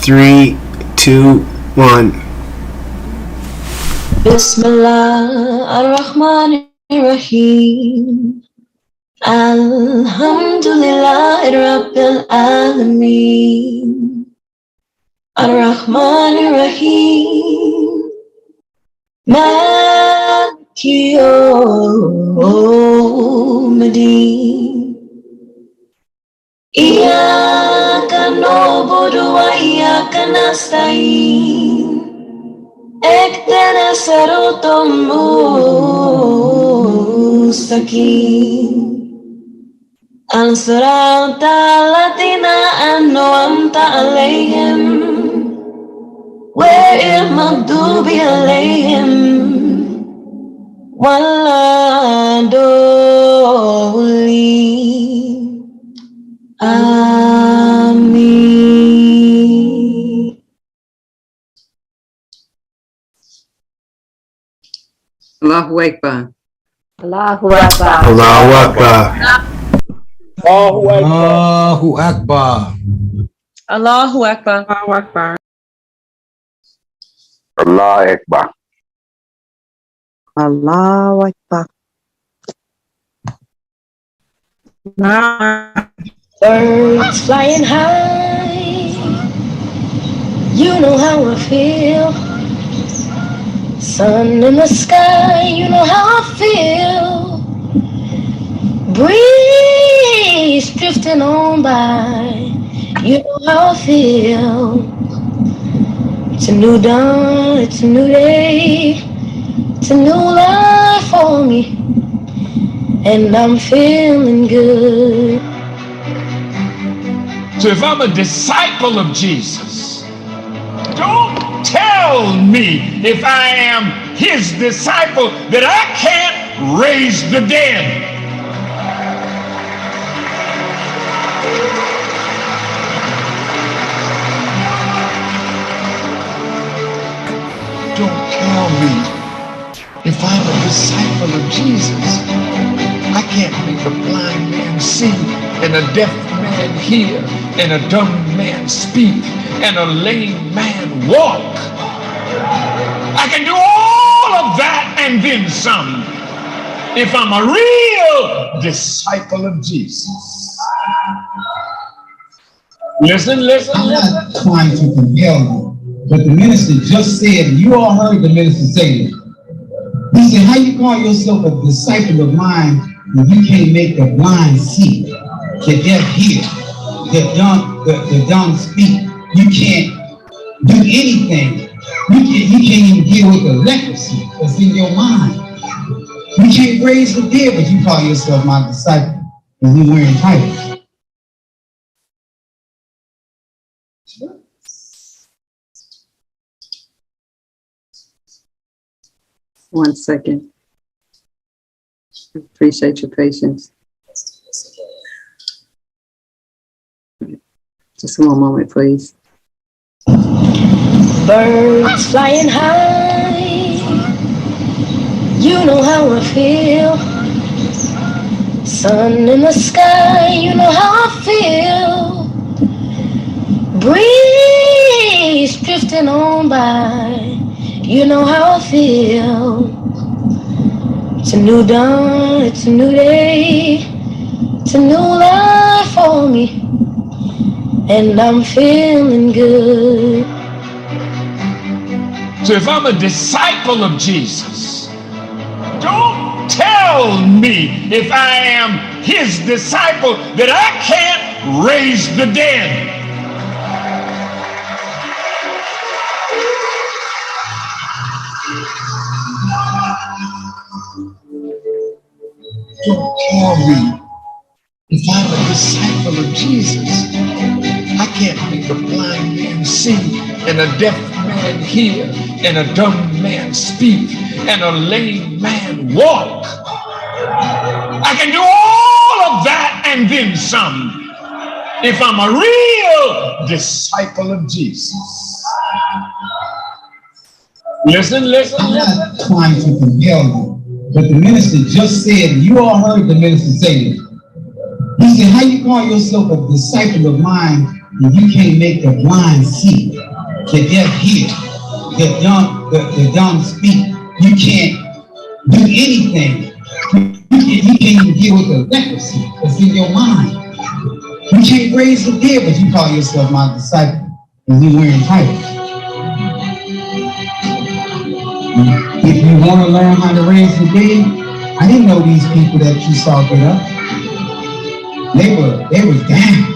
3, 2, 1. Bismillah ar-Rahman ar-Rahim. Alhamdulillah Rabbil Alameen. Ar-Rahman ar-Rahim. Maliki yawmiddin. Iyyaka na'budu wa iyyaka nasta'in. اهدنا الصراط المستقيم صراط الذين أنعمت عليهم غير المغضوب عليهم ولا الضالين آمين. Allahu Akbar. Allahu Akbar. Allahu Akbar. Allahu Akbar. Allahu Akbar. Allahu Akbar. Allah Akbar. Allahu Akbar. Birds flying high, you know how I feel. Sun in the sky, you know how I feel. Breeze drifting on by, you know how I feel. It's a new dawn, it's a new day, it's a new life for me, and I'm feeling good. So if I'm a disciple of Jesus, don't tell me if I am his disciple that I can't raise the dead. Don't tell me if I'm a disciple of Jesus, I can't make a blind man see and a deaf man hear and a dumb man speak and a lame man walk. I can do all of that and then some if I'm a real disciple of Jesus. Listen. I'm not trying to compel you, but the minister just said, you all heard the minister say it. He said, how you call yourself a disciple of mine when you can't make the blind see, the deaf hear, the dumb speak? You can't do anything. You can't even deal with the leprosy that's in your mind. You can't raise the dead, but you call yourself my disciple and you wearing titles. One second. Appreciate your patience. Just one moment, please. Birds flying high, you know how I feel. Sun in the sky, you know how I feel. Breeze drifting on by, you know how I feel. It's a new dawn, it's a new day, it's a new life for me, and I'm feeling good. So if I'm a disciple of Jesus, don't tell me if I am his disciple that I can't raise the dead. Don't tell me if I'm a disciple of Jesus, I can't make a blind man see and a deaf man hear and a dumb man speak and a lame man walk. I can do all of that and then some if I'm a real disciple of Jesus. Listen. I'm not trying to compel you, but the minister just said, you all heard the minister say it. He said, how you call yourself a disciple of mine if you can't make the blind see, the deaf hear, the dumb speak, you can't do anything. You can't even deal with the leprosy that's in your mind. You can't raise the dead, but you call yourself my disciple, and you wearing titles. If you want to learn how to raise the dead, I didn't know these people that you saw get up. They was down.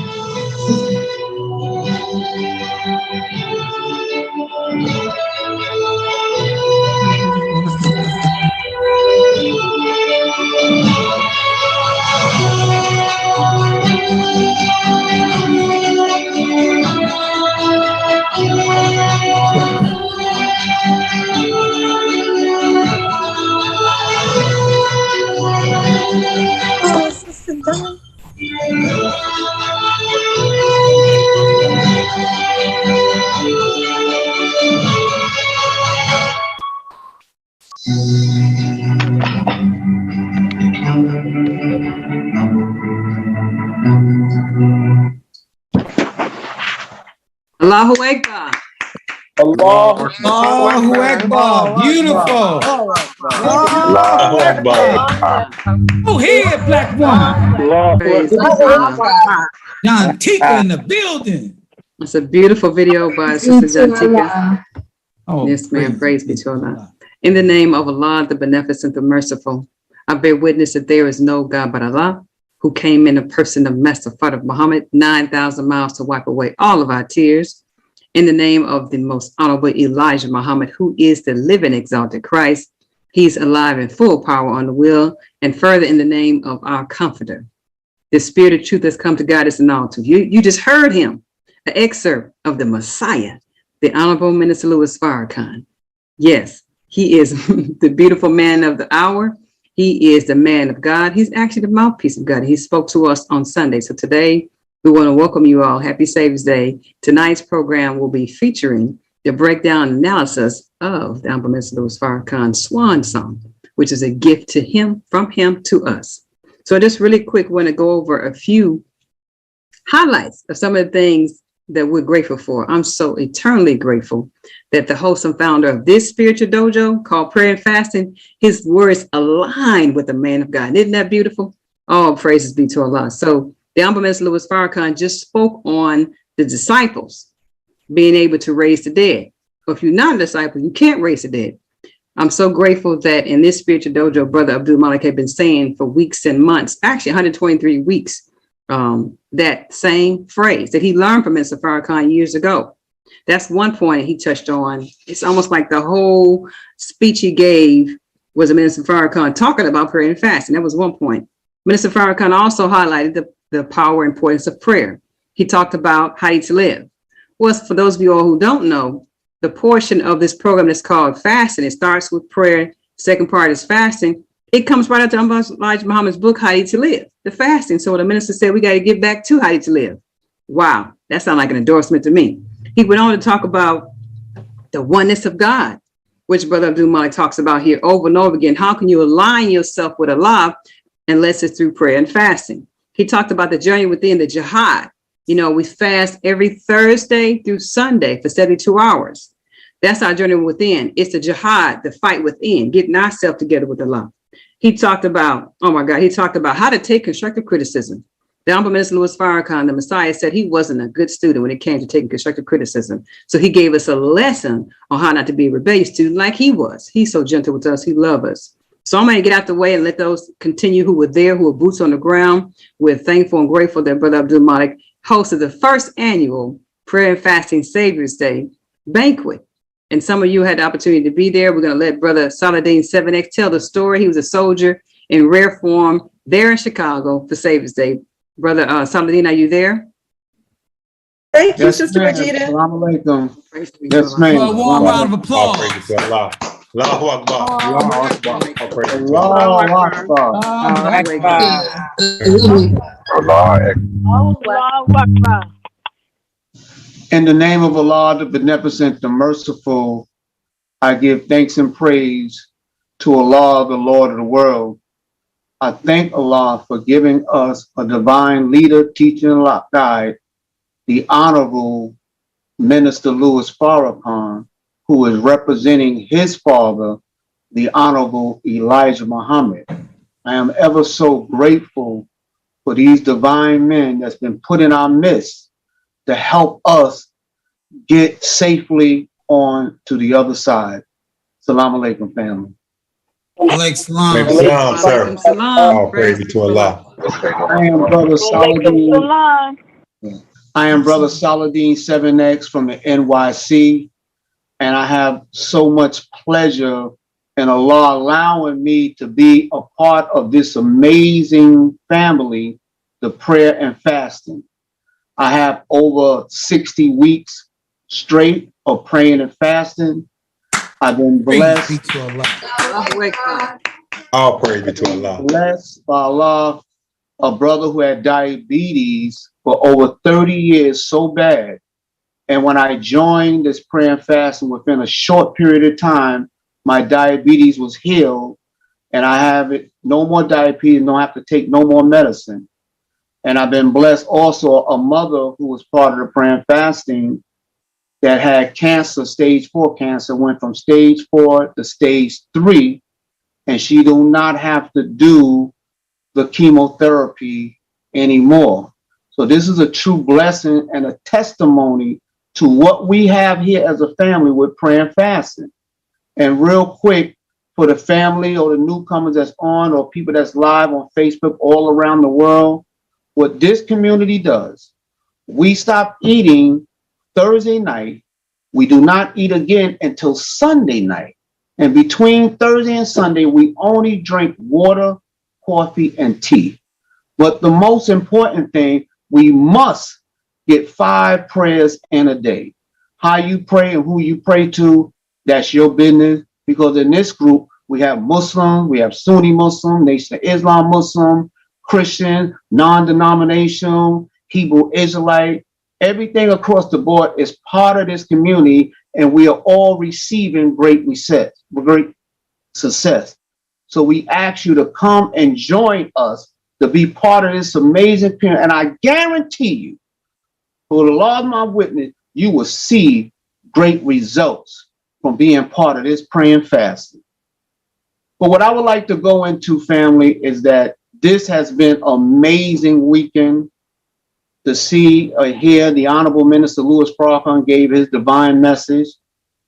Allahu Akbar. Allahu Akbar. Beautiful. Allahu Akbar. Oh, here, black woman. Praise Allah. John Tika in the building. It's a beautiful video by Sister Jantika. Oh, Yes, ma'am. Praise be to Allah. In the name of Allah, the Beneficent, the Merciful, I bear witness that there is no God but Allah, who came in the person of Master Father Muhammad, 9,000 miles to wipe away all of our tears. In the name of the most honorable Elijah Muhammad, who is the living exalted Christ, he's alive in full power on the will, and further in the name of our comforter. The spirit of truth has come to guide us in all truth. You just heard him, an excerpt of the Messiah, the Honorable Minister Louis Farrakhan. Yes, he is the beautiful man of the hour. He is the man of God. He's actually the mouthpiece of God. He spoke to us on Sunday. So today, we want to welcome you all. Happy Savior's Day. Tonight's program will be featuring the breakdown analysis of the Honorable Minister Louis Farrakhan's Swan Song, which is a gift to him, from him to us. So I just really quick want to go over a few highlights of some of the things that we're grateful for. I'm so eternally grateful that the host and founder of this spiritual dojo called Prayer and Fasting, his words align with the man of God. Isn't that beautiful? All praises be to Allah. So the Honorable Minister Louis Farrakhan just spoke on the disciples being able to raise the dead. But if you're not a disciple, you can't raise the dead. I'm so grateful that in this spiritual dojo, Brother Abdul Malik had been saying for weeks and months, actually 123 weeks, that same phrase that he learned from Mr. Farrakhan years ago. That's one point he touched on. It's almost like the whole speech he gave was a Minister Farrakhan talking about prayer and fasting. That was one point. Minister Farrakhan also highlighted the power and importance of prayer. He talked about how to live. Well, for those of you all who don't know, the portion of this program that's called fasting, it starts with prayer. Second part is fasting. It comes right out of Elijah Muhammad's book, How to Live, the fasting. So the minister said, we got to get back to how to live. Wow, that sounds like an endorsement to me. He went on to talk about the oneness of God, which Brother Abdul Malik talks about here over and over again. How can you align yourself with Allah unless it's through prayer and fasting? He talked about the journey within, the jihad. You know, we fast every Thursday through Sunday for 72 hours. That's our journey within. It's the jihad, the fight within, getting ourselves together with Allah. He talked about, oh my God, he talked about how to take constructive criticism. The Honorable Minister Louis Farrakhan, the Messiah, said he wasn't a good student when it came to taking constructive criticism. So he gave us a lesson on how not to be a rebellious student like he was. He's so gentle with us. He loves us. So I'm going to get out the way and let those continue who were there, who were boots on the ground. We're thankful and grateful that Brother Abdul Malik hosted the first annual Prayer and Fasting Savior's Day banquet. And some of you had the opportunity to be there. We're going to let Brother Saladin 7X tell the story. He was a soldier in rare form there in Chicago for Savior's Day. Brother Saladin, are you there? Thank you, Sister Regina. Assalamu alaikum. Yes, ma'am. A warm round of applause. Allahu Akbar. Allahu Akbar. Allahu Akbar. Allahu Akbar. In the name of Allah, the Beneficent, the Merciful, I give thanks and praise to Allah, the Lord of the world. I thank Allah for giving us a divine leader, teacher, and guide the Honorable Minister Louis Farrakhan, who is representing his father, the Honorable Elijah Muhammad. I am ever so grateful for these divine men that's been put in our midst to help us get safely on to the other side. Salaam alaikum, family. Alaikum salam. Alaikum salam, sir. Alaikum salam. All praise be to Allah. I am Brother Saladin. I am Brother Saladin 7X from the NYC, and I have so much pleasure in Allah allowing me to be a part of this amazing family, the prayer and fasting. I have over 60 weeks straight of praying and fasting. I've been blessed. Praise be to Allah. Allahu Akbar. All praise be to Allah. Blessed by Allah, a brother who had diabetes for over 30 years so bad. And when I joined this prayer and fasting, within a short period of time, my diabetes was healed, and I have it, no more diabetes, don't have to take no more medicine. And I've been blessed also, a mother who was part of the prayer and fasting that had cancer, stage 4 cancer, went from stage 4 to stage 3, and she do not have to do the chemotherapy anymore. So this is a true blessing and a testimony to what we have here as a family with prayer and fasting. And real quick, for the family or the newcomers that's on, or people that's live on Facebook all around the world, what this community does, we stop eating Thursday night. We do not eat again until Sunday night. And between Thursday and Sunday, we only drink water, coffee, and tea. But the most important thing, we must get 5 prayers in a day. How you pray and who you pray to, that's your business. Because in this group, we have Muslim, we have Sunni Muslim, Nation of Islam Muslim, Christian, non-denominational, Hebrew Israelite. Everything across the board is part of this community, and we are all receiving great success. So we ask you to come and join us to be part of this amazing period. And I guarantee you, for the Lord my witness, you will see great results from being part of this praying fasting. But what I would like to go into, family, is that this has been an amazing weekend to see or hear the Honorable Minister Louis Farrakhan gave his divine message,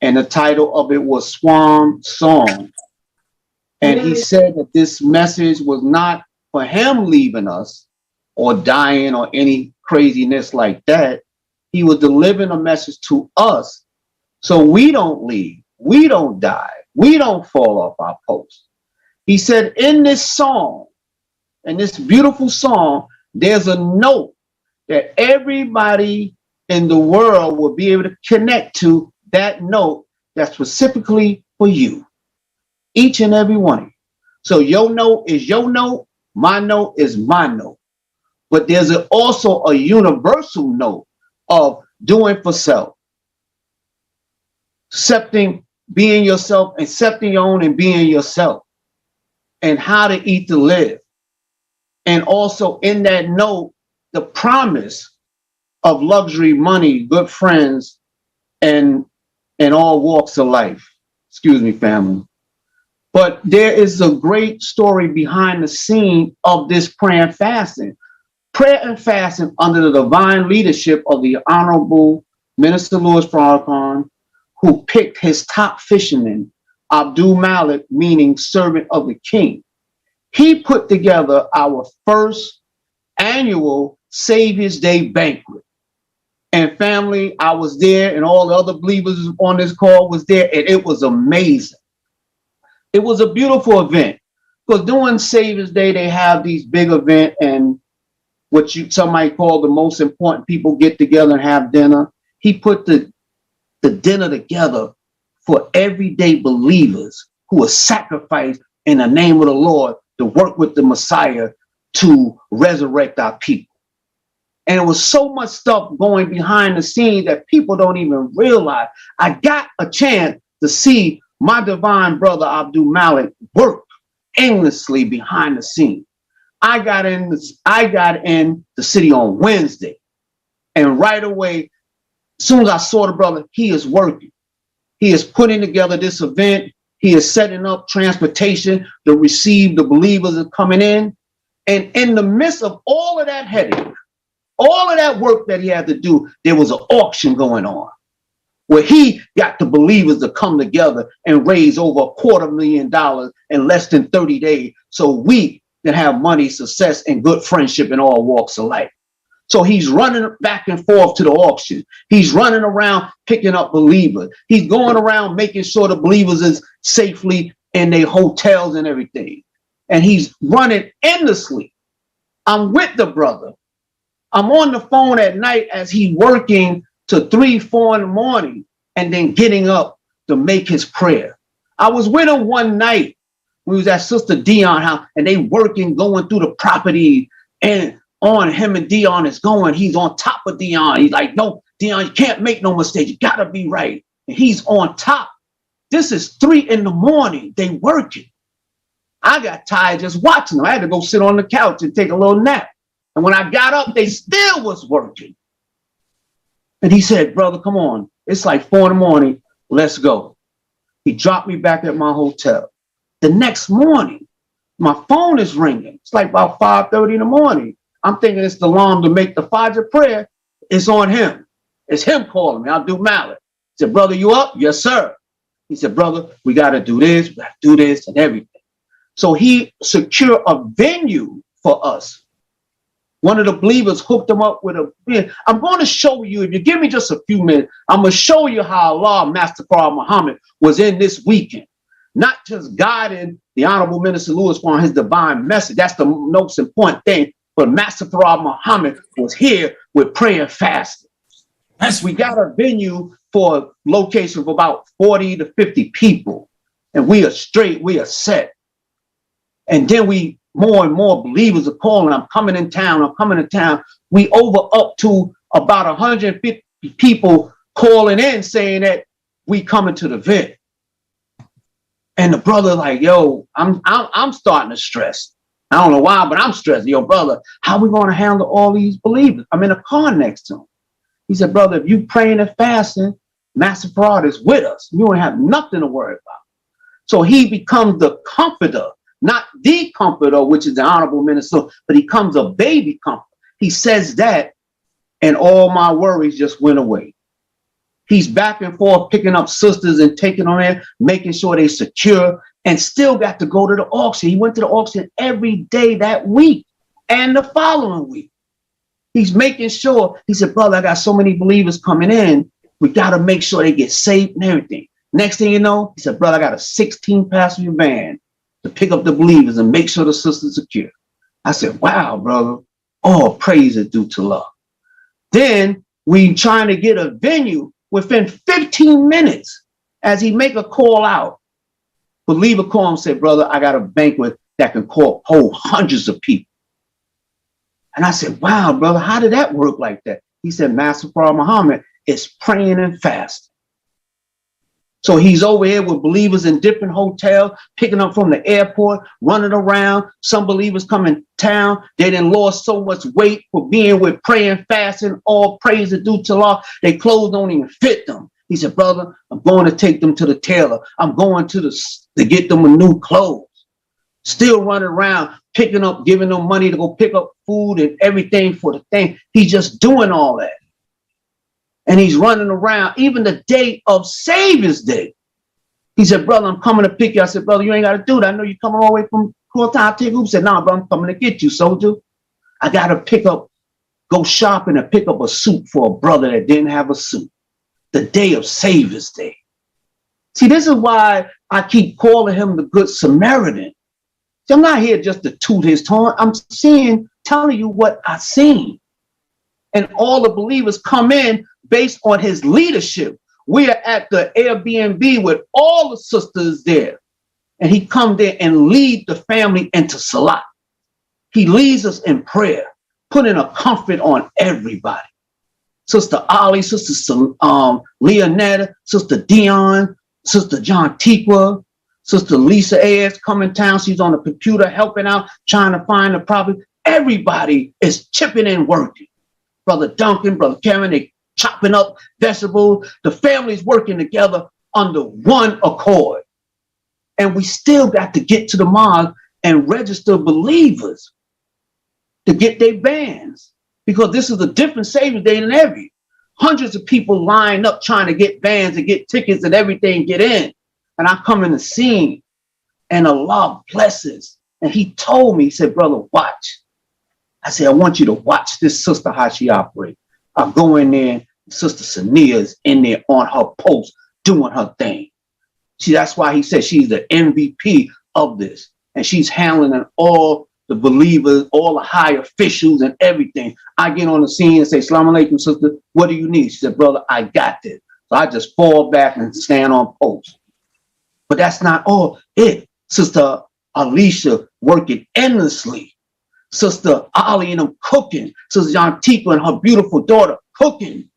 and the title of it was Swan Song. And he said that this message was not for him leaving us or dying or any craziness like that. He was delivering a message to us so we don't leave, we don't die, we don't fall off our post. He said in this song, in this beautiful song, there's a note that everybody in the world will be able to connect to, that note that's specifically for you, each and every one of you. So your note is your note, my note is my note. But there's also a universal note of doing for self, accepting, being yourself, accepting your own and being yourself, and how to eat to live. And also in that note, the promise of luxury, money, good friends, and all walks of life. Excuse me, family. But there is a great story behind the scene of this prayer and fasting. Prayer and fasting under the divine leadership of the Honorable Minister Louis Farrakhan, who picked his top fisherman, Abdul Malik, meaning servant of the king. He put together our first annual Savior's Day banquet. And family, I was there, and all the other believers on this call was there, and it was amazing. It was a beautiful event, because during Savior's Day, they have these big events, and what some might call the most important people get together and have dinner. He put the dinner together for everyday believers who are sacrificed in the name of the Lord to work with the Messiah to resurrect our people. And it was so much stuff going behind the scenes that people don't even realize. I got a chance to see my divine brother Abdul Malik work endlessly behind the scenes. I got in the city on Wednesday, And right away, as soon as I saw the brother, he is working. He is putting together this event. He is setting up transportation to receive the believers that are coming in. And in the midst of all of that headache, all of that work that he had to do, there was an auction going on where he got the believers to come together and raise over $250,000 in less than 30 days. So we can have money, success, and good friendship in all walks of life. So he's running back and forth to the auction. He's running around picking up believers. He's going around making sure the believers is safely in their hotels and everything. And he's running endlessly. I'm with the brother. I'm on the phone at night as he's working to 3, 4 in the morning and then getting up to make his prayer. I was with him one night. We was at Sister Dion's house and they working, going through the property, and on him and Dion is going. He's on top of Dion. He's like, no, Dion, you can't make no mistake. You gotta be right. And he's on top. This is 3 in the morning. They working. I got tired just watching them. I had to go sit on the couch and take a little nap. And when I got up, they still was working. And he said, brother, come on. It's like 4 in the morning. Let's go. He dropped me back at my hotel. The next morning, my phone is ringing. It's like about 5:30 in the morning. I'm thinking it's the alarm to make the Fajr prayer. It's on him. It's him calling me. Abdul Malik. He said, brother, you up? Yes, sir. He said, brother, we got to do this. We got to do this and everything. So he secured a venue for us. One of the believers hooked him up with a. I'm going to show you, if you give me just a few minutes, I'm going to show you how Allah, Master Pharaoh Muhammad, was in this weekend. Not just guiding the Honorable Minister Lewis on his divine message. That's the most important thing. But Master Pharaoh Muhammad was here with prayer and fasting. We got a venue for a location of about 40 to 50 people. And we are straight, we are set. And then more and more believers are calling, I'm coming in town, I'm coming in town. We up to about 150 people calling in saying that we coming to the event. And the brother like, yo, I'm starting to stress. I don't know why, but I'm stressed. Yo, brother, how we going to handle all these believers? I'm in a car next to him. He said, brother, if you praying and fasting, Master Pharaoh is with us. You don't have nothing to worry about. So he becomes the comforter, not the comforter, which is the Honorable Minister, but he becomes a baby comforter. He says that, and all my worries just went away. He's back and forth picking up sisters and taking them in, making sure they secure, and still got to go to the auction. He went to the auction every day that week and the following week. He's making sure, he said, brother, I got so many believers coming in. We got to make sure they get safe and everything. Next thing you know, he said, brother, I got a 16-passenger van to pick up the believers and make sure the sisters secure. I said, wow, brother, all praise is due to Allah. Then we trying to get a venue. Within 15 minutes, as he make a call out, believer call and say, brother, I got a banquet that can hold hundreds of people. And I said, wow, brother, how did that work like that? He said, Master Pharaoh Muhammad is praying and fasting. So he's over here with believers in different hotels, picking up from the airport, running around. Some believers come in town. They done lost so much weight for being with praying, fasting, all praise is due to Allah. Their clothes don't even fit them. He said, brother, I'm going to take them to the tailor. I'm going to get them a new clothes. Still running around, picking up, giving them money to go pick up food and everything for the thing. He's just doing all that. And he's running around even the day of Savior's Day. He said, brother, I'm coming to pick you. I said, brother, you ain't got to do that. I know you're coming all the way from Kurtan. He said, nah, brother, I'm coming to get you, soldier. I got to go shopping and pick up a suit for a brother that didn't have a suit. The day of Savior's Day. See, this is why I keep calling him the Good Samaritan. See, I'm not here just to toot his horn. I'm telling you what I've seen. And all the believers come in based on his leadership. We are at the Airbnb with all the sisters there. And he come there and lead the family into Salat. He leads us in prayer, putting a comfort on everybody. Sister Ali, Sister Leonetta, Sister Dion, Sister John Tikwa, Sister Lisa Ayers come in town. She's on the computer helping out, trying to find the problem. Everybody is chipping in working. Brother Duncan, Brother Karen, they chopping up vegetables. The family's working together under one accord. And we still got to get to the mosque and register believers to get their bands, because this is a different Savior's Day than every. Hundreds of people lined up trying to get bands and get tickets and everything, get in. And I come in the scene and Allah blesses. And he told me, he said, brother, watch. I said, I want you to watch this sister, how she operates. I go in there, Sister Sania's in there on her post, doing her thing. See, that's why he said she's the MVP of this. And she's handling all the believers, all the high officials and everything. I get on the scene and say, Assalamu alaikum, sister, what do you need? She said, brother, I got this. So I just fall back and stand on post. But that's not all it. Sister Alicia working endlessly. Sister Ali and them cooking. Sister Jantika and her beautiful daughter cooking,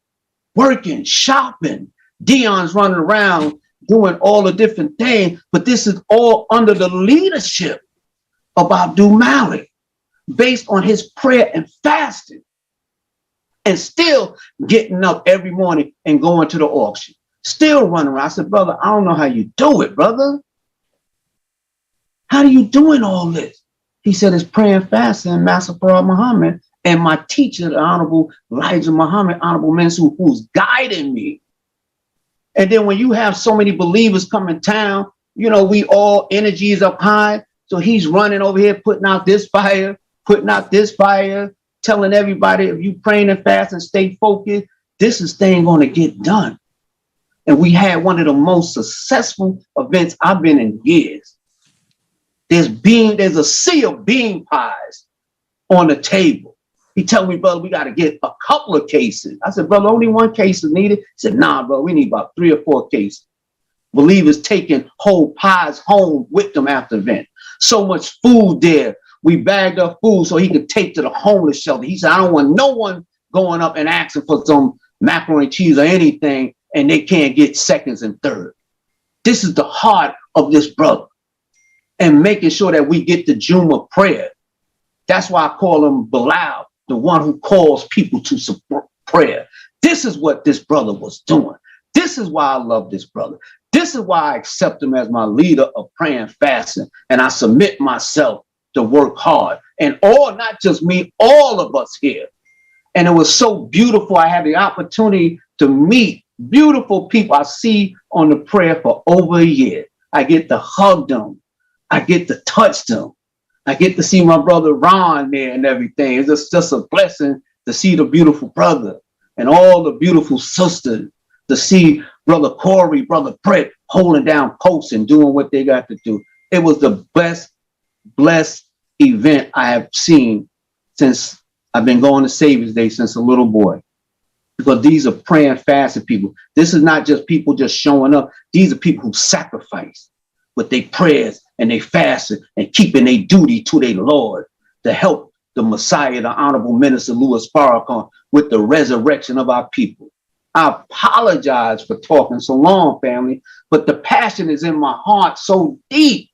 working, shopping. Dion's running around doing all the different things. But this is all under the leadership of Abdul Malik, based on his prayer and fasting, and still getting up every morning and going to the auction, still running around. I said, brother, I don't know how you do it, brother. How are you doing all this? He said, it's praying, fasting, Master Pharaoh Muhammad, and my teacher, the Honorable Elijah Muhammad, Honorable Minister, who's guiding me. And then when you have so many believers come in town, you know, we all energy is up high. So he's running over here, putting out this fire, telling everybody, if you praying and fast and stay focused, this is thing going to get done. And we had one of the most successful events I've been in years. There's a sea of bean pies on the table. He told me, brother, we got to get a couple of cases. I said, brother, only one case is needed. He said, nah, bro, we need about 3 or 4 cases. Believers taking whole pies home with them after the event. So much food there. We bagged up food so he could take to the homeless shelter. He said, I don't want no one going up and asking for some macaroni and cheese or anything, and they can't get seconds and third. This is the heart of this brother, and making sure that we get the Juma prayer. That's why I call him Bilal, the one who calls people to prayer. This is what this brother was doing. This is why I love this brother. This is why I accept him as my leader of praying, fasting, and I submit myself to work hard. And all, not just me, all of us here. And it was so beautiful. I had the opportunity to meet beautiful people I see on the prayer for over a year. I get to hug them. I get to touch them. I get to see my brother Ron there and everything. It's just a blessing to see the beautiful brother and all the beautiful sisters, to see Brother Corey, Brother Brett holding down posts and doing what they got to do. It was the best, blessed event I have seen since I've been going to Savior's Day since a little boy. Because these are praying, fasting people. This is not just people just showing up. These are people who sacrifice with their prayers and they fasting and keeping their duty to their Lord to help the Messiah, the Honorable Minister Louis Farrakhan, with the resurrection of our people. I apologize for talking so long, family, but the passion is in my heart so deep.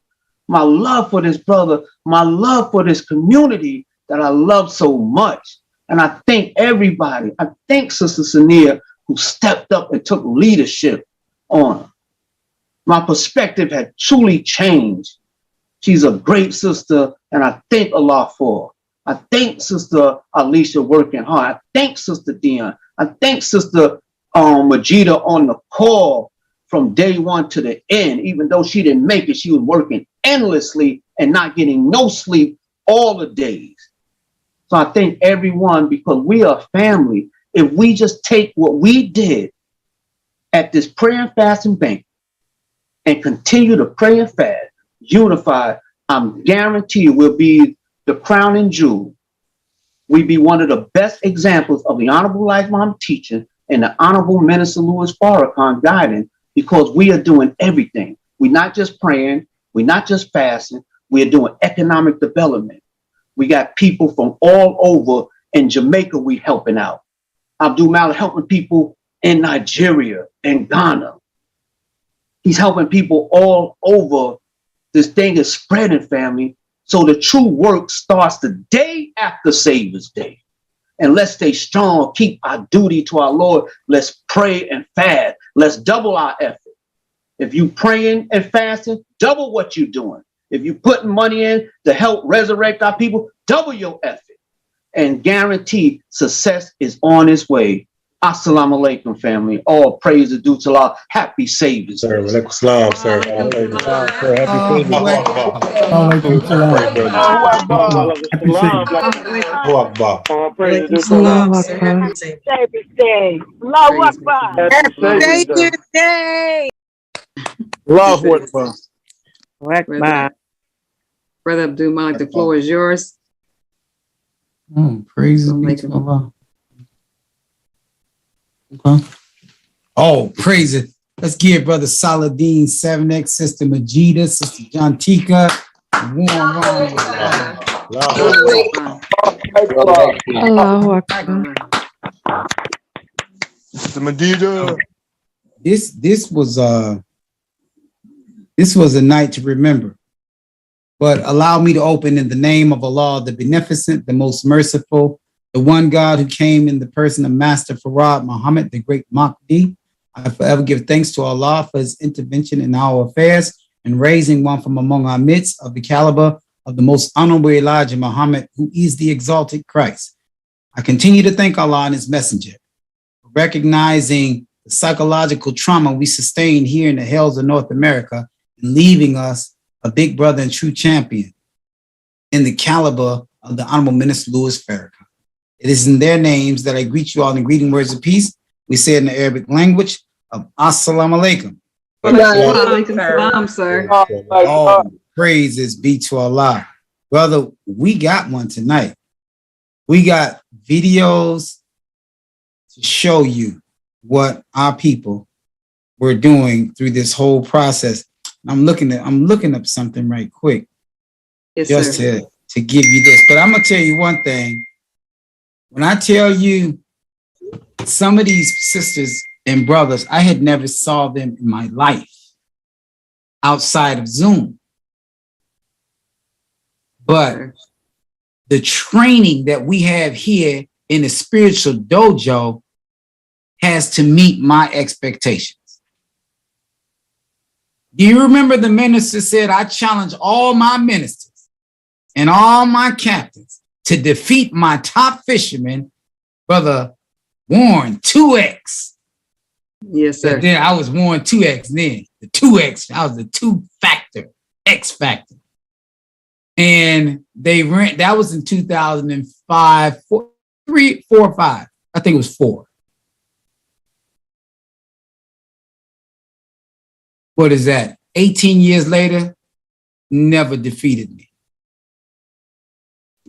My love for this brother, my love for this community that I love so much. And I thank everybody. I thank Sister Sania, who stepped up and took leadership on her. My perspective had truly changed. She's a great sister, and I thank Allah for her. I thank Sister Alicia working hard. I thank Sister Dion. I thank Sister Majida on the call from day one to the end. Even though she didn't make it, she was working endlessly and not getting no sleep all the days. So I thank everyone, because we are family. If we just take what we did at this prayer and fasting bank and continue to pray and fast, unified, I'm guarantee you we'll be the crowning jewel. We'll be one of the best examples of the Honorable Elijah Muhammad teaching and the Honorable Minister Louis Farrakhan guiding, because we are doing everything. We're not just praying. We're not just fasting. We are doing economic development. We got people from all over. In Jamaica, we helping out. Abdul Malik helping people in Nigeria and Ghana. He's helping people all over. This thing is spreading, family. So the true work starts the day after Savior's Day. And let's stay strong, keep our duty to our Lord. Let's pray and fast. Let's double our effort. If you praying and fasting, double what you're doing. If you putting money in to help resurrect our people, double your effort. And guarantee success is on its way. Assalamu alaikum, family. All praise is due to Allah. Happy Saviors. Sir, Alaikum Salam, sir. Savior's Day. Allahu Akbar. Brother Abdul Malik, the floor is yours. Praise be to Allah. Okay. Oh, praise it. Let's give Brother Saladin 7X, Sister Majida, Sister Jantika. Warm round of Allahu Akbar. Sister Medida. This was a night to remember. But allow me to open in the name of Allah, the Beneficent, the most merciful, the one God who came in the person of Master Pharaoh Muhammad, the great Mahdi. I forever give thanks to Allah for his intervention in our affairs and raising one from among our midst of the caliber of the most honorable Elijah Muhammad, who is the exalted Christ. I continue to thank Allah and his messenger for recognizing the psychological trauma we sustained here in the hells of North America and leaving us a big brother and true champion in the caliber of the Honorable Minister Louis Farrakhan. It is in their names that I greet you all in greeting words of peace. We say it in the Arabic language of Assalamu alaikum. Alaikum salam, sir. All praises be to Allah. Brother, we got one tonight. We got videos to show you what our people were doing through this whole process. I'm looking up something right quick, Yes, just sir. to give you this. But I'm gonna tell you one thing. When I tell you some of these sisters and brothers, I had never saw them in my life outside of Zoom. But the training that we have here in the spiritual dojo has to meet my expectations. Do you remember the minister said, I challenge all my ministers and all my captains to defeat my top fisherman, Brother Warren 2X. Yes, sir. But then I was Warren 2X then. The 2X, I was the 2-factor, X factor. And they ran, that was in 2005, 4 or 5. I think it was 4. What is that? 18 years later, never defeated me.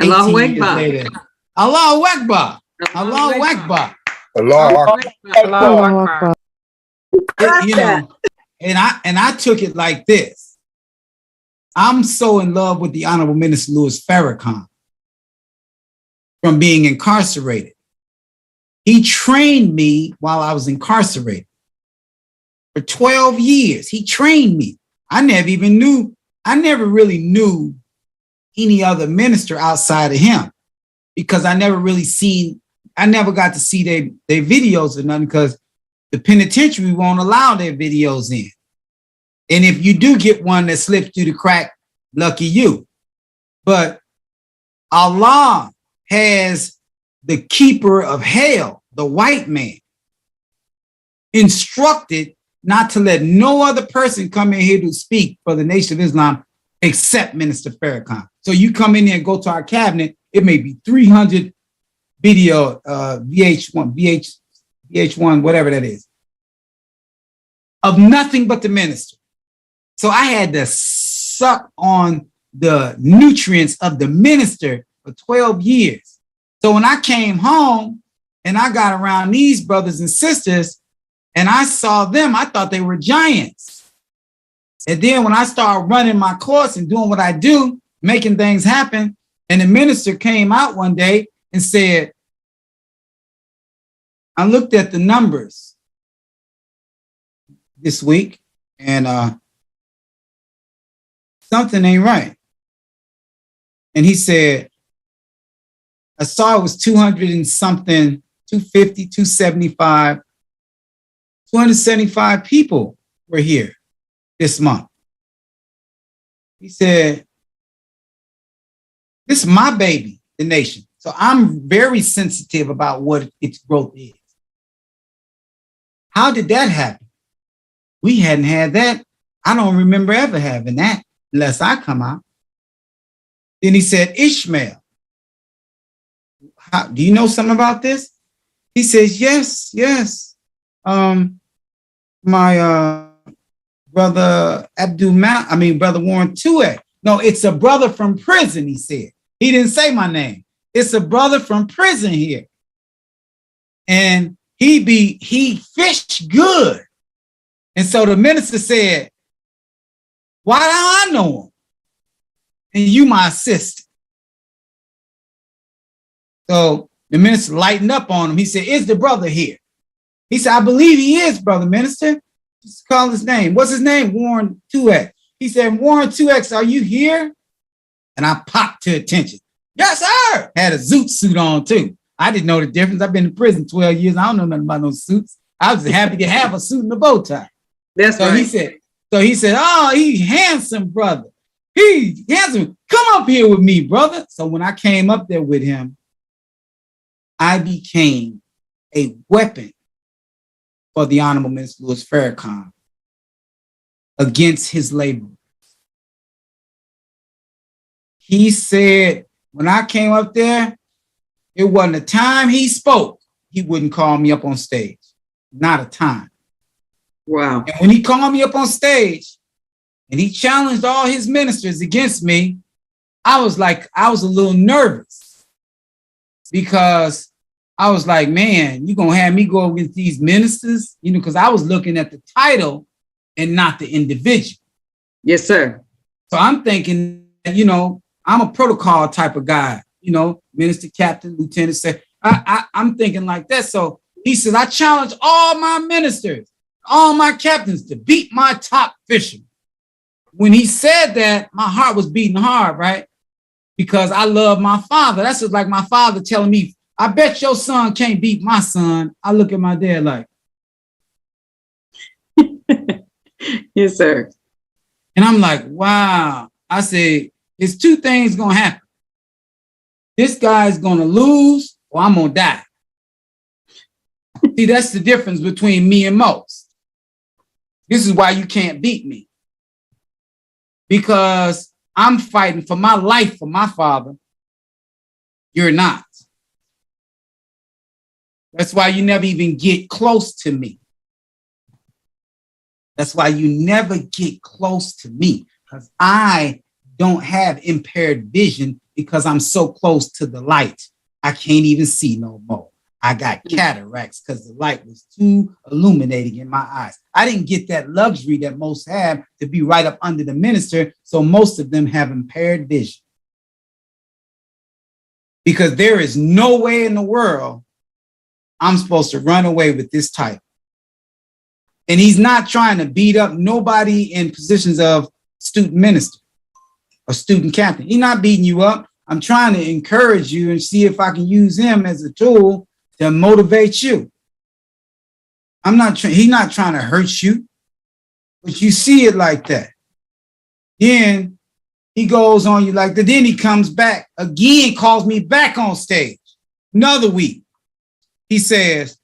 Allahu 18 years Akbar. later, Allahu Akbar. Allahu Akbar. Allahu Akbar. You know, and I took it like this. I'm so in love with the Honorable Minister Louis Farrakhan from being incarcerated. He trained me while I was incarcerated. For 12 years, he trained me. I never really knew any other minister outside of him because I never got to see their videos or nothing because the penitentiary won't allow their videos in. And if you do get one that slips through the crack, lucky you. But Allah has the keeper of hell, the white man, instructed not to let no other person come in here to speak for the Nation of Islam except Minister Farrakhan. So you come in there and go to our cabinet, it may be 300 video, VH1, whatever that is, of nothing but the minister. So I had to suck on the nutrients of the minister for 12 years. So when I came home and I got around these brothers and sisters, and I saw them, I thought they were giants. And then when I started running my course and doing what I do, making things happen, and the minister came out one day and said, I looked at the numbers this week and something ain't right. And he said, I saw it was 200 and something, 250, 275, 275 people were here this month. He said, this is my baby, the nation. So I'm very sensitive about what its growth is. How did that happen? We hadn't had that. I don't remember ever having that unless I come out. Then he said, Ishmael. Do you know something about this? He says, yes. My brother brother Warren Tuek. No, it's a brother from prison, he said. He didn't say my name. It's a brother from prison here. And he fished good. And so the minister said, why do I know him? And you my assistant. So the minister lightened up on him. He said, is the brother here? He said, I believe he is, brother minister. Just call his name. What's his name? Warren 2X. He said, Warren 2X, are you here? And I popped to attention. Yes, sir. Had a zoot suit on too. I didn't know the difference. I've been in prison 12 years. I don't know nothing about no suits. I was happy to have a suit and a bow tie. That's so right. He said, oh, he's handsome, brother. He's handsome. Come up here with me, brother. So when I came up there with him, I became a weapon for the Honorable Minister Louis Farrakhan against his labor. He said, when I came up there, it wasn't a time he spoke, he wouldn't call me up on stage. Not a time. Wow. And when he called me up on stage and he challenged all his ministers against me, I was a little nervous because I was like, man, you gonna have me go against these ministers? You know, because I was looking at the title and not the individual. Yes, sir. So I'm thinking, you know, I'm a protocol type of guy, you know, minister, captain, lieutenant, say, I'm thinking like that. So he says, I challenge all my ministers, all my captains to beat my top fisherman. When he said that, my heart was beating hard, right? Because I love my father. That's just like my father telling me, I bet your son can't beat my son. I look at my dad like, yes, sir. and I'm like, wow. I said, there's two things gonna happen. This guy's gonna lose or I'm gonna die. See, that's the difference between me and most. This is why you can't beat me. Because I'm fighting for my life for my father. You're not. That's why you never even get close to me. That's why you never get close to me, because I don't have impaired vision because I'm so close to the light. I can't even see no more. I got cataracts because the light was too illuminating in my eyes. I didn't get that luxury that most have to be right up under the minister, so most of them have impaired vision. Because there is no way in the world I'm supposed to run away with this title. And he's not trying to beat up nobody in positions of student minister or student captain. He's not beating you up. I'm trying to encourage you and see if I can use him as a tool to motivate you. He's not trying to hurt you, but you see it like that. Then he goes on you like that. Then he comes back again, calls me back on stage. Another week. He says,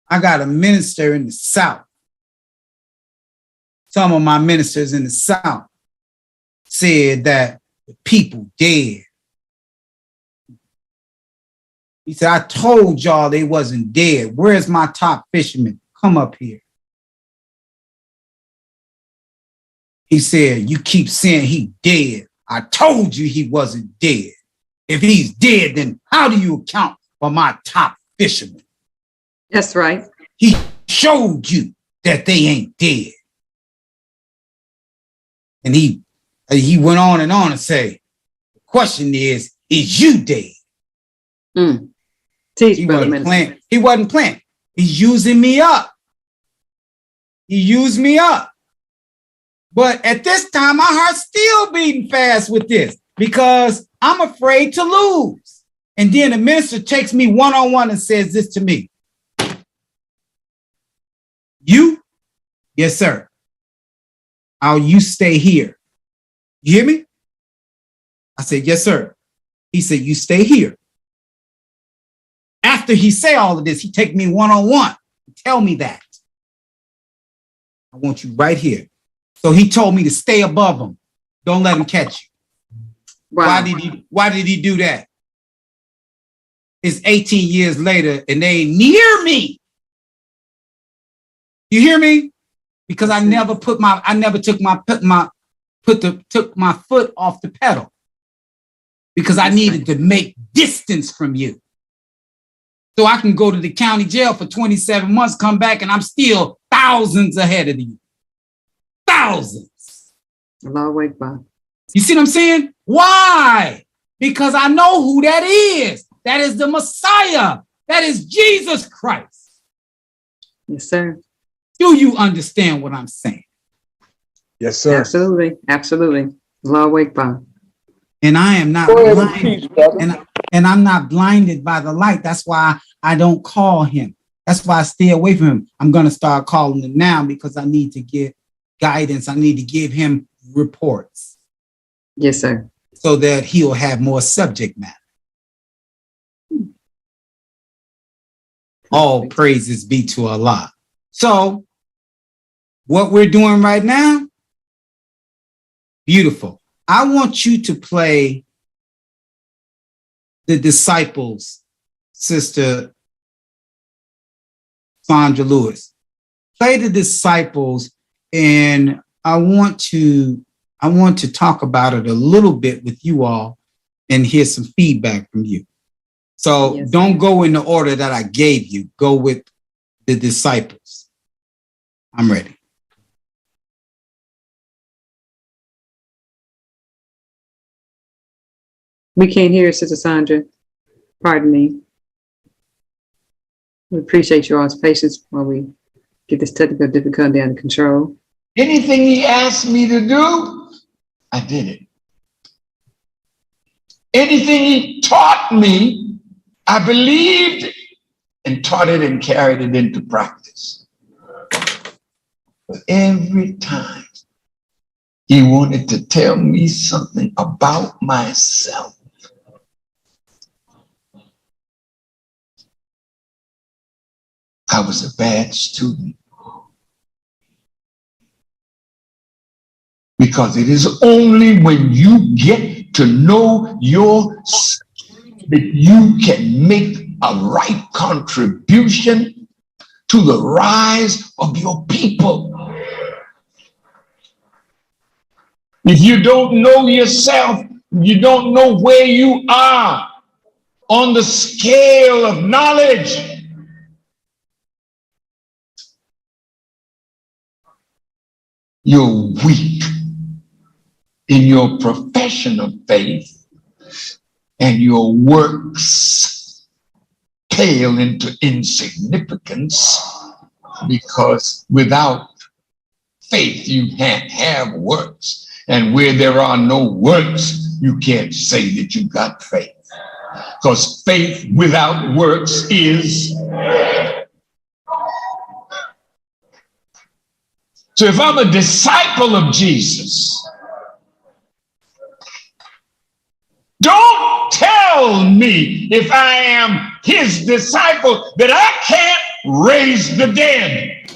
I got a minister in the South. Some of my ministers in the South said that the people dead. He said, I told y'all they wasn't dead. Where's my top fisherman? Come up here. He said, you keep saying he dead. I told you he wasn't dead. If he's dead, then how do you account for my top fisherman? That's right. He showed you that they ain't dead. And he went on and say, the question is you dead? Teach, he brother wasn't playing. He wasn't playing. He's using me up. He used me up. But at this time, my heart's still beating fast with this because I'm afraid to lose. And then the minister takes me one-on-one and says this to me. You? Yes, sir. You stay here. You hear me? I said, yes, sir. He said, you stay here. After he say all of this, he take me one-on-one. Tell me that. I want you right here. So he told me to stay above him. Don't let him catch you. Wow. Why did he do that? It's 18 years later and they ain't near me. You hear me? Because I never took my foot off the pedal. Because I needed to make distance from you. So I can go to the county jail for 27 months, come back, and I'm still thousands ahead of you. Thousands. Allahu Akbar. You see what I'm saying? Why? Because I know who that is. That is the Messiah. That is Jesus Christ. Yes, sir. Do you understand what I'm saying? Yes, sir. Absolutely. Absolutely. Allahu Akbar. And I am not blinded. And I'm not blinded by the light. That's why I don't call him. That's why I stay away from him. I'm going to start calling him now because I need to get guidance. I need to give him reports. Yes, sir. So that he'll have more subject matter. All praises be to Allah. So what we're doing right now, beautiful. I want you to play the disciples, Sister Sandra Lewis. Play the disciples, and I want to talk about it a little bit with you all and hear some feedback from you. So Yes. Don't go in the order that I gave you. Go with the disciples. I'm ready. We can't hear Sister Sandra. Pardon me. We appreciate your all's patience while we get this technical difficulty under control. Anything he asked me to do, I did it. Anything he taught me, I believed it and taught it and carried it into practice. But every time he wanted to tell me something about myself, I was a bad student. Because it is only when you get to know yourself that you can make a right contribution to the rise of your people. If you don't know yourself, you don't know where you are on the scale of knowledge. You're weak in your profession of faith, and your works pale into insignificance, because without faith you can't have works, and where there are no works you can't say that you got faith, because faith without works is. So if I'm a disciple of Jesus, don't tell me if I am his disciple that I can't raise the dead.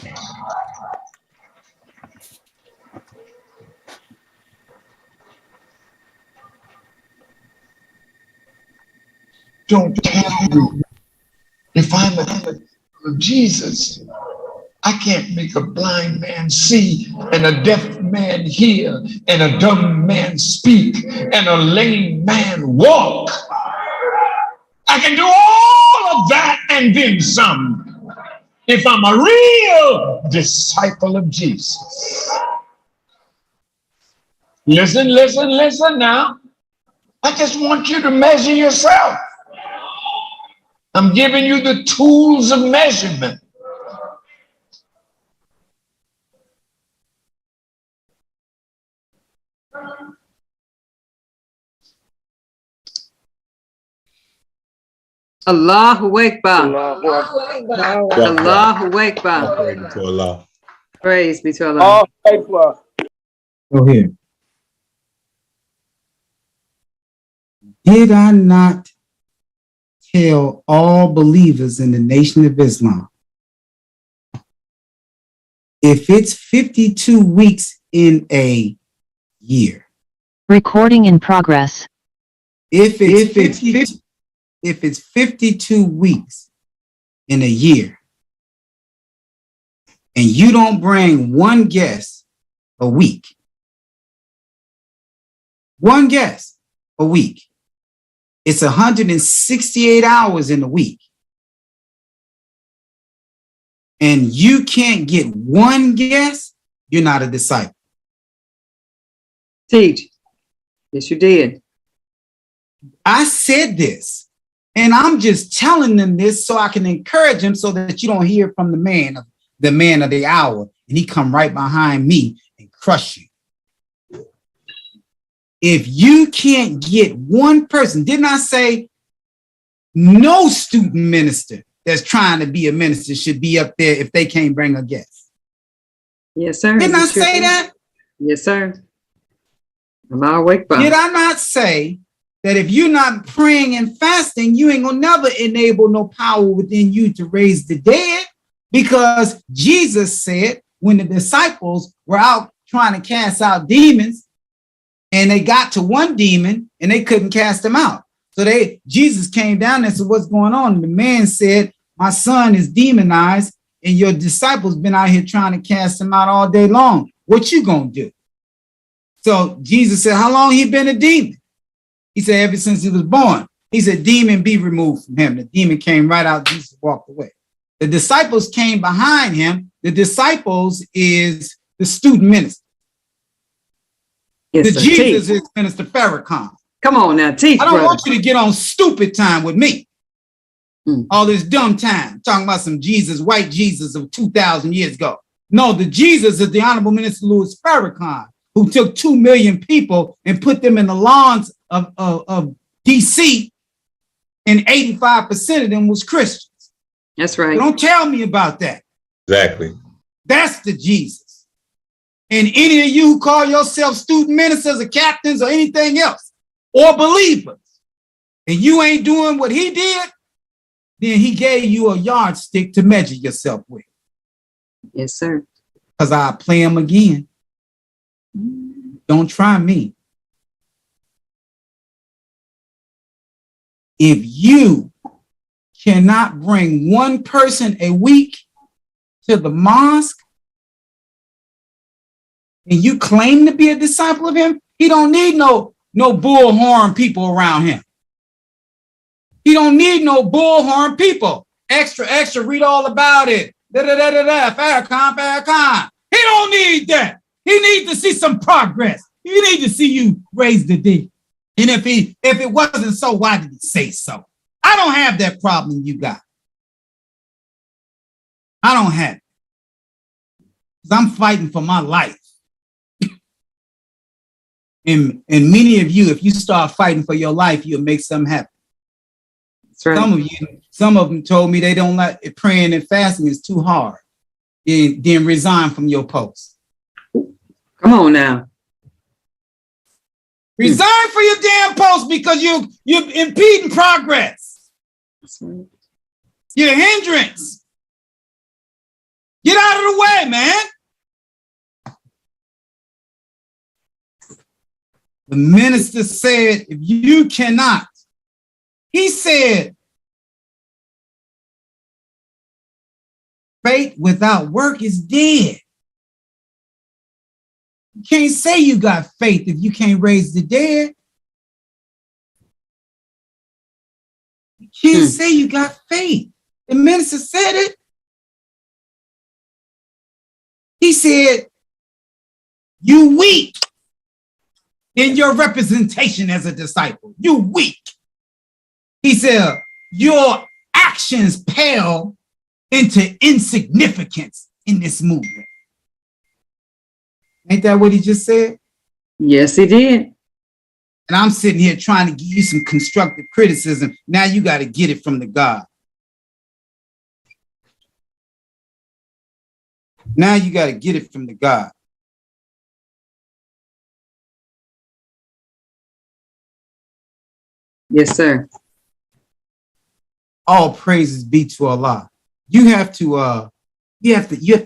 Don't tell me if I'm a disciple of Jesus, I can't make a blind man see, and a deaf man hear, and a dumb man speak, and a lame man walk. I can do all of that and then some if I'm a real disciple of Jesus. Listen, listen, listen now. I just want you to measure yourself. I'm giving you the tools of measurement. Allahu Akbar. Allahu Allahu Akbar. Praise to Allah. Praise be to Allah. Go ahead. Did I not tell all believers in the Nation of Islam, if it's 52 weeks in a year, Recording in progress. if it's 52 weeks in a year, and you don't bring one guest a week, one guest a week, it's 168 hours in a week. And you can't get one guest, you're not a disciple. Teach. Yes, you did. I said this, and I'm just telling them this so I can encourage them so that you don't hear from the man of the hour, and he come right behind me and crush you. If you can't get one person, didn't I say no student minister that's trying to be a minister should be up there if they can't bring a guest? Yes, sir. Didn't I say that? Yes, sir. Allahu Akbar. Did I not say that if you're not praying and fasting, you ain't gonna never enable no power within you to raise the dead? Because Jesus said when the disciples were out trying to cast out demons, and they got to one demon and they couldn't cast him out. So Jesus came down and said, what's going on? And the man said, my son is demonized and your disciples been out here trying to cast him out all day long. What you gonna do? So Jesus said, how long he been a demon? He said, ever since he was born. He said, demon be removed from him. The demon came right out. Jesus walked away. The disciples came behind him. The disciples is the student minister. Yes, The sir. Jesus Teach. is Minister Farrakhan. Come on now, teach, I don't brother. want you to get on stupid time with me. Mm. All this dumb time, talking about some Jesus, white Jesus of 2,000 years ago. No, the Jesus is the Honorable Minister Louis Farrakhan, who took 2 million people and put them in the lawns of DC, and 85% of them was Christians. That's right. Don't tell me about that. Exactly. That's the Jesus. And any of you who call yourself student ministers or captains or anything else, or believers, and you ain't doing what he did, then he gave you a yardstick to measure yourself with. Yes, sir. Because I'll play him again. Don't try me. If you cannot bring one person a week to the mosque, and you claim to be a disciple of him, he don't need no bullhorn people around him. He don't need no bullhorn people. Extra, read all about it. Farrakhan. He don't need that. He needs to see some progress. He needs to see you raise the dead. And if it wasn't so, why did he say so? I don't have that problem you got. I don't have it. Because I'm fighting for my life. And many of you, if you start fighting for your life, you'll make something happen. That's right. Some of them told me they don't like it, praying and fasting is too hard. Then resign from your post. Come on now. Resign for your damn post because you're impeding progress. That's right. You're a hindrance. Get out of the way, man. The minister said, if you cannot, he said, faith without work is dead. You can't say you got faith if you can't raise the dead. You can't say you got faith. The minister said it. He said, you weak in your representation as a disciple. You weak. He said, your actions pale into insignificance in this movement. Ain't that what he just said? Yes, he did. And I'm sitting here trying to give you some constructive criticism. Now you got to get it from the God. Now you got to get it from the God. Yes, sir. All praises be to Allah. You have to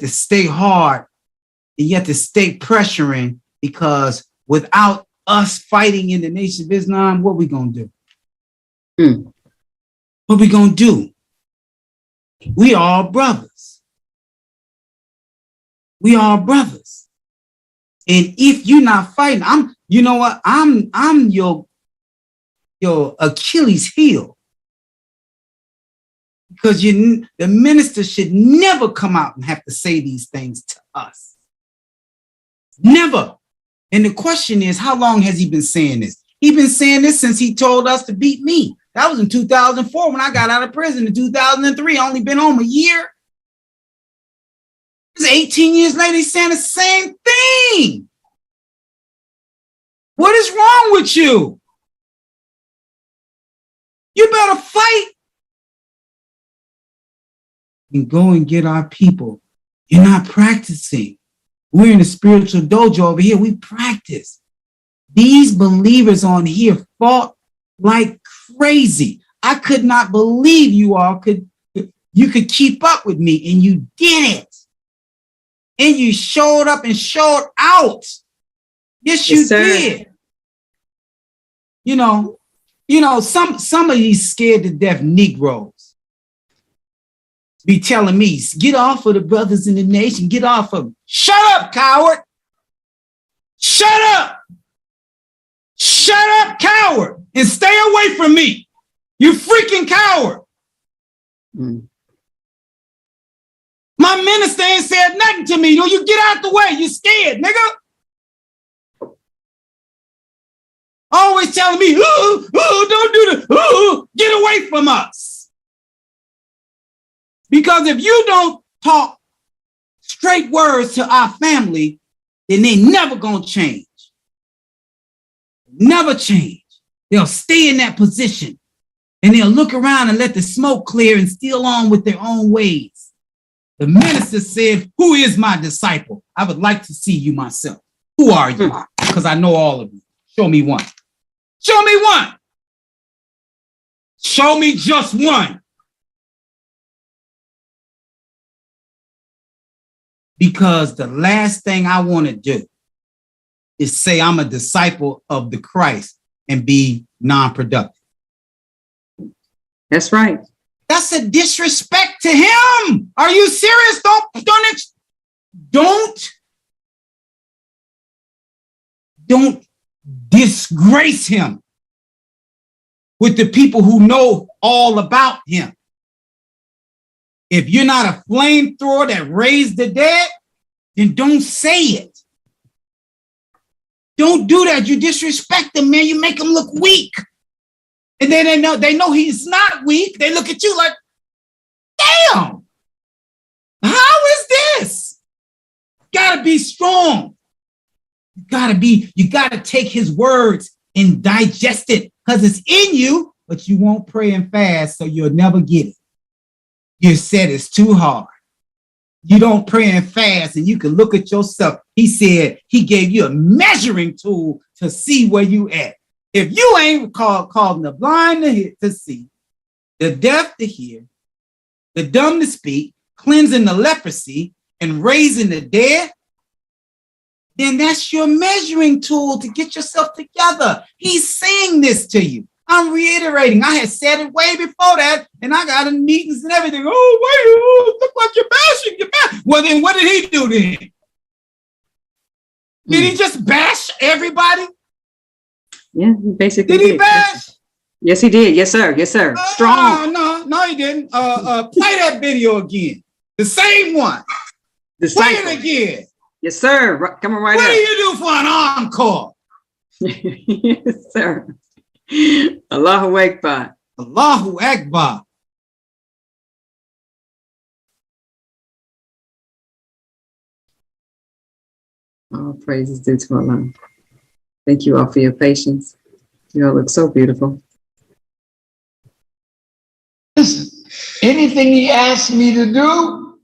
stay hard, and you have to stay pressuring, because without us fighting in the Nation of Islam, what we gonna do? What we gonna do? We all brothers. We all brothers. And if you're not fighting, I'm your Achilles heel. Because the minister should never come out and have to say these things to us. Never. And the question is, how long has he been saying this? He's been saying this since he told us to beat me. That was in 2004 when I got out of prison in 2003. I only been home a year. It's 18 years later, he's saying the same thing. What is wrong with you? You better fight and go and get our people. You're not practicing. We're in a spiritual dojo over here. We practice. These believers on here fought like crazy. I could not believe you could keep up with me, and you did it. And you showed up and showed out. Yes, you did. You know, some of these scared to death Negroes be telling me, get off of the brothers in the nation, get off of them. Shut up, coward. Shut up. Shut up, coward, and stay away from me. You freaking coward. My minister ain't said nothing to me. You get out the way. You scared, nigga. Always telling me, don't do that. Get away from us. Because if you don't talk straight words to our family, then they never gonna change. Never change. They'll stay in that position, and they'll look around and let the smoke clear and steal on with their own ways. The minister said, who is my disciple? I would like to see you myself. Who are you? Because I know all of you. Show me one. Show me one. Show me just one. Because the last thing I want to do is say I'm a disciple of the Christ and be non-productive. That's right. That's a disrespect to him. Are you serious? Don't disgrace him with the people who know all about him. If you're not a flamethrower that raised the dead, then don't say it. Don't do that. You disrespect him, man. You make him look weak. And then they know he's not weak. They look at you like, damn, how is this? Gotta be strong. You gotta take his words and digest it, because it's in you, but you won't pray and fast, so you'll never get it. You said it's too hard. You don't pray and fast, and you can look at yourself. He said he gave you a measuring tool to see where you at. If you ain't calling the blind to see, the deaf to hear, the dumb to speak, cleansing the leprosy, and raising the dead, then that's your measuring tool to get yourself together. He's saying this to you. I'm reiterating. I had said it way before that, and I got in meetings and everything. Look like you're bashing. Well, then what did he do then? Did he just bash everybody? Yeah, he basically did. He bash? Yes, he did. Yes, sir. Yes, sir. Strong. No, he didn't. Play that video again. The same one. Play it again. Yes, sir. Coming right up. What do you do for an encore? Yes, sir. Allahu Akbar. Allahu Akbar. All praises due to Allah. Thank you all for your patience. You all look so beautiful. Listen, anything he asked me to do,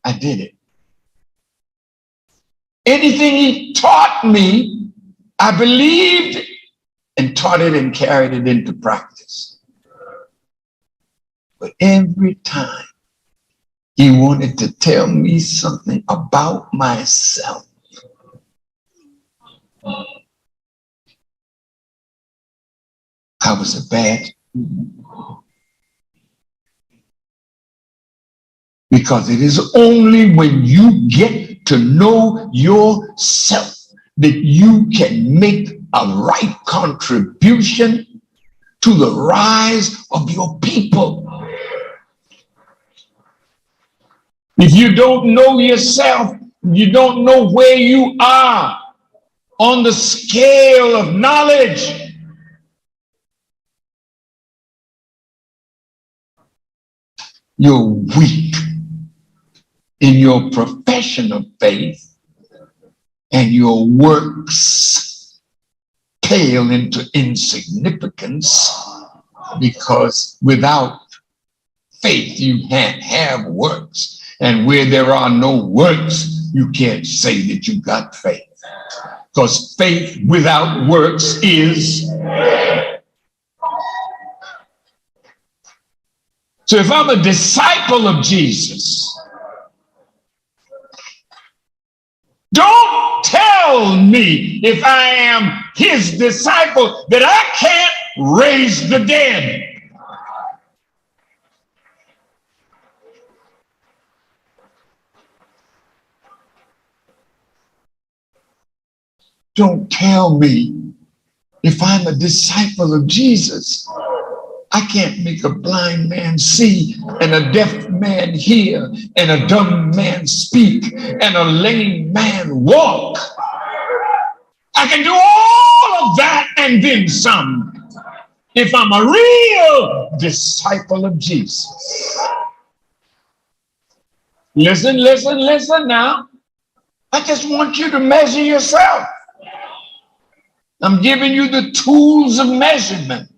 I did it. Anything he taught me, I believed and taught it and carried it into practice. But every time he wanted to tell me something about myself, I was a bad student. Because it is only when you get to know yourself that you can make a right contribution to the rise of your people. If you don't know yourself, you don't know where you are on the scale of knowledge. You're weak in your profession of faith, and your works pale into insignificance, because without faith you can't have works, and where there are no works you can't say that you got faith, because faith without works is. So if I'm a disciple of Jesus, don't tell me, if I am his disciple, that I can't raise the dead. Don't tell me, if I'm a disciple of Jesus, I can't make a blind man see, and a deaf man hear, and a dumb man speak, and a lame man walk. I can do all of that and then some, if I'm a real disciple of Jesus. Listen, listen, listen now. I just want you to measure yourself. I'm giving you the tools of measurement.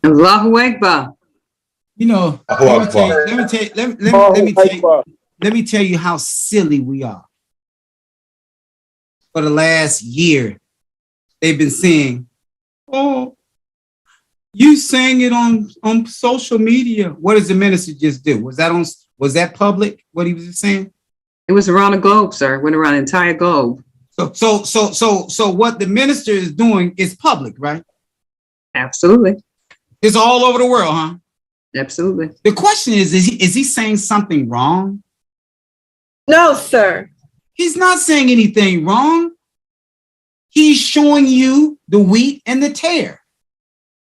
Allahu Akbar. You know, let me tell you how silly we are. For the last year, they've been saying, "Oh, you sang it on social media." What does the minister just do? Was that public? What he was saying? It was around the globe, sir. Went around the entire globe. So what the minister is doing is public, right? Absolutely. It's all over the world, huh? Absolutely. The question is he saying something wrong? No, sir. He's not saying anything wrong. He's showing you the wheat and the tare.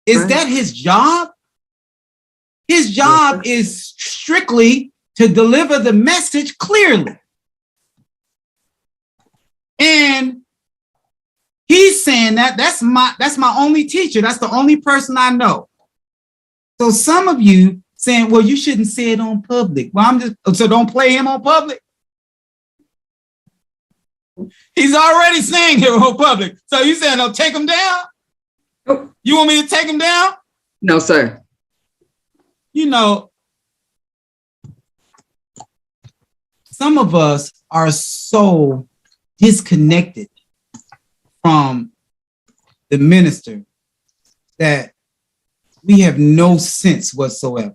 Is that his job? His job is strictly to deliver the message clearly. And he's saying that's my only teacher. That's the only person I know. So some of you saying, well, you shouldn't say it on public. Well, so don't play him on public. He's already saying it on public. So you saying, no, take him down? Nope. You want me to take him down? No, sir. You know, some of us are so disconnected from the minister that we have no sense whatsoever.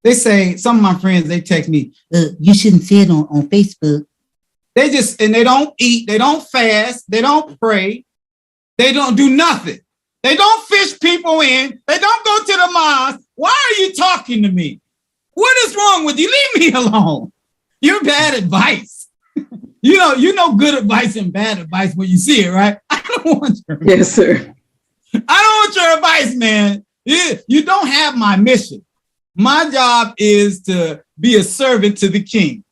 They say, some of my friends, they text me, you shouldn't say it on Facebook. They don't eat, they don't fast, they don't pray, they don't do nothing. They don't fish people in, they don't go to the mosque. Why are you talking to me? What is wrong with you? Leave me alone. You're bad advice. You know good advice and bad advice when you see it, right? I don't want your advice. Yes, sir. I don't want your advice, man. You don't have my mission. My job is to be a servant to the king.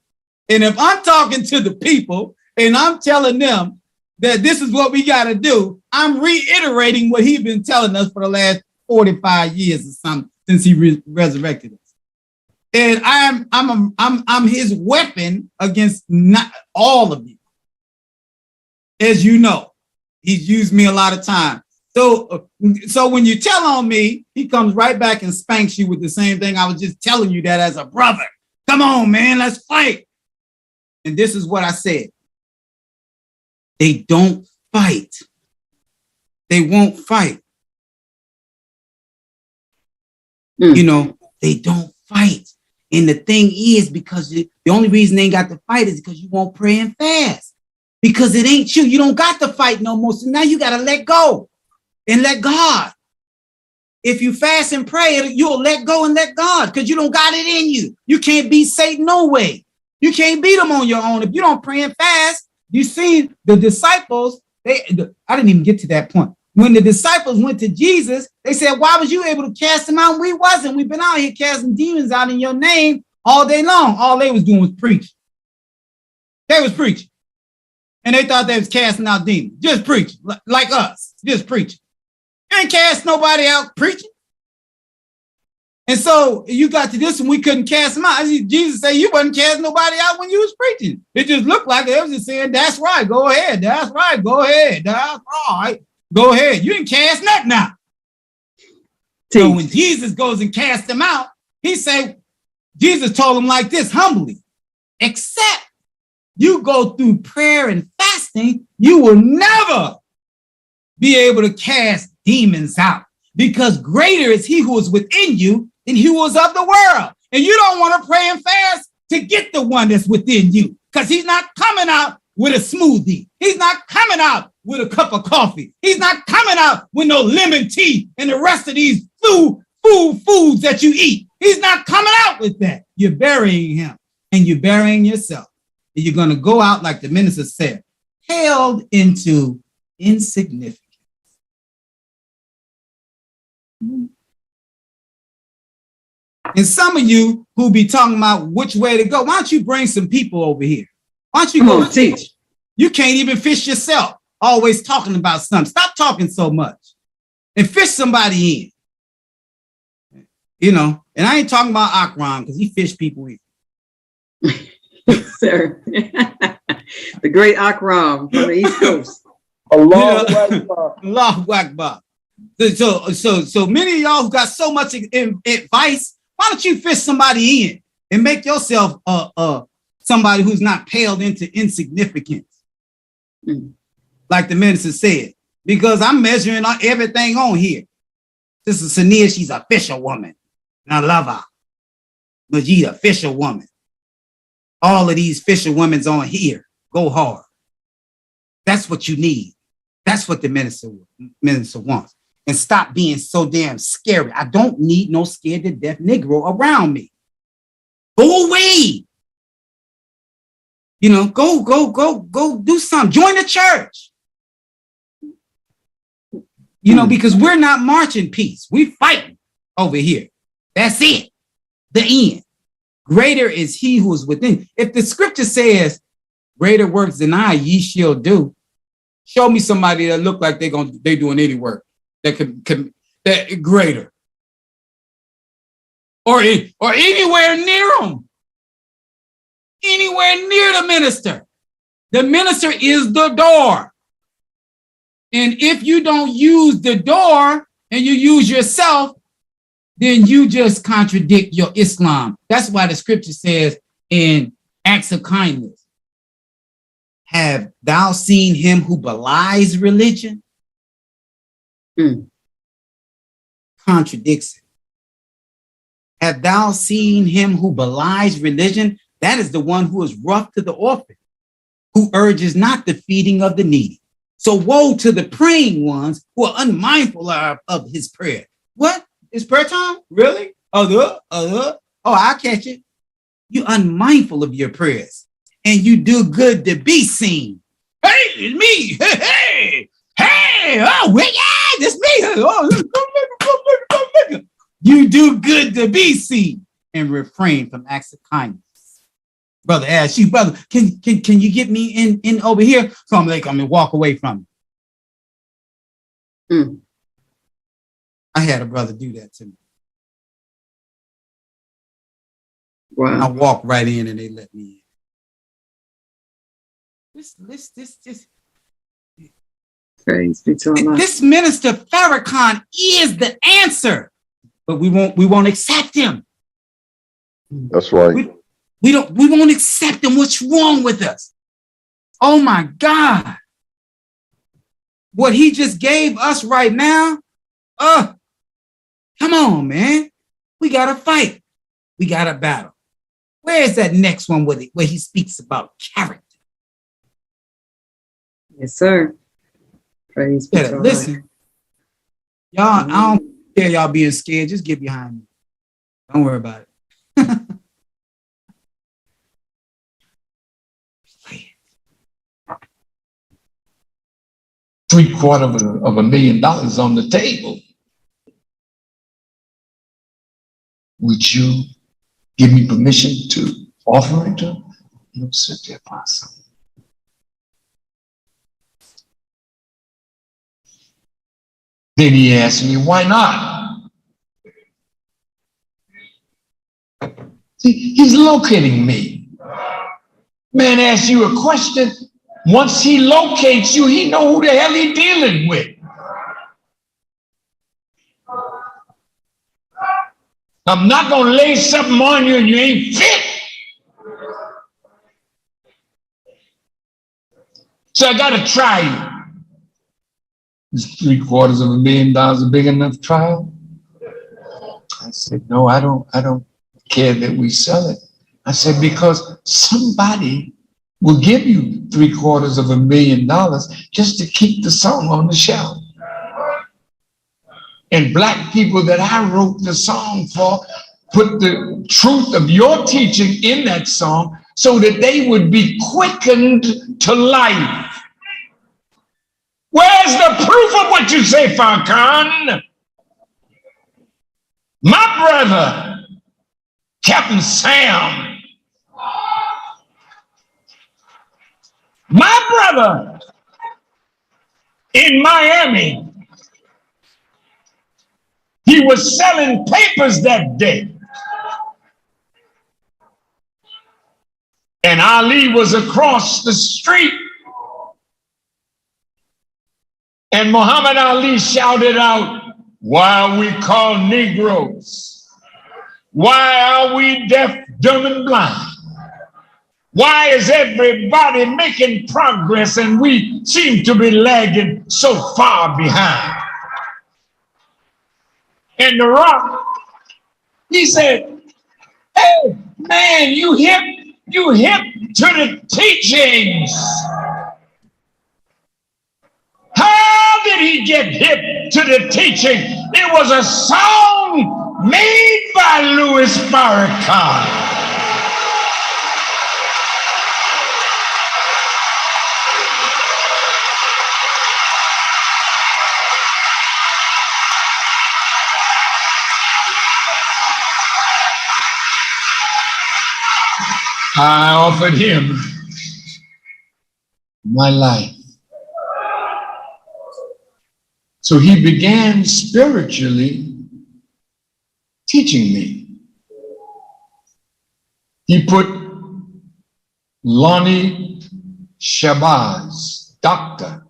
And if I'm talking to the people and I'm telling them that this is what we got to do, I'm reiterating what he's been telling us for the last 45 years or something since he resurrected us. And I'm his weapon against not all of you. As you know, he's used me a lot of times. So when you tell on me, he comes right back and spanks you with the same thing I was just telling you that as a brother. Come on, man, let's fight. And this is what I said. They don't fight. They won't fight. You know, they don't fight. And the thing is, because the only reason they ain't got to fight is because you won't pray and fast. Because it ain't you. You don't got to fight no more. So now you got to let go and let God. If you fast and pray, you'll let go and let God because you don't got it in you. You can't beat Satan no way. You can't beat him on your own. If you don't pray and fast, you see the disciples, I didn't even get to that point. When the disciples went to Jesus, they said, why was you able to cast them out? We wasn't. We've been out here casting demons out in your name all day long. All they was doing was preaching. They was preaching. And they thought they was casting out demons. Just preaching, like us, just preaching. You ain't cast nobody out preaching. And so you got to this and we couldn't cast them out. Jesus said you wasn't casting nobody out when you was preaching. It just looked like it was just saying, that's right, go ahead. That's right, go ahead. That's right, go ahead. You didn't cast nothing out. So when Jesus goes and casts them out, he said, Jesus told him like this, humbly, except you go through prayer and fasting, you will never be able to cast demons out because greater is he who is within you than he was of the world. And you don't want to pray and fast to get the one that's within you because he's not coming out with a smoothie. He's not coming out with a cup of coffee. He's not coming out with no lemon tea and the rest of these foods that you eat. He's not coming out with that. You're burying him and you're burying yourself. And you're going to go out, like the minister said, held into insignificance. And some of you who be talking about which way to go, why don't you bring some people over here? Why don't you go teach? You can't even fish yourself, always talking about something. Stop talking so much and fish somebody in. You know, and I ain't talking about Akram because he fished people in. Sir. The great Akram from the East Coast. Allahu Akbar. So many of y'all who got so much advice, why don't you fish somebody in and make yourself somebody who's not paled into insignificance? Like the minister said, because I'm measuring everything on here. This is Sania, she's a fisherwoman. And I love her. But she's a fisherwoman. All of these fisherwomen's on here. Go hard. That's what you need. That's what the minister wants. And stop being so damn scary. I don't need no scared to death Negro around me. Go away. You know, go do something. Join the church. You know, because we're not marching peace. We fighting over here. That's it. The end. Greater is he who is within. If the scripture says, greater works than I ye shall do, show me somebody that look like they doing any work that can that greater. Or anywhere near them. Anywhere near the minister. The minister is the door. And if you don't use the door and you use yourself, then you just contradict your Islam. That's why the scripture says in Acts of Kindness, have thou seen him who belies religion? Contradicts it. Have thou seen him who belies religion? That is the one who is rough to the orphan, who urges not the feeding of the needy. So woe to the praying ones who are unmindful of his prayer. What? It's prayer time? Really? Oh, I'll catch it. You're unmindful of your prayers. And you do good to be seen. Hey, it's me. Hey, oh, yeah, it's me. Oh, you do good to be seen and refrain from acts of kindness. Brother Ash, brother, can you get me in over here? So I'm like, I'm gonna walk away from it. I had a brother do that to me. Wow. I walked right in and they let me in. Praise be to Allah. This minister Farrakhan is the answer, but we won't accept him. That's right. We won't accept him. What's wrong with us? Oh my God. What he just gave us right now, come on, man. We gotta fight. We gotta battle. Where is that next one where he speaks about character? Yes, sir. Praise be to Allah. Listen, y'all, I don't care y'all being scared. Just get behind me. Don't worry about it. 750,000 on the table. Would you give me permission to offer it to him? No, said the apostle. Then he asked me, why not? See, he's locating me. Man asks you a question. Once he locates you, he know who the hell he dealing with. I'm not going to lay something on you and you ain't fit. So I got to try you. Is $750,000 a big enough trial? I said, no, I don't care that we sell it. I said, because somebody will give you $750,000 just to keep the song on the shelf. And black people that I wrote the song for put the truth of your teaching in that song so that they would be quickened to life. Where's the proof of what you say, Farrakhan? My brother, Captain Sam, my brother in Miami, he was selling papers that day. And Ali was across the street. And Muhammad Ali shouted out, why are we called Negroes? Why are we deaf, dumb, and blind? Why is everybody making progress and we seem to be lagging so far behind? And The Rock, he said, hey, man, you hip to the teachings. How did he get hip to the teaching? It was a song made by Louis Farrakhan. I offered him my life. So he began spiritually teaching me. He put Lonnie Shabazz, doctor,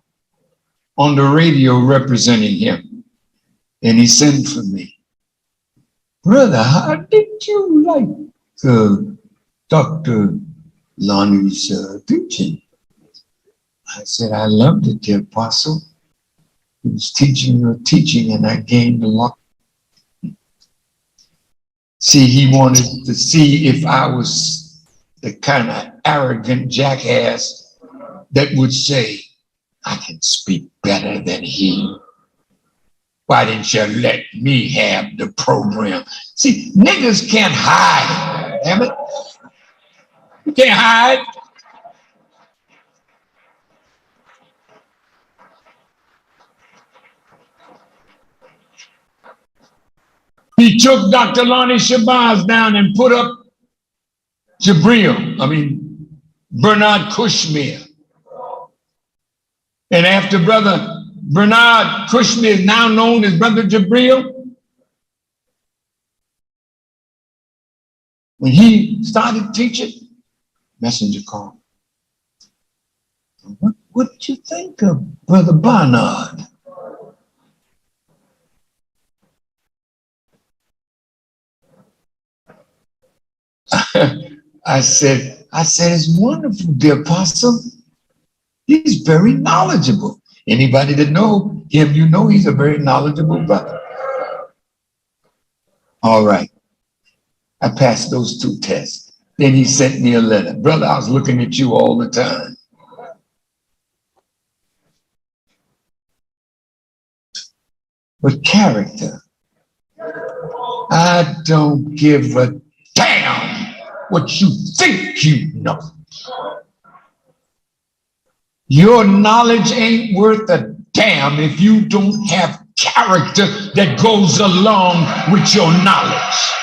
on the radio representing him. And he sent for me. Brother, how did you like Dr. Lonnie's teaching? I said, I loved it, the apostle. He was teaching your teaching, and I gained a lot. See, he wanted to see if I was the kind of arrogant jackass that would say, I can speak better than he. Why didn't you let me have the program? See, niggas can't hide, damn it. You can't hide. He took Dr. Lonnie Shabazz down and put up Bernard Kushmir. And after Brother Bernard Kushmir, now known as Brother Jabril, when he started teaching, messenger called. What did you think of Brother Barnard? I said, it's wonderful, dear apostle. He's very knowledgeable. Anybody that know him, you know he's a very knowledgeable brother. All right. I passed those 2 tests. Then he sent me a letter. Brother, I was looking at you all the time. But character, I don't give a damn what you think you know. Your knowledge ain't worth a damn if you don't have character that goes along with your knowledge.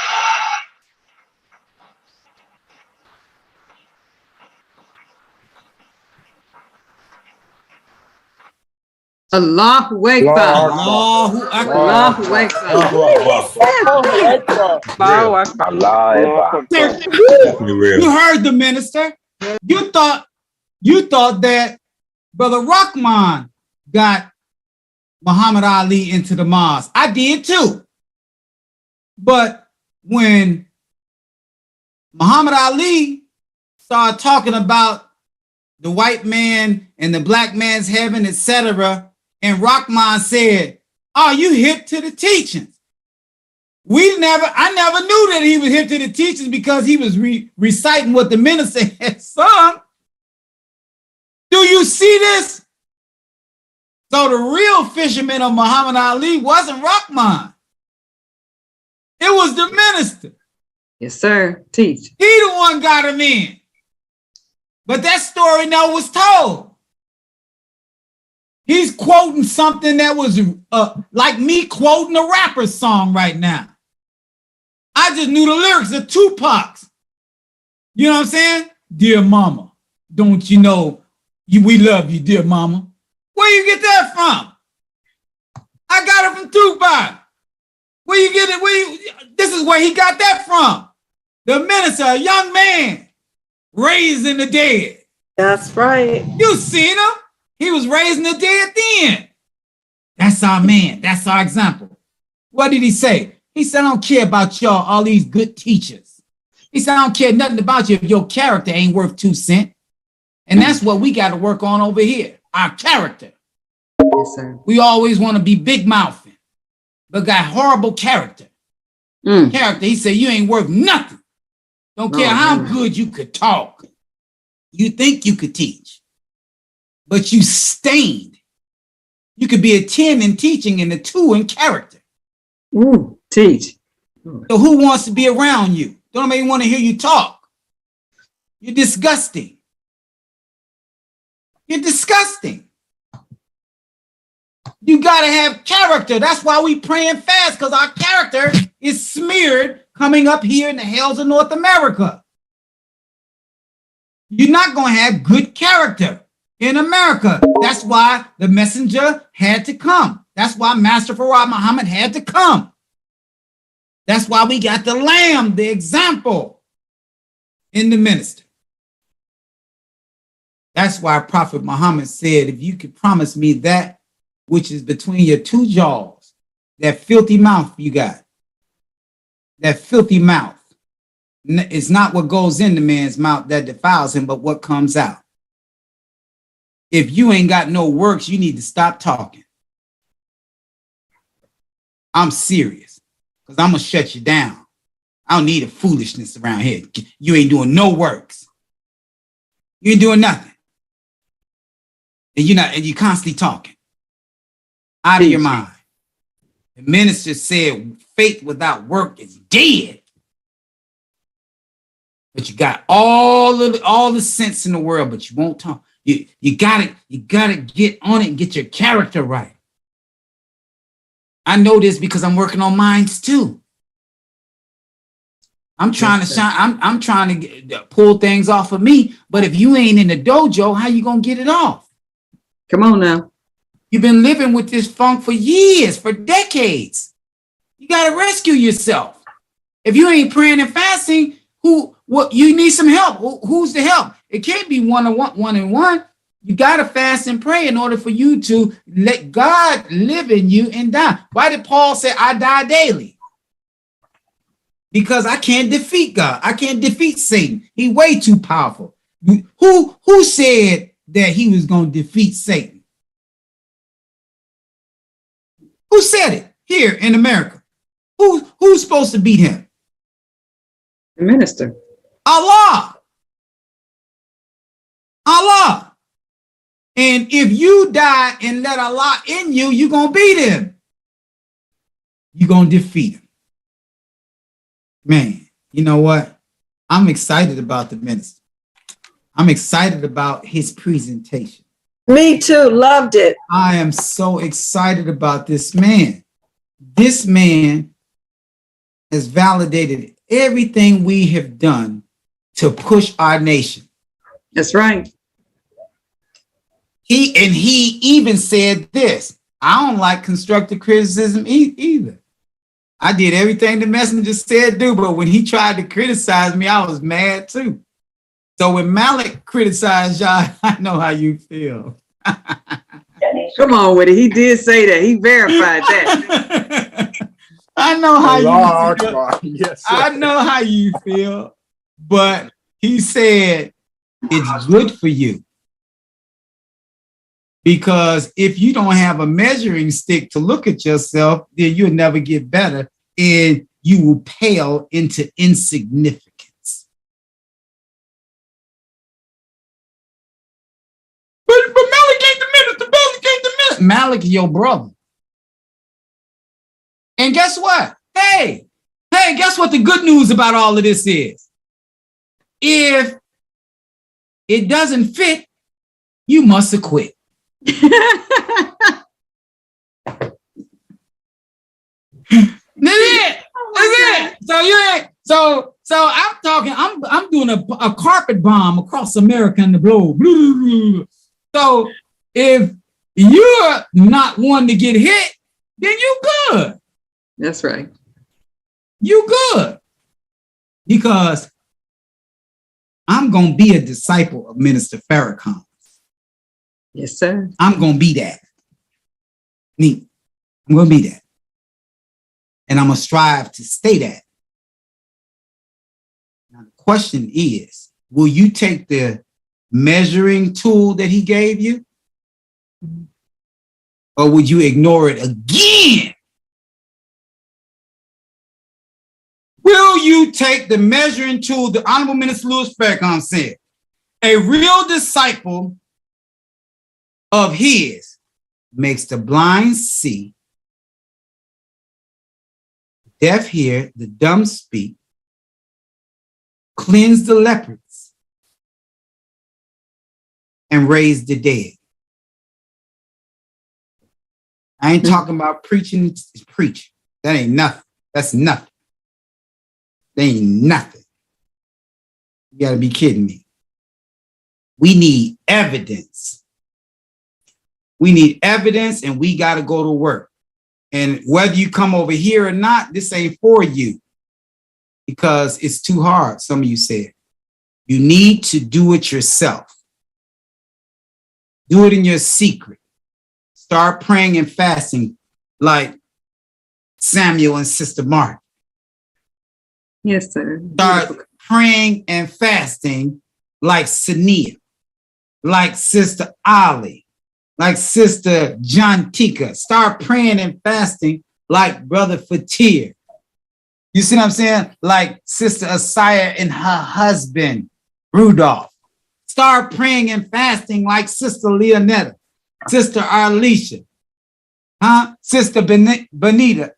Allahu Akbar. Allahu Akbar. Allahu Akbar. Allahu Akbar. You heard the minister. You thought that Brother Rahman got Muhammad Ali into the mosque. I did too. But when Muhammad Ali started talking about the white man and the black man's heaven, etc., and Rahman said, "Oh, you hip to the teachings." I never knew that he was hip to the teachings because he was reciting what the minister had sung. Do you see this? So the real fisherman of Muhammad Ali wasn't Rahman. It was the minister. Yes, sir. Teach. He the one got him in. But that story never was told. He's quoting something that was like me quoting a rapper's song right now. I just knew the lyrics of Tupac's. You know what I'm saying? Dear mama, don't you know we love you, dear mama. Where you get that from? I got it from Tupac. Where you get it? This is where he got that from. The minister, a young man, raising the dead. That's right. You seen him? He was raising the dead then. That's our man. That's our example. What did he say? He said, I don't care about y'all, all these good teachers. He said, I don't care nothing about you if your character ain't worth 2 cents. And that's what we got to work on over here, our character. Yes, sir. We always want to be big mouthing, but got horrible character. Character, he said, you ain't worth nothing. Don't care how good you could talk. You think you could teach, but you stained. You could be a 10 in teaching and a 2 in character. Teach. So who wants to be around you? Don't even want to hear you talk. You're disgusting. You're disgusting. You got to have character. That's why we pray and fast, because our character is smeared coming up here in the hells of North America. You're not going to have good character in America. That's why the messenger had to come. That's why Master Pharaoh Muhammad had to come. That's why we got the lamb, the example in the minister. That's why Prophet Muhammad said, if you could promise me that which is between your 2 jaws, that filthy mouth you got, that filthy mouth, it's not what goes in the man's mouth that defiles him, but what comes out. If you ain't got no works, you need to stop talking. I'm serious, because I'm going to shut you down. I don't need a foolishness around here. You ain't doing no works. You ain't doing nothing. And you're constantly talking. Out of your mind. The minister said faith without work is dead. But you got all the sense in the world, but you won't talk. You gotta get on it and get your character right. I know this because I'm working on minds too. I'm trying to shine. I'm trying to pull things off of me. But if you ain't in the dojo, how you gonna get it off? Come on now. You've been living with this funk for years, for decades. You gotta rescue yourself. If you ain't praying and fasting, what you need some help. Who's the help? It can't be one-on-one. You got to fast and pray in order for you to let God live in you and die. Why did Paul say, I die daily? Because I can't defeat God. I can't defeat Satan. He's way too powerful. Who said that he was going to defeat Satan? Who said it here in America? Who's supposed to beat him? The minister. Allah. And if you die and let Allah in you, you're going to beat him. You're going to defeat him. Man, you know what? I'm excited about the minister. I'm excited about his presentation. Me too. Loved it. I am so excited about this man. This man has validated everything we have done to push our nation. That's right. He even said this. I don't like constructive criticism either. I did everything the messenger said do, but when he tried to criticize me, I was mad too. So when Malik criticized y'all, I know how you feel. Come on with it. He did say that. He verified that. I know how you feel. Yes, I know how you feel. But he said it's good for you. Because if you don't have a measuring stick to look at yourself, then you'll never get better and you will pale into insignificance. But Malik ain't the minister. Malik ain't the minister. Malik is your brother. And guess what? Hey, guess what the good news about all of this is? If it doesn't fit, you must acquit. That's it. So I'm talking, I'm doing a carpet bomb across America and the globe. So if you're not one to get hit, then you good. That's right. You good. Because I'm going to be a disciple of Minister Farrakhan. Yes, sir. I'm going to be that. Me. I'm going to be that. And I'm going to strive to stay that. Now, the question is, will you take the measuring tool that he gave you? Or would you ignore it again? Will you take the measuring tool the Honorable Minister Louis Farrakhan said? A real disciple of his makes the blind see, deaf hear, the dumb speak, cleanse the lepers, and raise the dead. I ain't talking about preaching, preach. That ain't nothing. That's nothing. That ain't nothing. You gotta be kidding me. We need evidence. We need evidence and we got to go to work. And whether you come over here or not, this ain't for you because it's too hard. Some of you said you need to do it yourself. Do it in your secret. Start praying and fasting like Samuel and Sister Martin. Yes, sir. Start praying and fasting like Sania, like Sister Ali, like Sister John Tika. Start praying and fasting like Brother Fatir. You see what I'm saying? Like Sister Asaya and her husband, Rudolph. Start praying and fasting like Sister Leonetta, Sister Arlisha, Sister Bernita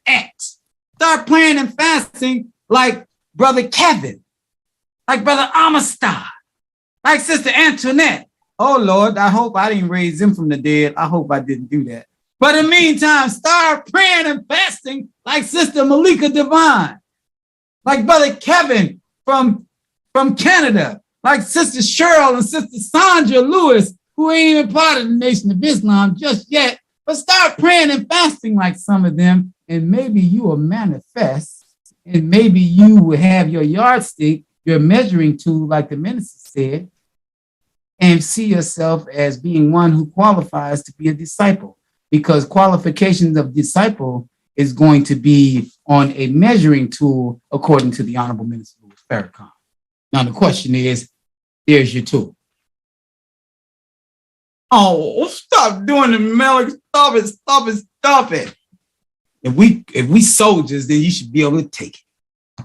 X. Start praying and fasting like Brother Kevin, like Brother Amistad, like Sister Antoinette. Oh, Lord, I hope I didn't raise them from the dead. I hope I didn't do that. But in the meantime, start praying and fasting like Sister Malika Devine, like Brother Kevin from Canada, like Sister Cheryl and Sister Sandra Lewis, who ain't even part of the Nation of Islam just yet. But start praying and fasting like some of them, and maybe you will manifest And maybe you would have your yardstick, your measuring tool, like the minister said, and see yourself as being one who qualifies to be a disciple, because qualifications of disciple is going to be on a measuring tool according to the Honorable Minister Louis Farrakhan. Now the question is, there's your tool. Oh, stop doing the melody. Stop it. If we soldiers, then you should be able to take it.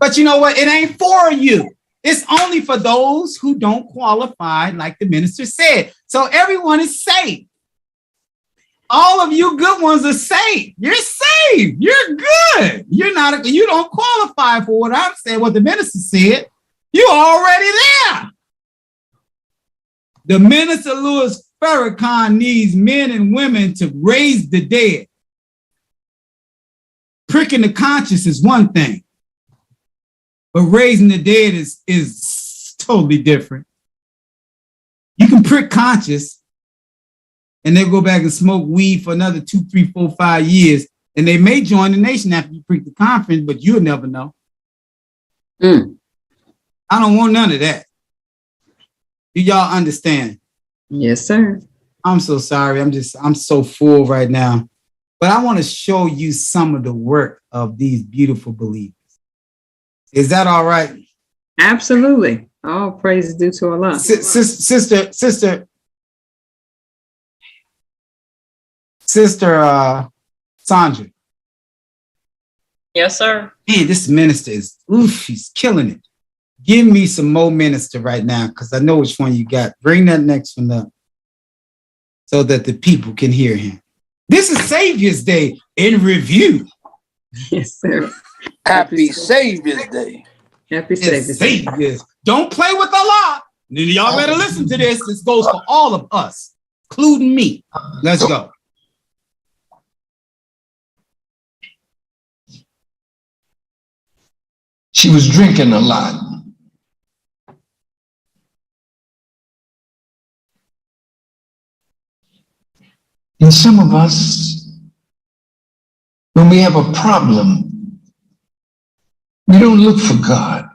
But you know what? It ain't for you. It's only for those who don't qualify, like the minister said. So everyone is saved. All of you good ones are saved. You're saved. You're good. You don't qualify for what I'm saying, what the minister said. You're already there. The minister Louis Farrakhan needs men and women to raise the dead. Pricking the conscience is one thing, but raising the dead is totally different. You can prick conscience and they'll go back and smoke weed for another 2, 3, 4, 5 years, and they may join the nation after you prick the conference, but you'll never know. I don't want none of that. Do y'all understand? Yes, sir. I'm so sorry. I'm so full right now. But I want to show you some of the work of these beautiful believers. Is that all right? Absolutely. All praise is due to Allah. Sister Sandra. Yes, sir. Man, this minister is, she's killing it. Give me some more minister right now, because I know which one you got. Bring that next one up so that the people can hear him. This is Savior's Day in review. Yes, sir. Happy Savior's Day. Happy Savior's Day. Don't play with Allah. Y'all better listen to this. This goes for all of us, including me. Let's go. She was drinking a lot. And some of us, when we have a problem, we don't look for God.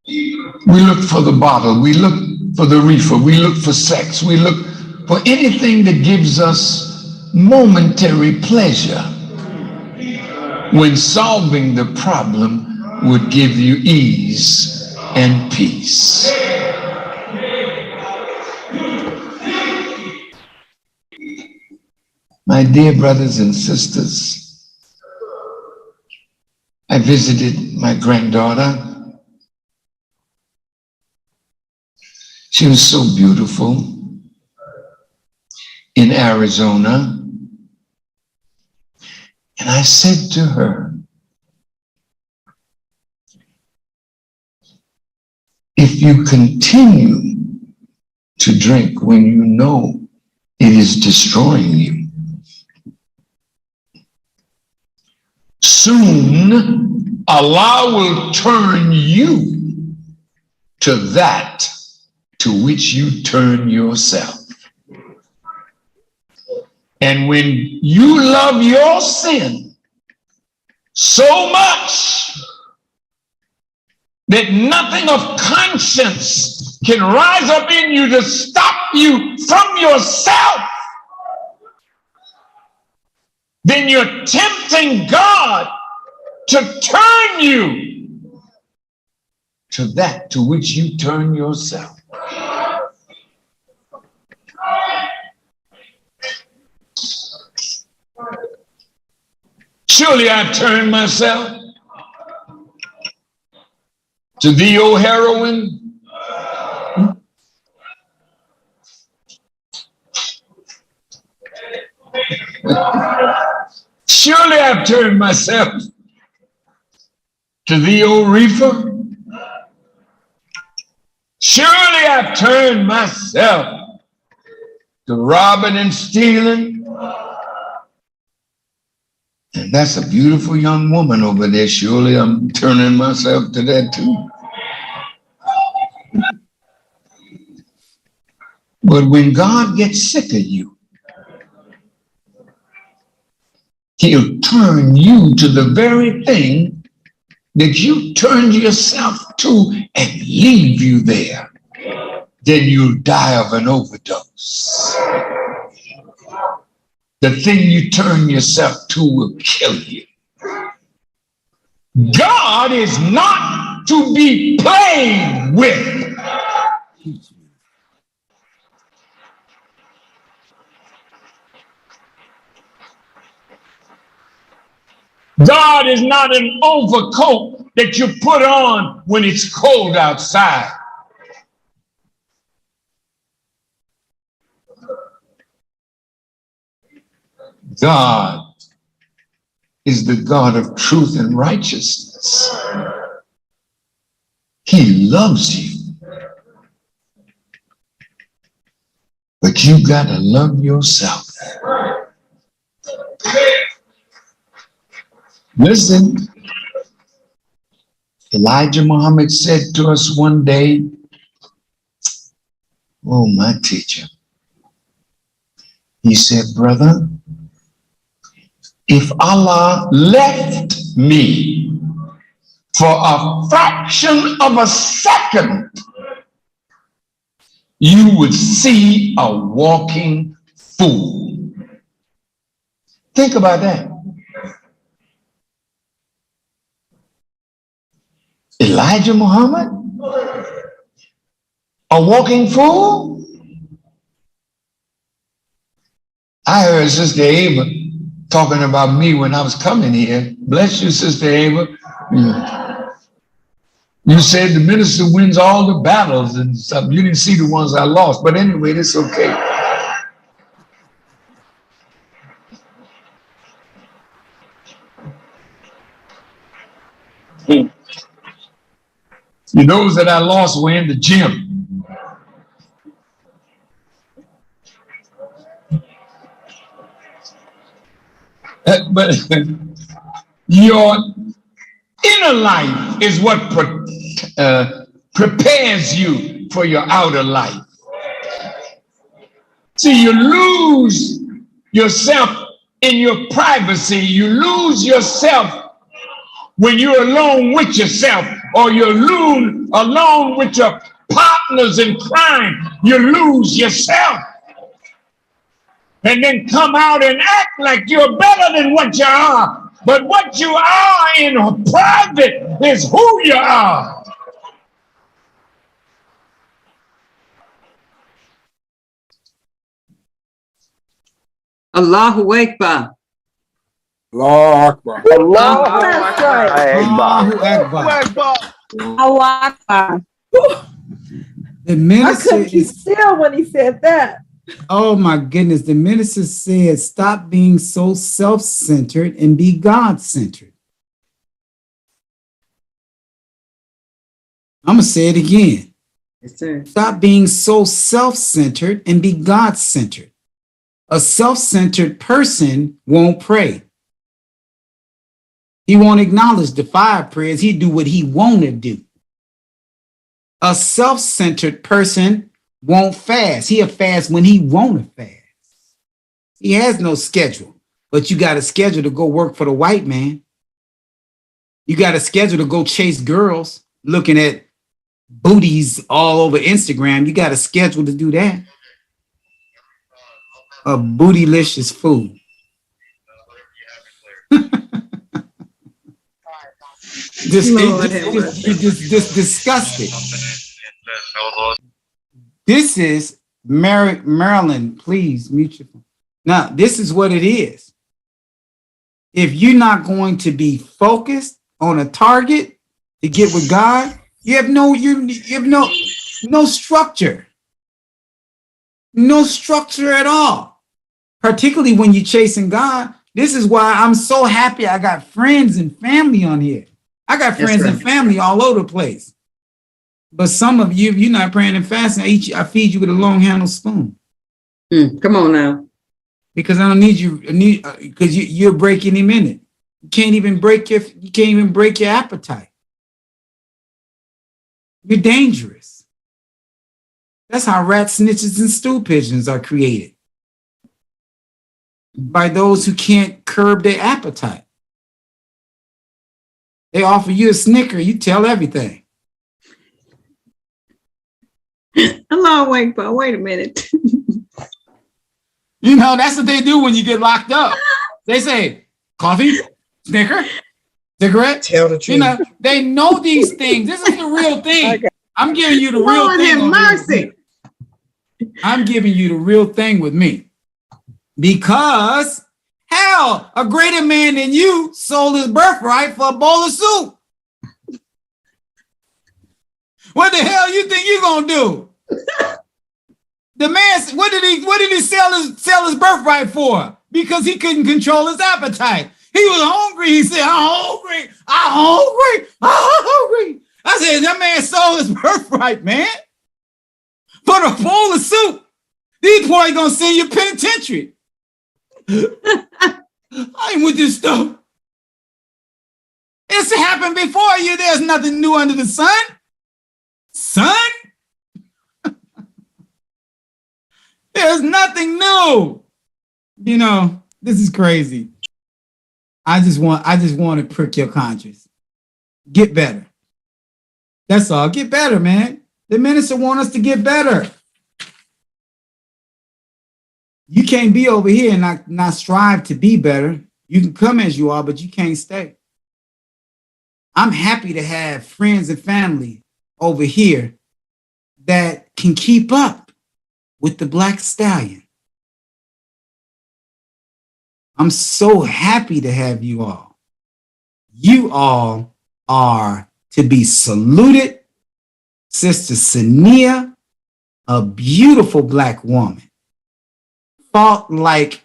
We look for the bottle. We look for the reefer. We look for sex. We look for anything that gives us momentary pleasure, when solving the problem would give you ease and peace. My dear brothers and sisters, I visited my granddaughter. She was so beautiful in Arizona. And I said to her, if you continue to drink when you know it is destroying you, soon Allah will turn you to that to which you turn yourself. And when you love your sin so much that nothing of conscience can rise up in you to stop you from yourself, then you're tempting God to turn you to that to which you turn yourself. Surely I turned myself to thee, O heroin. Surely I've turned myself to thee, O reefer. Surely I've turned myself to robbing and stealing. And that's a beautiful young woman over there. Surely I'm turning myself to that too. But when God gets sick of you, He'll turn you to the very thing that you turned yourself to and leave you there. Then you'll die of an overdose. The thing you turn yourself to will kill you. God is not to be played with. God is not an overcoat that you put on when it's cold outside. God is the God of truth and righteousness. He loves you. But you gotta love yourself. Listen, Elijah Muhammad said to us one day, oh, my teacher, he said, brother, if Allah left me for a fraction of a second, you would see a walking fool. Think about that. Elijah Muhammad, a walking fool? I heard Sister Ava talking about me when I was coming here. Bless you, Sister Ava. You said the minister wins all the battles and stuff. You didn't see the ones I lost. But anyway, it's okay. Those that I lost were in the gym. But your inner life is what prepares you for your outer life. See, you lose yourself in your privacy. You lose yourself when you're alone with yourself, or you're alone with your partners in crime. You lose yourself. And then come out and act like you're better than what you are. But what you are in private is who you are. Allahu Akbar. Allahu Akbar. Allahu Akbar. Allahu Akbar. The I minister couldn't keep still when he said that. oh my goodness, the minister said, stop being so self-centered and be God-centered. I'm going to say it again. Yes, sir. Stop being so self-centered and be God-centered. A self-centered person won't pray. He won't acknowledge the 5 prayers. He do what he want to do. A self-centered person won't fast. He'll fast when he want to fast. He has no schedule, but you got a schedule to go work for the white man. You got a schedule to go chase girls looking at booties all over Instagram. You got a schedule to do that. A bootylicious fool. This disgusting. This is Maryland. Please mute your phone. Now, this is what it is. If you're not going to be focused on a target to get with God, you have no structure. No structure at all. Particularly when you're chasing God. This is why I'm so happy I got friends and family on here. I got friends and family all over the place. But some of you, if you're not praying and fasting, I feed you with a long handled spoon. Come on now. Because I don't need you, because you'll break any minute. You can't even break your appetite. You're dangerous. That's how rat snitches and stool pigeons are created. by those who can't curb their appetite. They offer you a Snicker, you tell everything. Hello, wait a minute. You know, that's what they do when you get locked up. They say, coffee, Snicker, cigarette. Tell the truth. You know, they know these things. This is the real thing. Okay. I'm giving you the real Lord thing. have mercy. I'm giving you the real thing with me. Because, hell, a greater man than you sold his birthright for a bowl of soup. What the hell you think you gonna do? The man, what did he sell his birthright for? Because he couldn't control his appetite. He was hungry. He said, I'm hungry. I said, that man sold his birthright, man. For a bowl of soup. These boys ain't gonna send you penitentiary. I ain't with this stuff. It's happened before you. There's nothing new under the sun. Son? There's nothing new. You know, this is crazy. I just want to prick your conscience. Get better. That's all. Get better, man. The minister want us to get better. You can't be over here and not strive to be better. You can come as you are, but you can't stay. I'm happy to have friends and family over here that can keep up with the Black Stallion. I'm so happy to have you all. You all are to be saluted. Sister Sania, a beautiful Black woman, fought like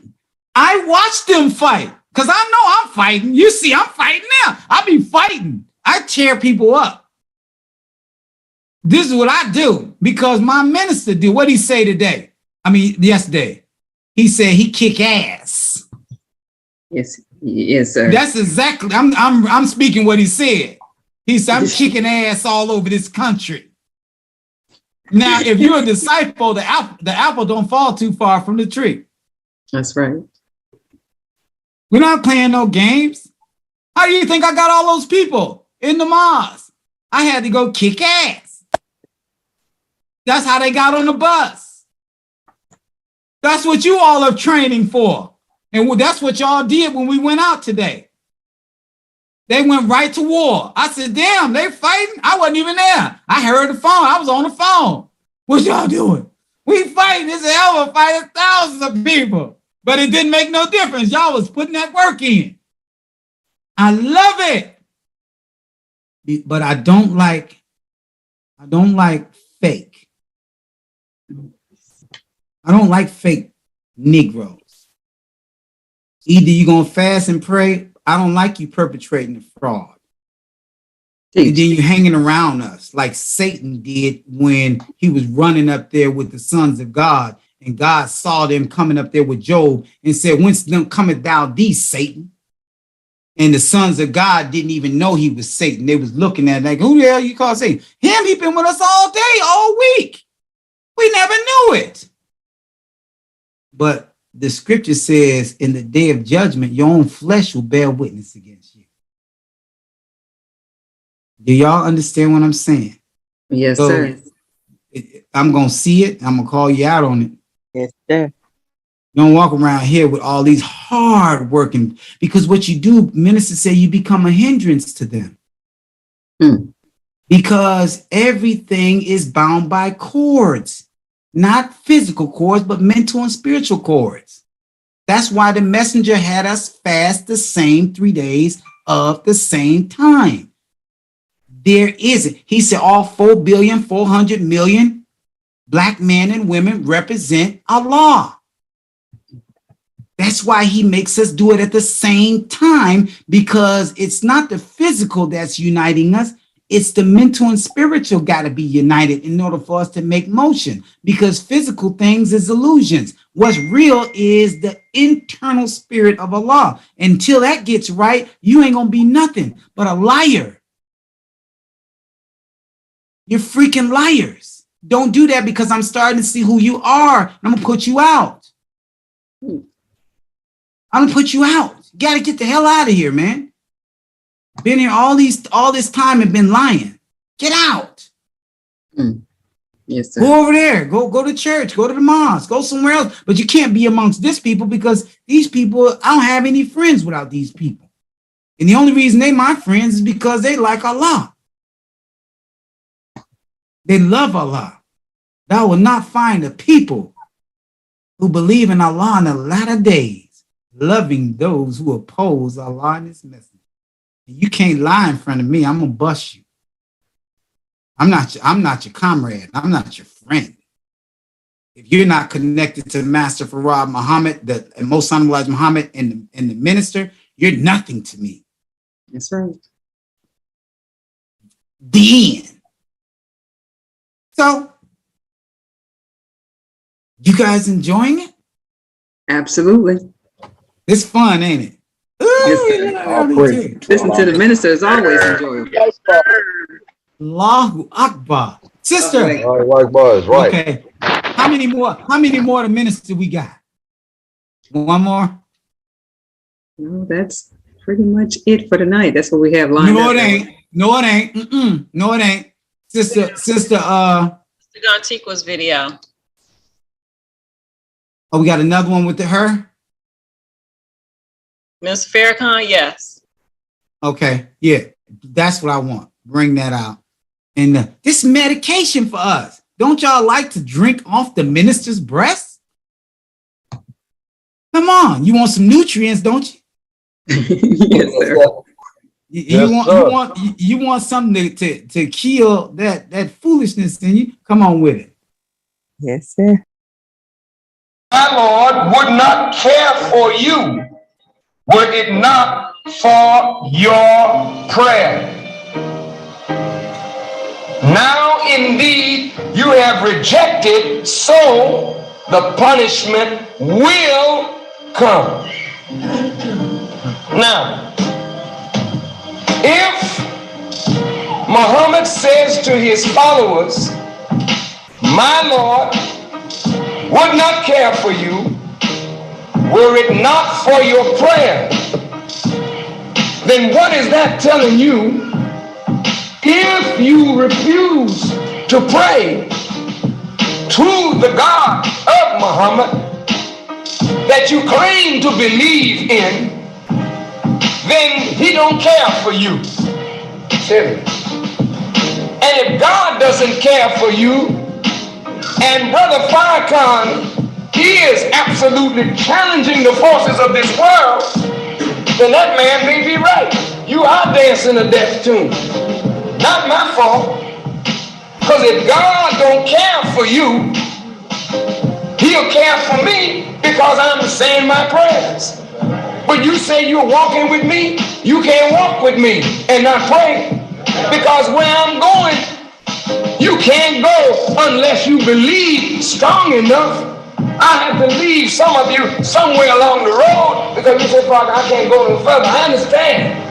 I watched them fight because I know I'm fighting. You see, I'm fighting now. I be fighting. I tear people up. This is what I do because my minister did. What he say today? Yesterday. He said he kick ass. Yes, sir. That's exactly. I'm speaking what he said. He said I'm kicking ass all over this country. Now, if you're a disciple, the apple don't fall too far from the tree. That's right. We're not playing no games. How do you think I got all those people in the mosque? I had to go kick ass. That's how they got on the bus. That's what you all are training for. And that's what y'all did when we went out today. They went right to war. I said, damn, they fighting? I wasn't even there. I heard the phone. I was on the phone. What y'all doing? We fighting. It's a hell of a fight of thousands of people. But it didn't make no difference. Y'all was putting that work in. I love it. But I don't like fake. I don't like fake Negroes. Either you're going to fast and pray. I don't like you perpetrating the fraud. And then you hanging around us like Satan did when he was running up there with the sons of God. And God saw them coming up there with Job and said, whence them cometh thou thee, Satan? And the sons of God didn't even know he was Satan. They was looking at it like, who the hell you call Satan? Him, he been with us all day, all week. We never knew it. But the scripture says in the day of judgment, your own flesh will bear witness against you. Do y'all understand what I'm saying? Yes, sir. I'm going to see it. I'm going to call you out on it. Yes, sir. You don't walk around here with all these hard working, because what you do, ministers say you become a hindrance to them. Because everything is bound by cords, not physical cords, but mental and spiritual cords. That's why the messenger had us fast the same 3 days of the same time. There isn't. He said all 4,400,000,000 Black men and women represent Allah. That's why he makes us do it at the same time, because it's not the physical that's uniting us. It's the mental and spiritual got to be united in order for us to make motion, because physical things is illusions. What's real is the internal spirit of Allah. Until that gets right, you ain't going to be nothing but a liar. You're freaking liars. Don't do that, because I'm starting to see who you are. And I'm going to put you out. I'm gonna put you out. You gotta get the hell out of here, man. Been here all this time and been lying. Get out. Yes, sir. Go over there. Go to church. Go to the mosque. Go somewhere else. But you can't be amongst this people because these people, I don't have any friends without these people. And the only reason they my friends is because they like Allah. They love Allah. Thou will not find a people who believe in Allah in the latter days, loving those who oppose Allah and His messenger. You can't lie in front of me. I'm gonna bust you. I'm not your comrade. I'm not your friend. If you're not connected to Master Pharaoh Muhammad, the most honorable Elijah Muhammad and the minister, you're nothing to me. That's right. The end. So, you guys enjoying it? Absolutely. It's fun, ain't it? Listen to the minister is always enjoyable. Allahu Akbar. Sister. Right. Okay. How many more of the minister we got? One more? No, that's pretty much it for tonight. That's what we have lined up. No, it ain't. No, it ain't. No, it ain't. Sister Gontiqua's video. Oh, we got another one with her? Ms. Farrakhan, yes. Okay, yeah, that's what I want. Bring that out. And this medication for us. Don't y'all like to drink off the minister's breast? Come on, you want some nutrients, don't you? Yes, sir. You want something to kill that foolishness in you? Come on with it. Yes, sir. My Lord would not care for you were it not for your prayer. Now indeed you have rejected, so the punishment will come. Now, if Muhammad says to his followers, my Lord would not care for you were it not for your prayer, then what is that telling you? If you refuse to pray to the God of Muhammad that you claim to believe in, then he don't care for you. And if God doesn't care for you, and Brother Farrakhan is absolutely challenging the forces of this world, then that man may be right. You are dancing a death tune. Not my fault. Because if God don't care for you, he'll care for me because I'm saying my prayers. But you say you're walking with me, you can't walk with me and not pray. Because where I'm going, you can't go unless you believe strong enough. I have to leave some of you somewhere along the road because you say, Father, I can't go no further. I understand.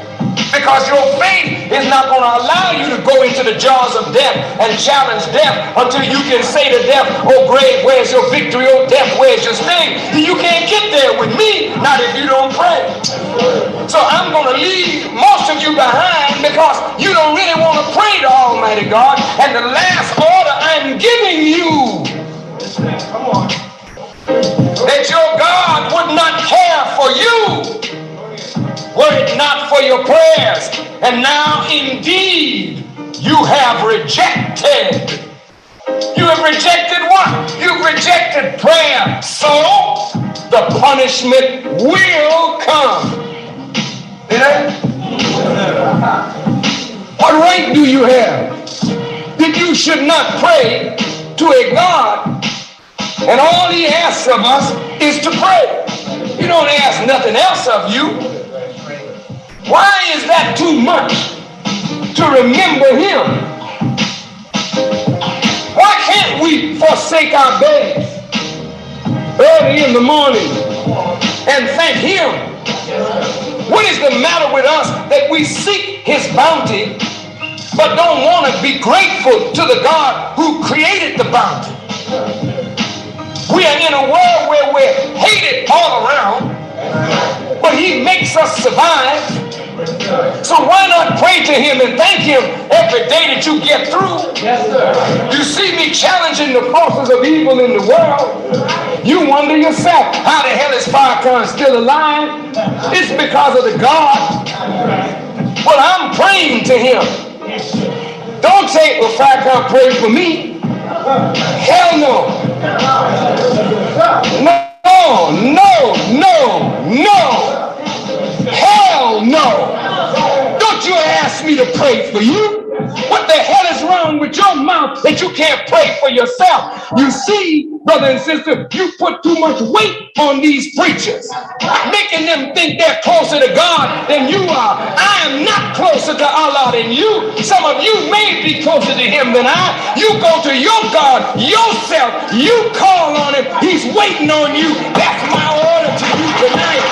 Because your faith is not going to allow you to go into the jaws of death and challenge death until you can say to death, oh grave, where's your victory? Oh death, where's your sting? You can't get there with me, not if you don't pray. So I'm going to leave most of you behind because you don't really want to pray to Almighty God. And the last order I'm giving you, come on, that your God would not care for you were it not for your prayers. And now indeed you have rejected. You have rejected what? You've rejected prayer. So the punishment will come. What right do you have that you should not pray to a God and all he asks of us is to pray? He don't ask nothing else of you. Why is that too much to remember him? Why can't we forsake our beds early in the morning and thank him? What is the matter with us that we seek his bounty but don't want to be grateful to the God who created the bounty? We are in a world where we're hated all around but he makes us survive. So why not pray to him and thank him every day that you get through? Yes, sir. You see me challenging the forces of evil in the world. You wonder yourself, how the hell is Farrakhan still alive? It's because of the God. Well, I'm praying to him. Don't say, well, Farrakhan prayed for me. Hell no. No, no, no, no. Hell no. Don't you ask me to pray for you. What the hell is wrong with your mouth that you can't pray for yourself? You see, brother and sister, you put too much weight on these preachers, making them think they're closer to God than you are. I am not closer to Allah than you. Some of you may be closer to him than I. You go to your God yourself. You call on him. He's waiting on you. That's my order to you tonight.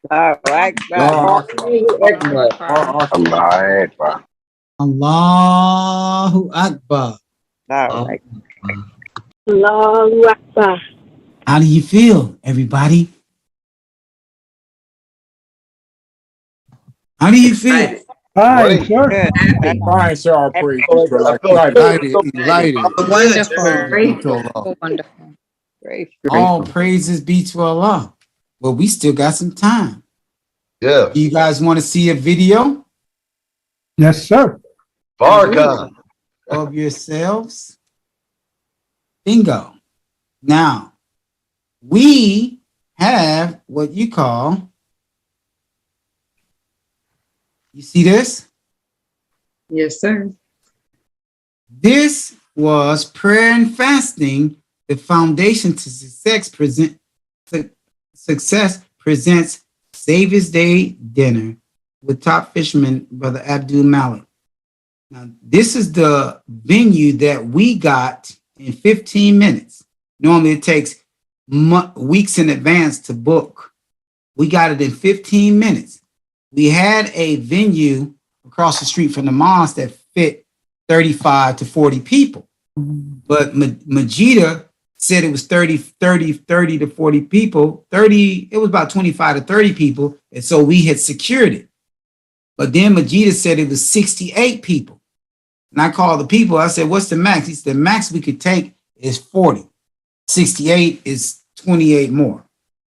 All right. Allahu Akbar. All right. Allahu Akbar. How do you feel, everybody? How do you feel? Fine, sure. Fine, sir. I praise you, sir. Like elated. Wonderful. Wonderful. All praises be to Allah. Well, we still got some time. Yeah. Do you guys want to see a video Yes, sir. Farrakhan. of yourselves? Bingo. Now, we have what you call, you see this? Yes, sir. This was prayer and fasting, the foundation to success presents Savior's Day dinner with top fisherman, Brother Abdul Malik. Now, this is the venue that we got in 15 minutes. Normally it takes weeks in advance to book. We got it in 15 minutes. We had a venue across the street from the mosque that fit 35 to 40 people. But Majida said it was 30 to 40 people. It was about 25 to 30 people. And so we had secured it. But then Majida said it was 68 people. And I called the people. I said, what's the max? He said, the max we could take is 40. 68 is 28 more.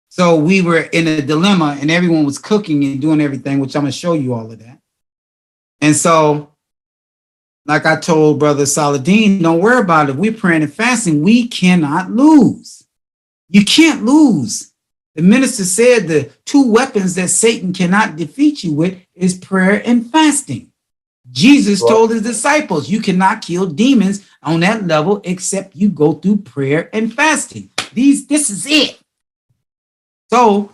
So we were in a dilemma and everyone was cooking and doing everything, which I'm going to show you all of that. And so, like I told Brother Saladin, don't worry about it. If we're praying and fasting, we cannot lose. You can't lose. The minister said the two weapons that Satan cannot defeat you with is prayer and fasting. Jesus told his disciples, you cannot kill demons on that level except you go through prayer and fasting. This is it. So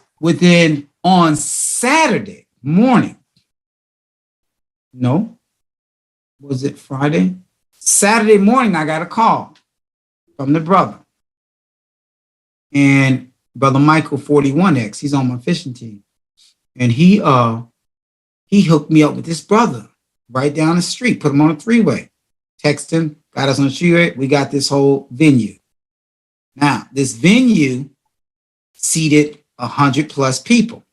on Saturday morning, no, was it Friday? Saturday morning, I got a call from the brother. And Brother Michael 41X, he's on my fishing team. And he hooked me up with this brother right down the street, put him on a three-way. Text him, got us on the freeway. We got this whole venue. Now, this venue seated 100 plus people,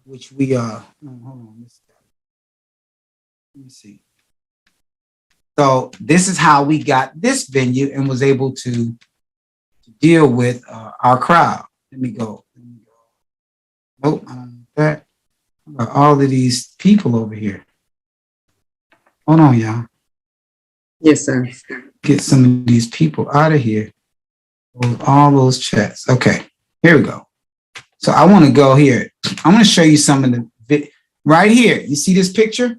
which we hold on. Let me see. So this is how we got this venue and was able to deal with our crowd. Let me go. Nope, I don't want that. Got all of these people over here. Hold on, y'all. Yes, sir. Get some of these people out of here. All those chats. Okay, here we go. So I want to go here. I want to show you some of the right here. You see this picture?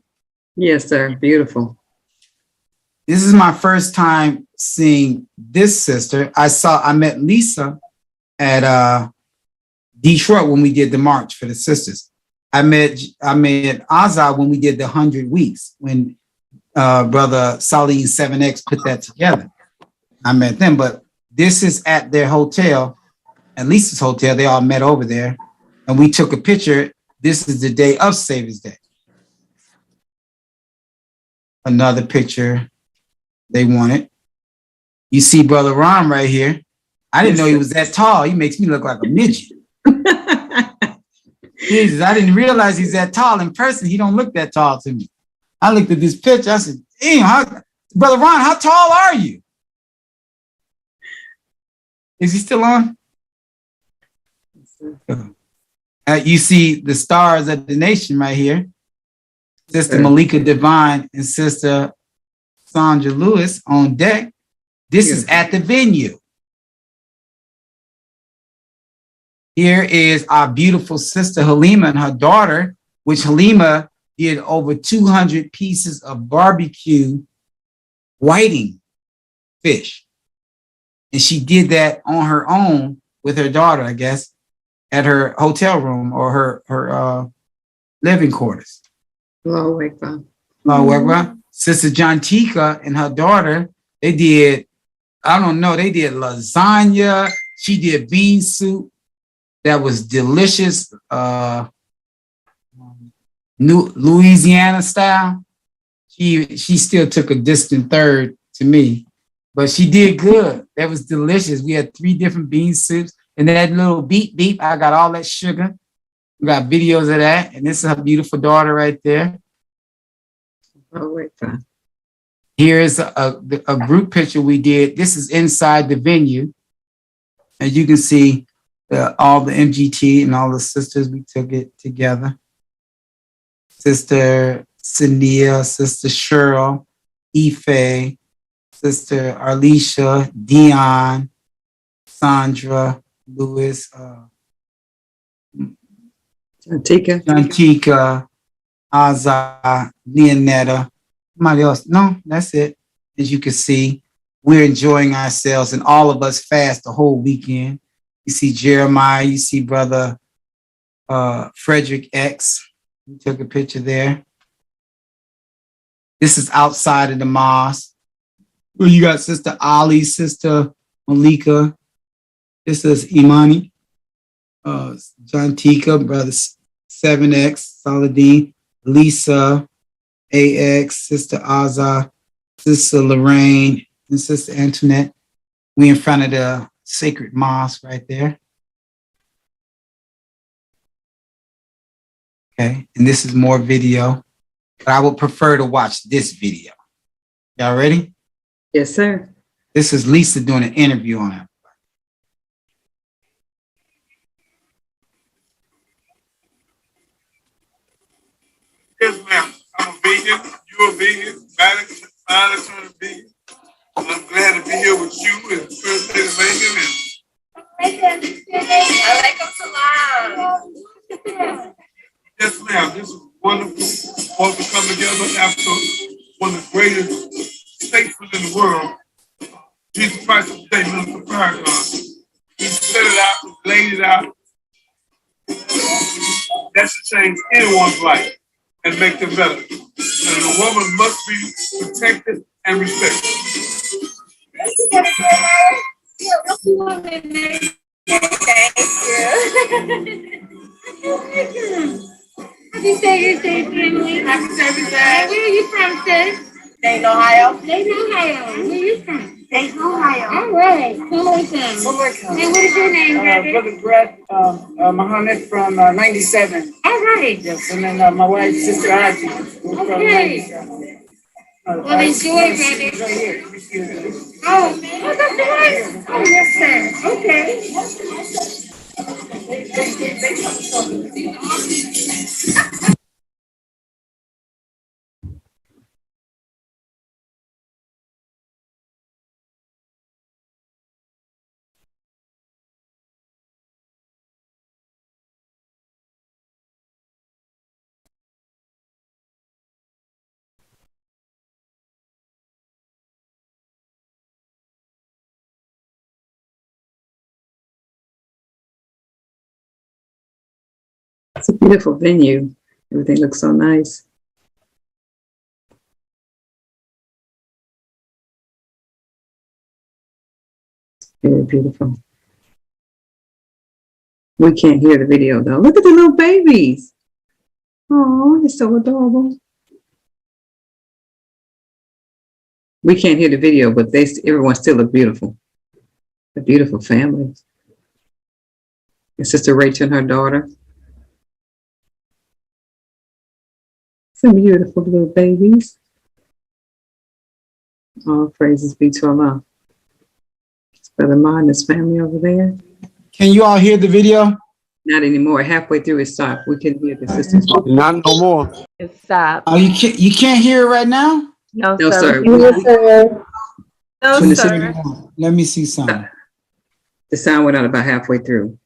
Yes, sir. Beautiful. This is my first time seeing this sister. I met Lisa at Detroit when we did the march for the sisters. I met Azza when we did the 100 weeks when Brother Salim 7X put that together. I met them, but this is at their hotel, at Lisa's hotel. They all met over there and we took a picture. This is the day of Savior's Day. another picture they wanted. You see Brother Ron right here. I didn't know he was that tall. He makes me look like a midget. Jesus, I didn't realize he's that tall in person. He don't look that tall to me. I looked at this picture. I said, damn, Brother Ron, how tall are you? Is he still on? You see the stars of the nation right here. Sister Malika Divine and Sister Sandra Lewis on deck. This is at the venue. Here is our beautiful sister Halima and her daughter, which Halima did over 200 pieces of barbecue whiting fish. And she did that on her own with her daughter, I guess, at her hotel room or her living quarters. Sister Jantika and her daughter, they did, I don't know, they did lasagna. She did bean soup that was delicious, New Louisiana style. She still took a distant third to me, but she did good. That was delicious. We had 3 different bean soups and that little beep beep. I got all that sugar. We got videos of that, and this is her beautiful daughter right there. Here's a group picture we did. This is inside the venue. As you can see, all the MGT and all the sisters, we took it together. Sister Cynthia, Sister Cheryl, Ife, Sister Arlisha, Dion, Sandra, Lewis, Jantika, Azza, Leonetta, somebody else. No, that's it. As you can see, we're enjoying ourselves, and all of us fast the whole weekend. You see Jeremiah, you see Brother Frederick X. We took a picture there. This is outside of the mosque. Well, you got Sister Ali, Sister Malika. This is Imani, Jantika, Brother 7X, Saladin, Lisa, AX, Sister Azza, Sister Lorraine, and Sister Antoinette. We in front of the sacred mosque right there. Okay, and this is more video, but I would prefer to watch this video. Y'all ready? Yes, sir. This is Lisa doing an interview on it. Yes, ma'am. I'm a vegan. You're a vegan. Maddox on a vegan. And I'm glad to be here with you and First Lady Megan. I like them so loud. Yes, ma'am. This is wonderful. All to come together after one of the greatest statesmen in the world, Jesus Christ of the day, Merciful Pharaoh. He set it out, laid it out. That should change anyone's life and make them better. And the woman must be protected and respected. Happy Savior's Day, family. Happy Savior's Day. Where are you from, sis? Dayton, Ohio. Dayton, Ohio. Where are you from? Dayton, Ohio. All right. Congratulations. And what is your name, brother? Brother Brett Muhammad from 97. All right. Yes, and then my wife, Sister Aji. Okay. Well, enjoy, brother. Oh, that's the one? Oh, yes, sir. Okay. It's a beautiful venue. Everything looks so nice. Very beautiful. We can't hear the video though. Look at the little babies. Oh, they're so adorable. We can't hear the video, but everyone still look beautiful. A beautiful family. And Sister Rachel and her daughter. Some beautiful little babies. All praises be to Allah. It's Brother Ma and his family over there. Can you all hear the video? Not anymore. Halfway through it stopped. We can hear the sisters. Not no more. It stopped. Oh, you can't hear it right now? No, No, sir. No, sir. No, No, sir. sir. Let me see something. The sound went out about halfway through.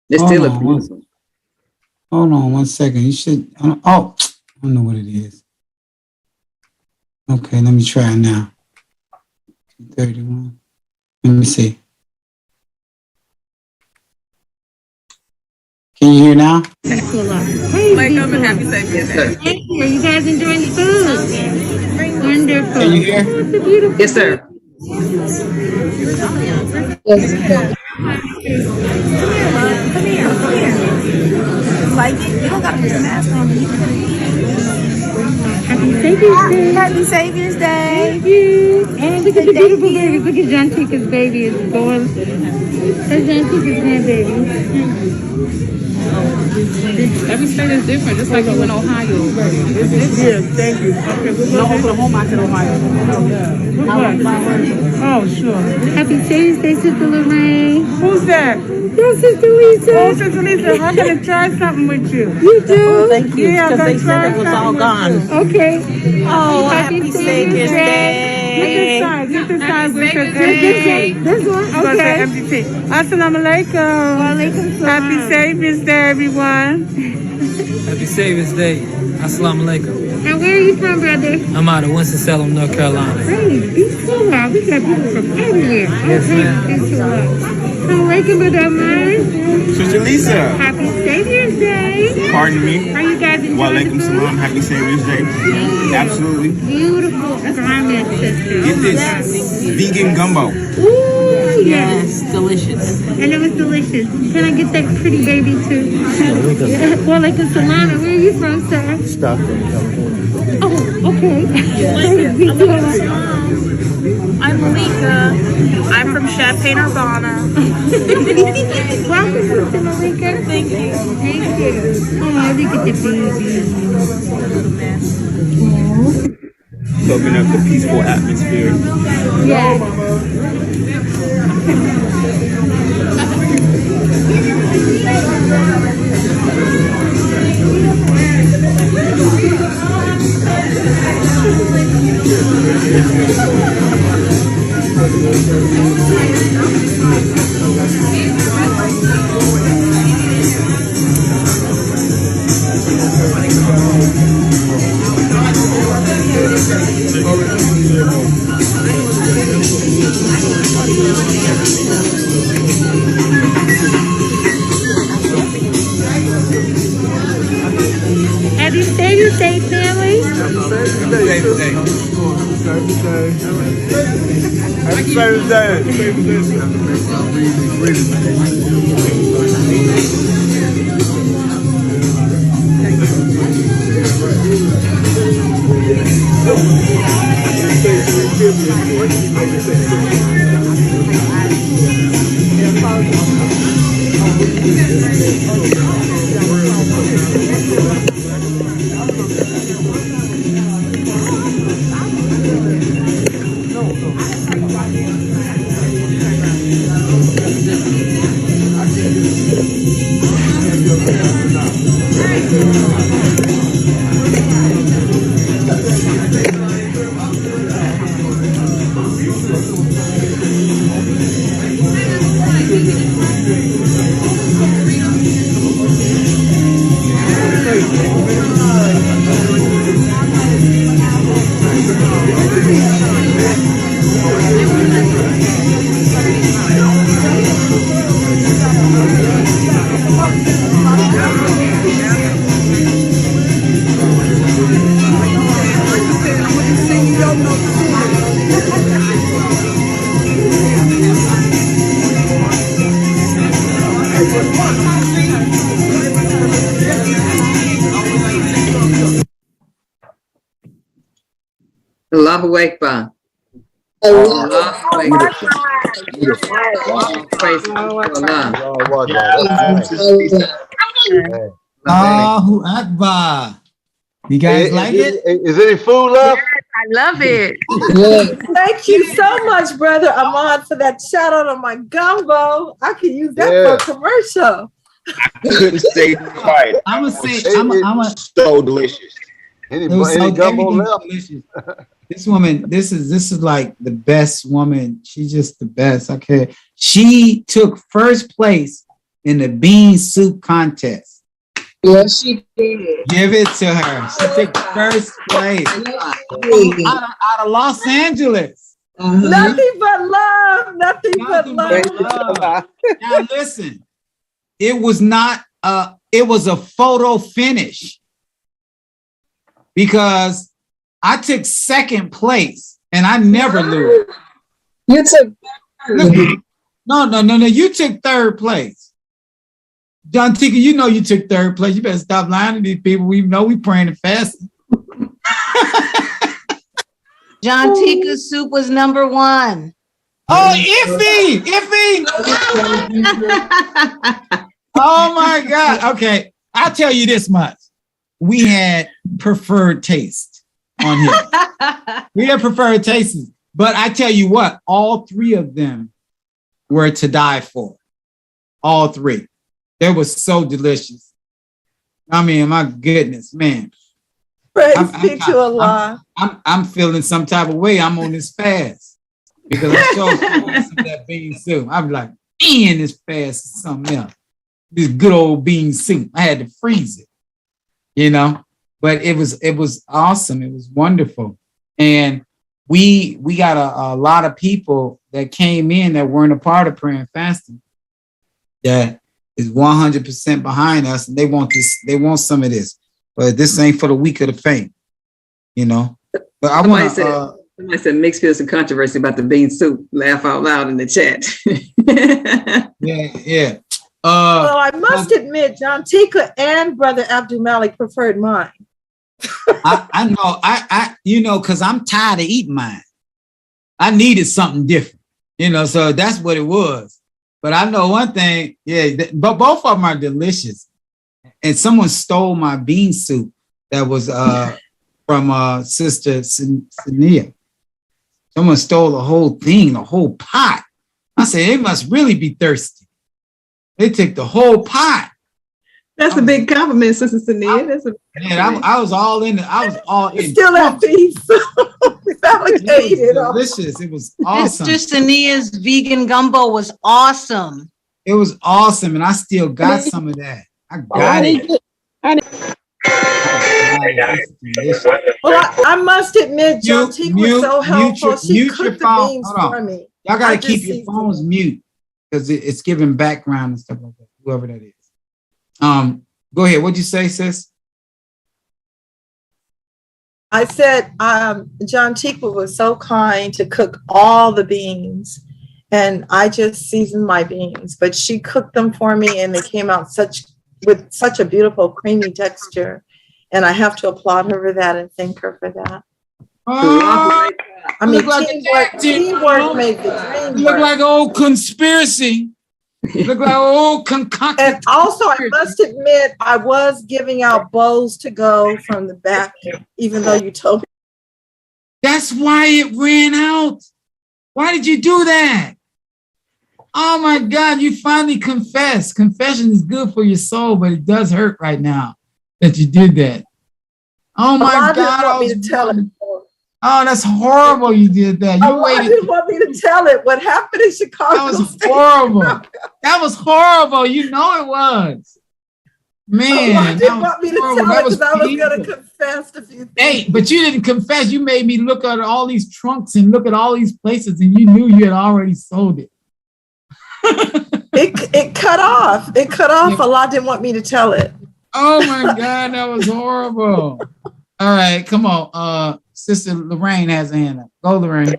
It's Hold still on, a beautiful. Hold on 1 second. You should. Oh, I don't know what it is. Okay, let me try it now. 31. Let me see. Can you hear now? Wake up and happy Savior's Day. Thank you. You guys enjoying the food? Wonderful. Can you hear? Yes, sir. Like it? You don't got to put the mask on. Happy Savior's Day. Thank you. And look at the beautiful babies. Look at Jantika's baby is going. That's Jantika's grandbaby. Every state is different, just like you in Ohio. Yes, thank you. Okay, no, Oklahoma, I said Ohio. Oh, sure. Happy Savior's Day, Sister Lorraine. Who's that? Your Sister Lisa. Oh, Sister Lisa, I'm going to try something with you. You do? Thank you. Yeah, I'm going to try was all gone. Okay. Oh, happy Savior's Day. Get this side. This one? Okay. MDT. Assalamu alaikum. Walaikum salam. Happy Savior's Day, everyone. Happy Savior's Day. Assalamu alaikum. And where are you from, brother? I'm out of Winston-Salem, North Carolina. Praise be to Allah. We got people from everywhere. Yes, ma'am. Assalamu alaikum, brother Amar. Sister Lisa. Happy Savior's Day. Pardon me. Are you guys enjoying the Walaikum food? salam. Happy Savior's Day. Absolutely. Beautiful garment, sister. Get this vegan gumbo. Ooh, yes. Delicious. And it was delicious. Can I get that pretty baby too? Walaikum salam. Where are you from, sir? Stockton, California. Oh, okay. I'm Malika. I'm from Champaign, Urbana. Welcome, Sister Malika. Thank you. Thank you. Oh, look at the baby. Soaking up the peaceful atmosphere. Yes. Happy Savior's Day, family. Happy Savior's Day. Allahu Akbar. Allah, praise Beautiful. Beautiful. all praise to Allah. Allahu Akbar. That's nice. Man. Allahu Akbar. You guys like it? Is any food left? I love it. Thank you so much, Brother Ahmad, for that shout out on my gumbo. I could use that for a commercial. Couldn't stay quiet. I'm gonna say, so delicious. Any gumbo left? Delicious. This woman, this is like the best woman. She's just the best. Okay, she took first place in the bean soup contest. Yes, she did. Give it to her. She took first place out of Los Angeles. Nothing but love. Nothing but love. Now listen, it was not. It was a photo finish because I took second place and I never lose. You took. No. You took third place. John Tika, you know you took third place. You better stop lying to these people. We know we praying and fasting. John Tika's soup was number 1. Oh, Iffy! Oh my God. Okay, I'll tell you this much. We had preferred taste on here. We had preferred tastes. But I tell you what, all 3 of them were to die for. All 3. They were so delicious. I mean, my goodness, man. Praise be to Allah. I'm feeling some type of way. I'm on this fast because I chose some of that bean soup. I'm like, man, this fast is something else. This good old bean soup. I had to freeze it, you know. But it was awesome. It was wonderful, and we got a lot of people that came in that weren't a part of prayer and fasting. That is 100% behind us, and they want this. They want some of this, but this ain't for the weak of the faint, you know. But I want to. Somebody said mixed feels some controversy about the bean soup. Laugh out loud in the chat. Yeah. Well, I must admit, John Tika and Brother Abdul Malik preferred mine. I know. I you know, because I'm tired of eating mine. I needed something different, you know. So that's what it was. But I know one thing, but both of them are delicious. And someone stole my bean soup that was from Sister Sania. Someone stole the whole thing, the whole pot. I said, they must really be thirsty. They took the whole pot. That's a big compliment, Sister Sania. I was all in it. I was all in. Still have bean soup. It was delicious. It was awesome. Sister Sania's vegan gumbo was awesome. It was awesome, and I still got some of that. I got it. Well, I must admit, John Tika was so helpful. She cooked the beans for me. Y'all got to keep your phones mute because it's giving background and stuff like that, whoever that is. Go ahead. What'd you say, sis? I said John Tika was so kind to cook all the beans, and I just seasoned my beans, but she cooked them for me, and they came out with such a beautiful creamy texture, and I have to applaud her for that and thank her for that. I mean, teamwork made the dream. You look like an old conspiracy. You look like old concoction. And also, I must admit, I was giving out bowls to go from the back, even though you told me. That's why it ran out. Why did you do that? Oh my God, you finally confessed. Confession is good for your soul, but it does hurt right now that you did that. Oh my God. Didn't want me to tell it. Oh, that's horrible. You did that. I didn't want me to tell it. What happened in Chicago? That was horrible. That was horrible. You know it was. Man. I didn't want me to tell it because I was going to confess a few things. Hey, but you didn't confess. You made me look at all these trunks and look at all these places, and you knew you had already sold it. It cut off. It cut off. Allah didn't want me to tell it. Oh my God, that was horrible. All right, come on. Sister Lorraine has a hand up. Go, Lorraine.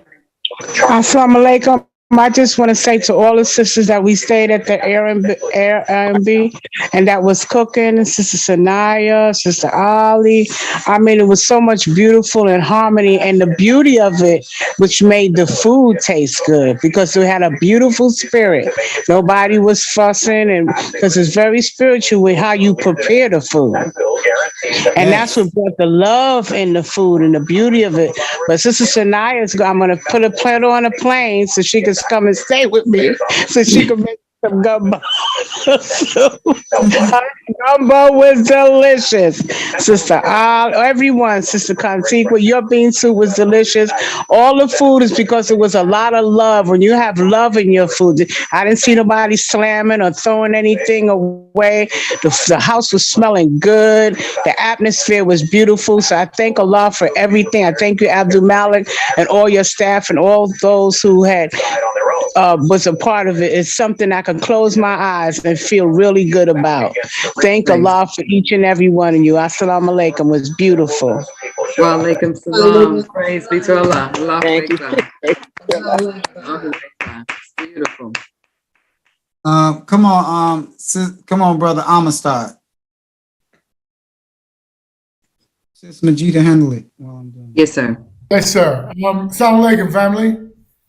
Assalamu alaikum. I just want to say to all the sisters that we stayed at the Airbnb and that was cooking, Sister Sanaya, Sister Ali. I mean, it was so much beautiful and harmony, and the beauty of it, which made the food taste good because we had a beautiful spirit. Nobody was fussing, and because it's very spiritual with how you prepare the food. And that's what brought the love in the food and the beauty of it. But Sister Shania's, I'm going to put a plate on a plane so she can come and stay with me so she can make some gumbo. Gumbo was delicious. Sister everyone, Sister Contigua, your bean soup was delicious. All the food is because it was a lot of love. When you have love in your food, I didn't see nobody slamming or throwing anything away. The house was smelling good. The atmosphere was beautiful. So I thank Allah for everything. I thank you, Abdul Malik, and all your staff and all those who had was a part of it. It's something I can close my eyes and feel really good about. Thank Allah for each and every one of you. Assalamu alaikum was beautiful. Wa alaikum salam. Praise be to Allah. Allah. Thank you. It's beautiful. Come on, come on, brother Amistad. Sis Majida, handle it while I'm doing. Yes, sir. Yes, sir. Assalamu alaikum, family.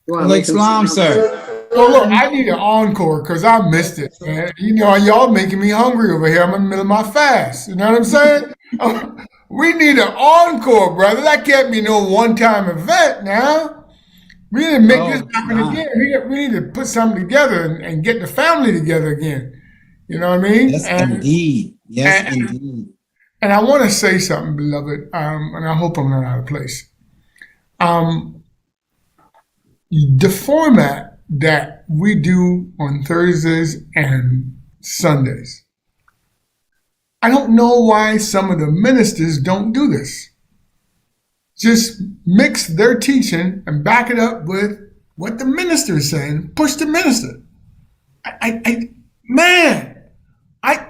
Alaikum salam, sir. So look, I need an encore because I missed it, man. You know, y'all making me hungry over here. I'm in the middle of my fast. You know what I'm saying? We need an encore, brother. That can't be no one-time event now. We need to make this happen again. We need to put something together and get the family together again. You know what I mean? Yes, indeed. Yes, indeed. And I want to say something, beloved, and I hope I'm not out of place. The format that we do on Thursdays and Sundays, I don't know why some of the ministers don't do this. Just mix their teaching and back it up with what the minister is saying. Push the minister.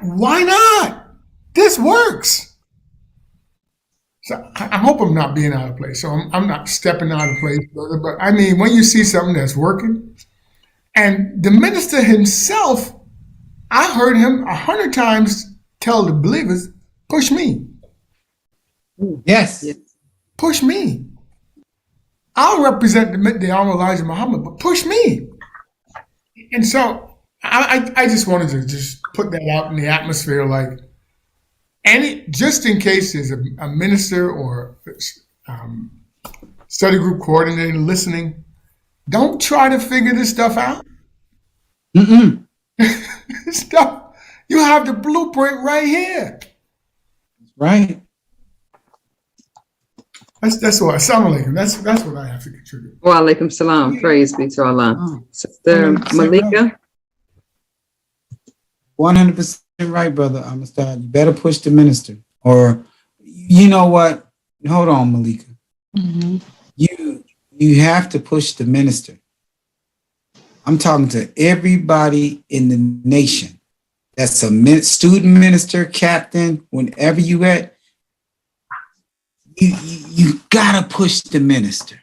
Why not? This works. So I hope I'm not being out of place. So I'm not stepping out of place, brother. But I mean, when you see something that's working, and the minister himself, I heard him 100 times tell the believers, push me. Yes. Push me. I'll represent the Honorable Elijah Muhammad, but push me. And so I just wanted to just put that out in the atmosphere, like, just in case there's a minister or study group coordinator listening, don't try to figure this stuff out. Stuff, you have the blueprint right here. Right. That's what. Assalamu alaikum. That's what I have to contribute. Wa alaikum salam. Praise be to Allah. Sister Malika. 100% right, brother Amistad. You better push the minister. Or, you know what? Hold on, Malika. Mm-hmm. You have to push the minister. I'm talking to everybody in the nation. That's a student minister, captain, whenever you at. You gotta push the minister.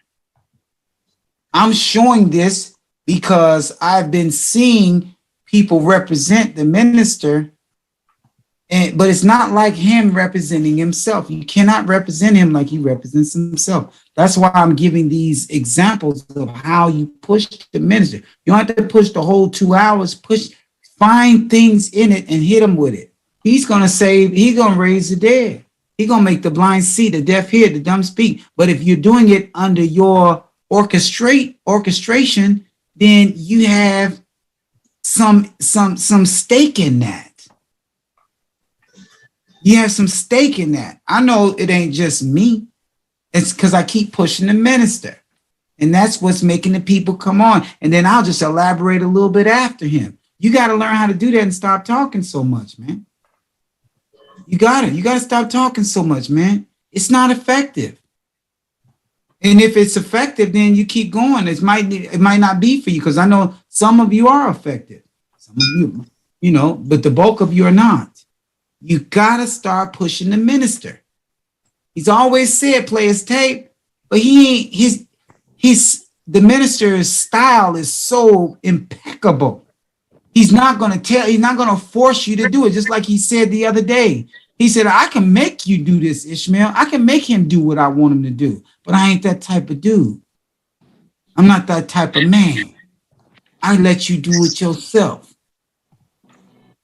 I'm showing this because I've been seeing people represent the minister, but it's not like him representing himself. You cannot represent him like he represents himself. That's why I'm giving these examples of how you push the minister. You don't have to push the whole 2 hours. Find things in it and hit him with it. He's gonna save. He's gonna raise the dead. He's gonna make the blind see, the deaf hear, the dumb speak. But if you're doing it under your orchestration, then you have some stake in that. You have some stake in that. I know it ain't just me. It's because I keep pushing the minister. And that's what's making the people come on. And then I'll just elaborate a little bit after him. You got to learn how to do that and stop talking so much, man. You got to stop talking so much, man. It's not effective. And if it's effective, then you keep going. It might not be for you, because I know some of you are effective. Some of you, but the bulk of you are not. You got to start pushing the minister. He's always said play his tape, but he ain't his the minister's style is so impeccable. He's not going to force you to do it. Just like he said the other day. He said, I can make you do this, Ishmael. I can make him do what I want him to do. But I ain't that type of dude. I'm not that type of man. I let you do it yourself.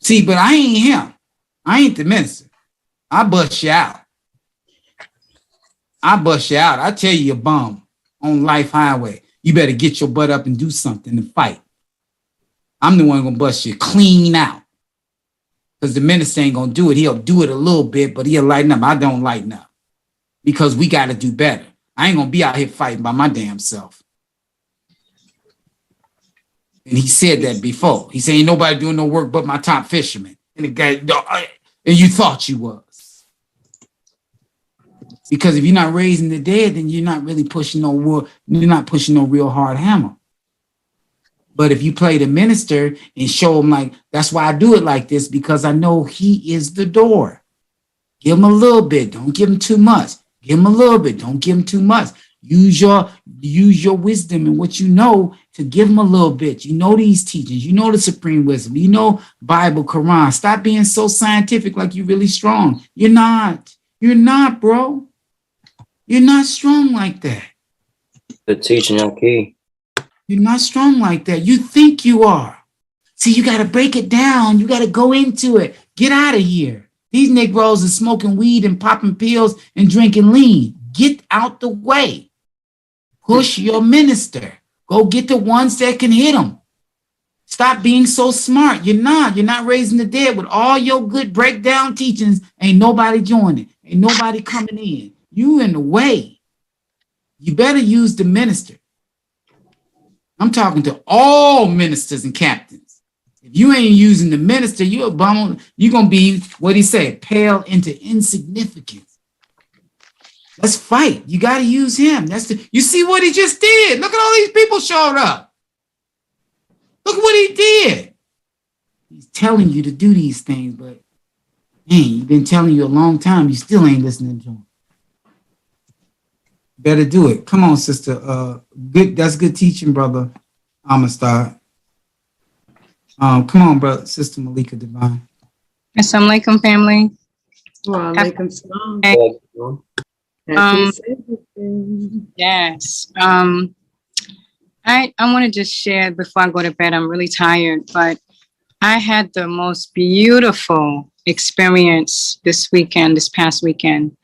See, but I ain't him. I ain't the minister. I bust you out. I tell you, a bum on Life Highway. You better get your butt up and do something and fight. I'm the one gonna bust you clean out. Because the minister ain't gonna do it. He'll do it a little bit, but he'll lighten up. I don't lighten up. Because we gotta do better. I ain't gonna be out here fighting by my damn self. And he said that before. He said, ain't nobody doing no work but my top fisherman. And the guy, and you thought you was. Because if you're not raising the dead, then you're not really pushing no war. You're not pushing no real hard hammer. But if you play the minister and show him like, that's why I do it like this, because I know he is the door. Give him a little bit. Don't give him too much. Give him a little bit. Don't give him too much. Use your wisdom and what you know to give him a little bit. You know these teachings. You know the supreme wisdom. You know Bible, Quran. Stop being so scientific like you're really strong. You're not. You're not, bro. You're not strong like that. The teaching on key. You're not strong like that. You think you are. See, you got to break it down. You got to go into it. Get out of here. These Negroes are smoking weed and popping pills and drinking lean. Get out the way. Push your minister. Go get the ones that can hit them. Stop being so smart. You're not raising the dead with all your good breakdown teachings. Ain't nobody joining. Ain't nobody coming in. You in the way. You better use the minister. I'm talking to all ministers and captains. If you ain't using the minister, you're a bum. You're going to be, what he say, pale into insignificance. Let's fight. You got to use him. You see what he just did. Look at all these people showed up. Look what he did. He's telling you to do these things, but man, he's been telling you a long time. You still ain't listening to him. Better do it. Come on, sister. Good. That's good teaching, brother. I'm gonna start. Come on, brother. Sister Malika Divine. Assalamu alaikum, family. Wa alaikum salam. Yes. I want to just share before I go to bed. I'm really tired, but I had the most beautiful experience this past weekend.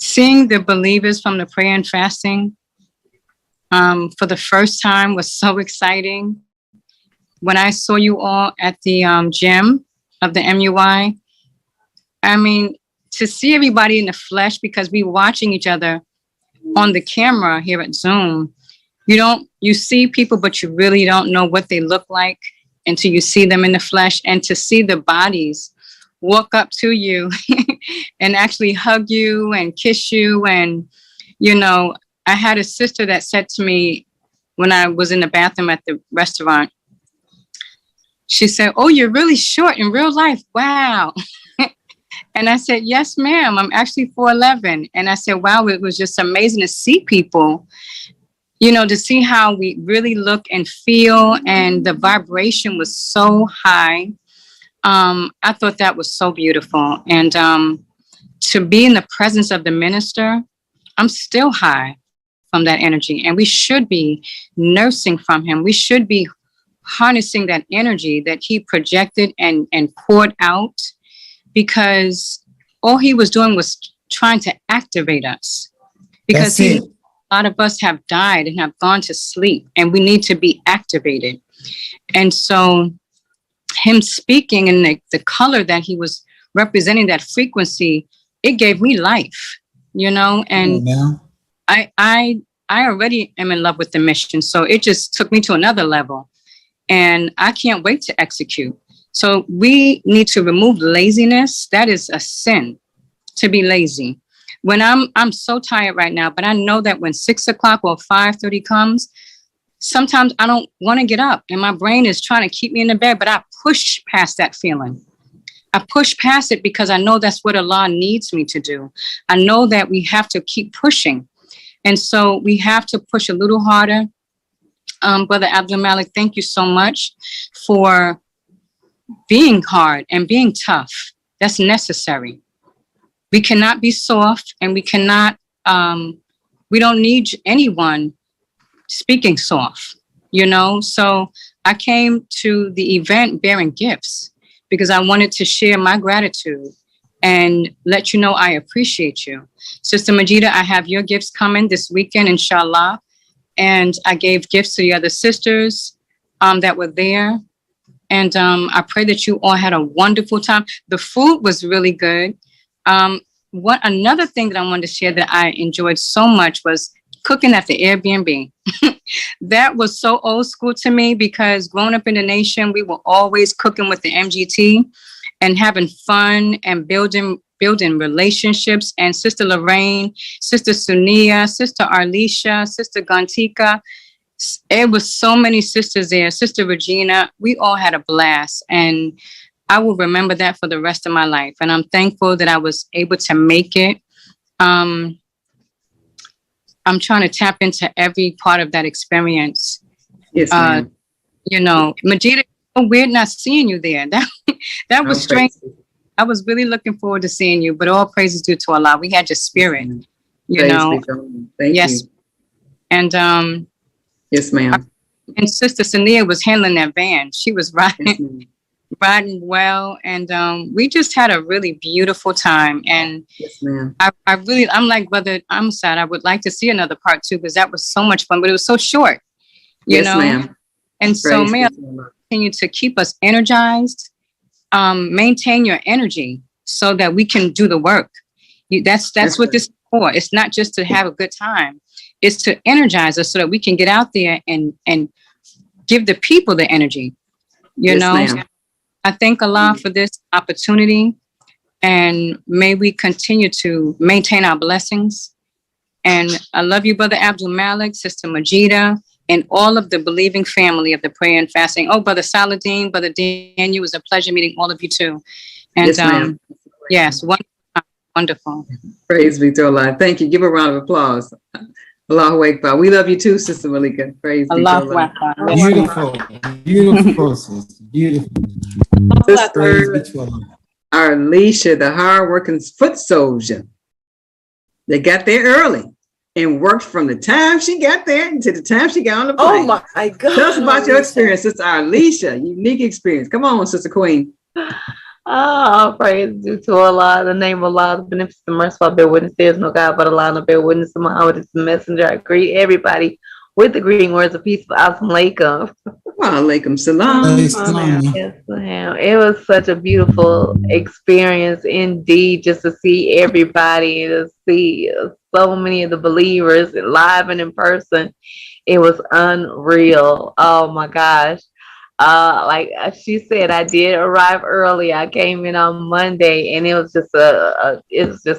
Seeing the believers from the prayer and fasting for the first time was so exciting. When I saw you all at the gym of the MUI, I mean, to see everybody in the flesh, because we watching each other on the camera here at Zoom, you see people, but you really don't know what they look like until you see them in the flesh. And to see the bodies walk up to you and actually hug you and kiss you. And, I had a sister that said to me when I was in the bathroom at the restaurant, she said, "Oh, you're really short in real life. Wow." And I said, "Yes, ma'am. I'm actually 4'11". And I said, wow, it was just amazing to see people, to see how we really look and feel. And the vibration was so high. I thought that was so beautiful. And to be in the presence of the minister, I'm still high from that energy. And we should be nursing from him. We should be harnessing that energy that he projected and poured out, because all he was doing was trying to activate us, because a lot of us have died and have gone to sleep, and we need to be activated. And so him speaking in the color that he was representing, that frequency, it gave me life, and I already am in love with the mission. So it just took me to another level, and I can't wait to execute. So we need to remove laziness. That is a sin, to be lazy. When I'm so tired right now, but I know that when 6 o'clock or 5:30 comes, sometimes I don't want to get up and my brain is trying to keep me in the bed, but I push past that feeling. I push past it because I know that's what Allah needs me to do. I know that we have to keep pushing. And so we have to push a little harder. Brother Abdul Malik, thank you so much for being hard and being tough. That's necessary. We cannot be soft, and we cannot, we don't need anyone speaking soft, you know? So I came to the event bearing gifts because I wanted to share my gratitude and let you know I appreciate you. Sister Majida, I have your gifts coming this weekend, inshallah. And I gave gifts to the other sisters that were there. And I pray that you all had a wonderful time. The food was really good. Another thing that I wanted to share that I enjoyed so much was cooking at the Airbnb. That was so old school to me because growing up in the nation, we were always cooking with the MGT and having fun and building relationships. And Sister Lorraine, Sister Sunia, Sister Arlisha, Sister Gantika, it was so many sisters there. Sister Regina, we all had a blast. And I will remember that for the rest of my life. And I'm thankful that I was able to make it. I'm trying to tap into every part of that experience. Yes, ma'am. You know, Majida, so weird not seeing you there. That was strange. I was really looking forward to seeing you, but all praises due to Allah. We had your spirit, you know. Thank yes. you. And yes, ma'am. And Sister Sania was handling that van. She was riding well, and we just had a really beautiful time. And yes, ma'am. I'm like, Brother Amsad, I would like to see another part 2 because that was so much fun, but it was so short, you know. Ma'am. And so may Allah continue to keep us energized. Maintain your energy so that we can do the work. That's what this is for. It's not just to have a good time. It's to energize us so that we can get out there and give the people the energy. You know, ma'am. I thank Allah for this opportunity, and may we continue to maintain our blessings. And I love you, Brother Abdul Malik, Sister Majida, and all of the believing family of the prayer and fasting. Oh, Brother Saladin, Brother Daniel, it was a pleasure meeting all of you too. And yes, ma'am. Yes, wonderful. Praise be to Allah. Thank you. Give a round of applause. Allahu Akbar. We love you too, Sister Malika. Praise be to Allah. Beautiful, beautiful, sister. Beautiful. Sister Arlisha, the hard-working foot soldier. They got there early and worked from the time she got there until the time she got on the plane. Oh my God. Tell us about your experience, Sister Arlisha. Unique experience. Come on, Sister Queen. Oh, praise due to Allah, the name of Allah, the beneficent, merciful. I bear witness there is no God but Allah, and I bear witness to Muhammad is the messenger. I greet everybody with the greeting words of peace. Assalamu alaikum. Wa alaikum salam. Yes, ma'am. It was such a beautiful experience indeed, just to see everybody, to see so many of the believers live and in person. It was unreal. Oh my gosh. Like she said, I did arrive early. I came in on Monday, and it was just a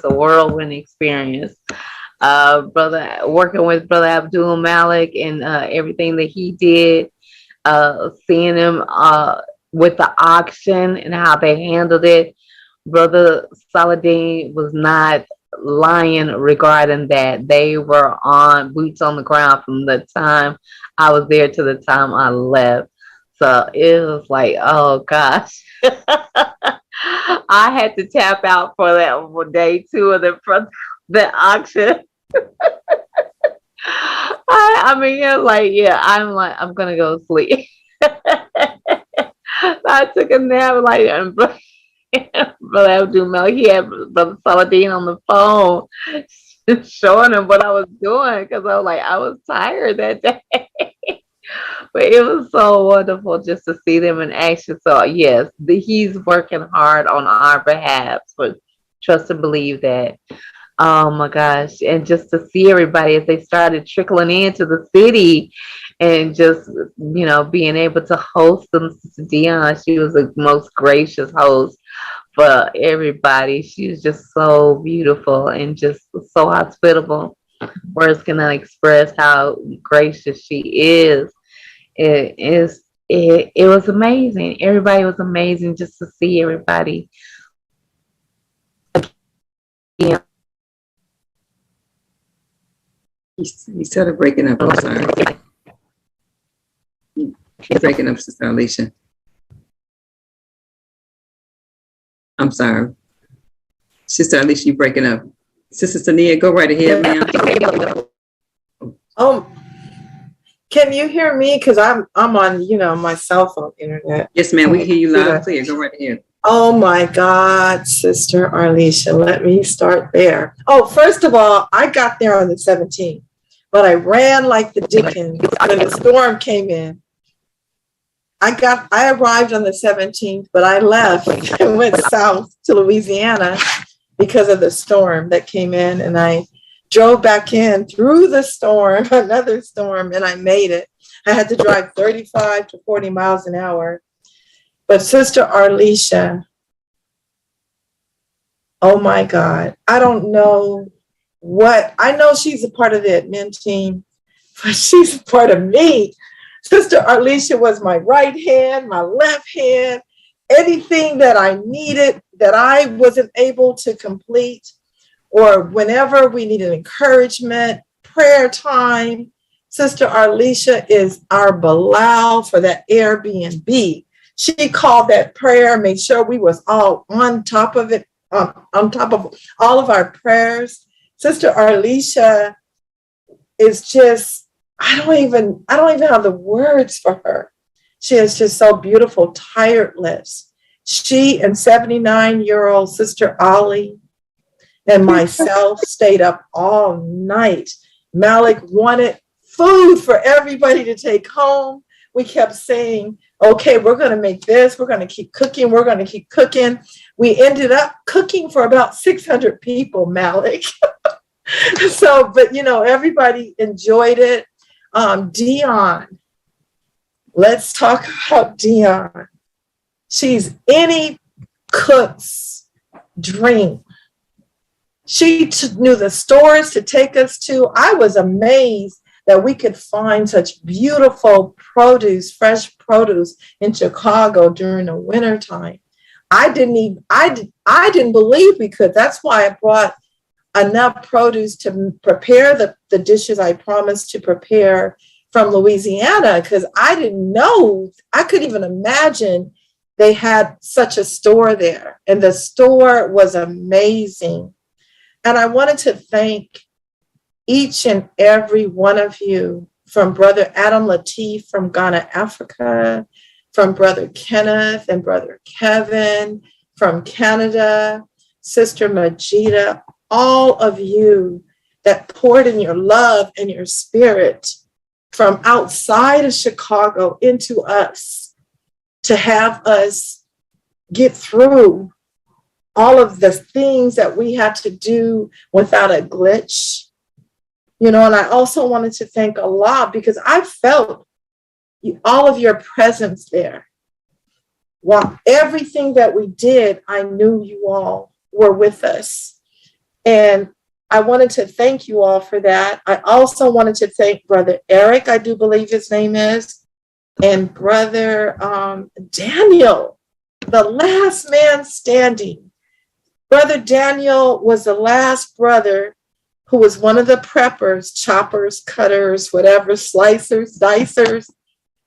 whirlwind experience. Working with Brother Abdul Malik and everything that he did, seeing him with the auction and how they handled it. Brother Saladin was not lying regarding that. They were on boots on the ground from the time I was there to the time I left. So it was like, oh gosh, I had to tap out for that for day 2 of the auction. I mean, it was like, yeah, I'm gonna go sleep. I took a nap, like, and Brother Abdul Malik, he had Brother Saladin on the phone, showing him what I was doing because I was tired that day. But it was so wonderful just to see them in action. So yes, he's working hard on our behalf. So trust and believe that. Oh my gosh. And just to see everybody as they started trickling into the city and just, being able to host them. Sister Dion, she was the most gracious host for everybody. She was just so beautiful and just so hospitable. Words cannot express how gracious she is. It was amazing. Everybody was amazing just to see everybody. Yeah. He started breaking up. I'm sorry. He's breaking up, Sister Alicia. I'm sorry. Sister Alicia, you breaking up. Sister Tania, go right ahead, ma'am. Can you hear me? Because I'm on, my cell phone internet. Yes, ma'am. We hear you loud and clear. Go right ahead. Oh my God, Sister Arlisha, let me start there. Oh, first of all, I got there on the 17th, but I ran like the Dickens when the storm came in. I arrived on the 17th, but I left and went south to Louisiana because of the storm that came in, and I drove back in through the storm, another storm, and I made it. I had to drive 35 to 40 miles an hour. But Sister Arlisha, oh my God, I don't know I know she's a part of the admin team, but she's a part of me. Sister Arlisha was my right hand, my left hand, anything that I needed that I wasn't able to complete, or whenever we needed encouragement, prayer time. Sister Arlisha is our Bilal for that Airbnb. She called that prayer, made sure we was all on top of it, on top of all of our prayers. Sister Arlisha is just, I don't even have the words for her. She is just so beautiful, tireless. She and 79-year-old Sister Ollie and myself stayed up all night. Malik wanted food for everybody to take home. We kept saying, okay, we're going to make this. We're going to keep cooking. We're going to keep cooking. We ended up cooking for about 600 people, Malik. So, but everybody enjoyed it. Dion, let's talk about Dion. She's any cook's dream. She knew the stores to take us to. I was amazed that we could find such beautiful produce, fresh produce in Chicago during the wintertime. I didn't believe we could. That's why I brought enough produce to prepare the dishes I promised to prepare from Louisiana, because I didn't know, I couldn't even imagine they had such a store there. And the store was amazing. And I wanted to thank each and every one of you, from Brother Adam Latif from Ghana, Africa, from Brother Kenneth and Brother Kevin from Canada, Sister Majida, all of you that poured in your love and your spirit from outside of Chicago into us to have us get through all of the things that we had to do without a glitch. And I also wanted to thank Allah, because I felt all of your presence there. While everything that we did, I knew you all were with us. And I wanted to thank you all for that. I also wanted to thank Brother Eric, I do believe his name is, and Brother Daniel, the last man standing. Brother Daniel was the last brother who was one of the preppers, choppers, cutters, whatever, slicers, dicers,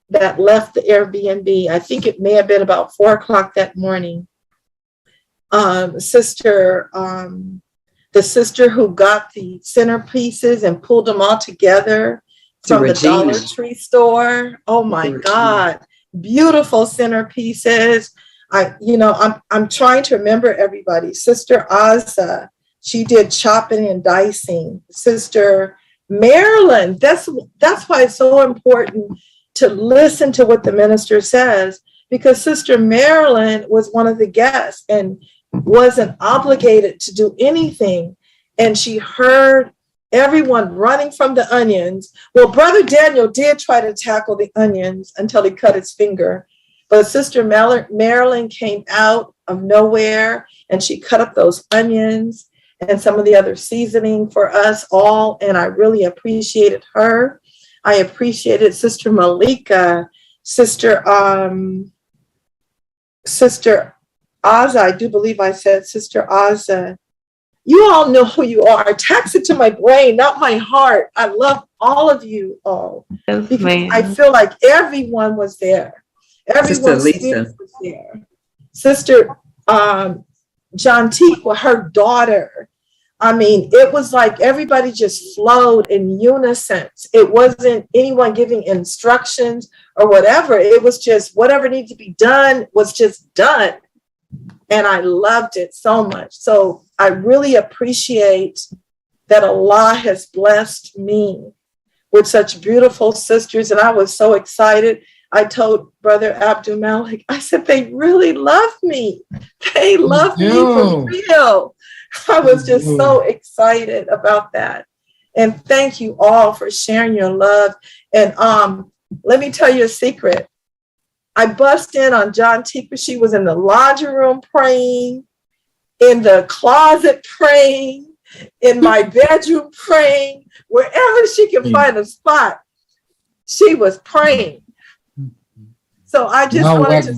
that left the Airbnb. I think it may have been about 4:00 that morning. The sister who got the centerpieces and pulled them all together from the Dollar Tree store. Oh my God, beautiful centerpieces. I'm trying to remember everybody. Sister Azza, she did chopping and dicing. Sister Marilyn, that's why it's so important to listen to what the minister says, because Sister Marilyn was one of the guests and wasn't obligated to do anything. And she heard everyone running from the onions. Well, Brother Daniel did try to tackle the onions until he cut his finger. But Sister Marilyn came out of nowhere and she cut up those onions and some of the other seasoning for us all. And I really appreciated her. I appreciated Sister Malika, Sister Azza, I do believe I said Sister Azza. You all know who you are. Tax it to my brain, not my heart. I love all of you all because I feel like everyone was there. Everyone's spirit was there. Sister John Tequa, her daughter. I mean, it was like everybody just flowed in unison. It wasn't anyone giving instructions or whatever. It was just whatever needed to be done was just done. And I loved it so much. So I really appreciate that Allah has blessed me with such beautiful sisters. And I was so excited. I told Brother Abdul Malik, I said, they really love me. They love me for real. I was just so excited about that. And thank you all for sharing your love. And let me tell you a secret. I bust in on John Tequa. She was in the laundry room praying, in the closet praying, in my bedroom praying, wherever she could find a spot, she was praying. So I just wanted to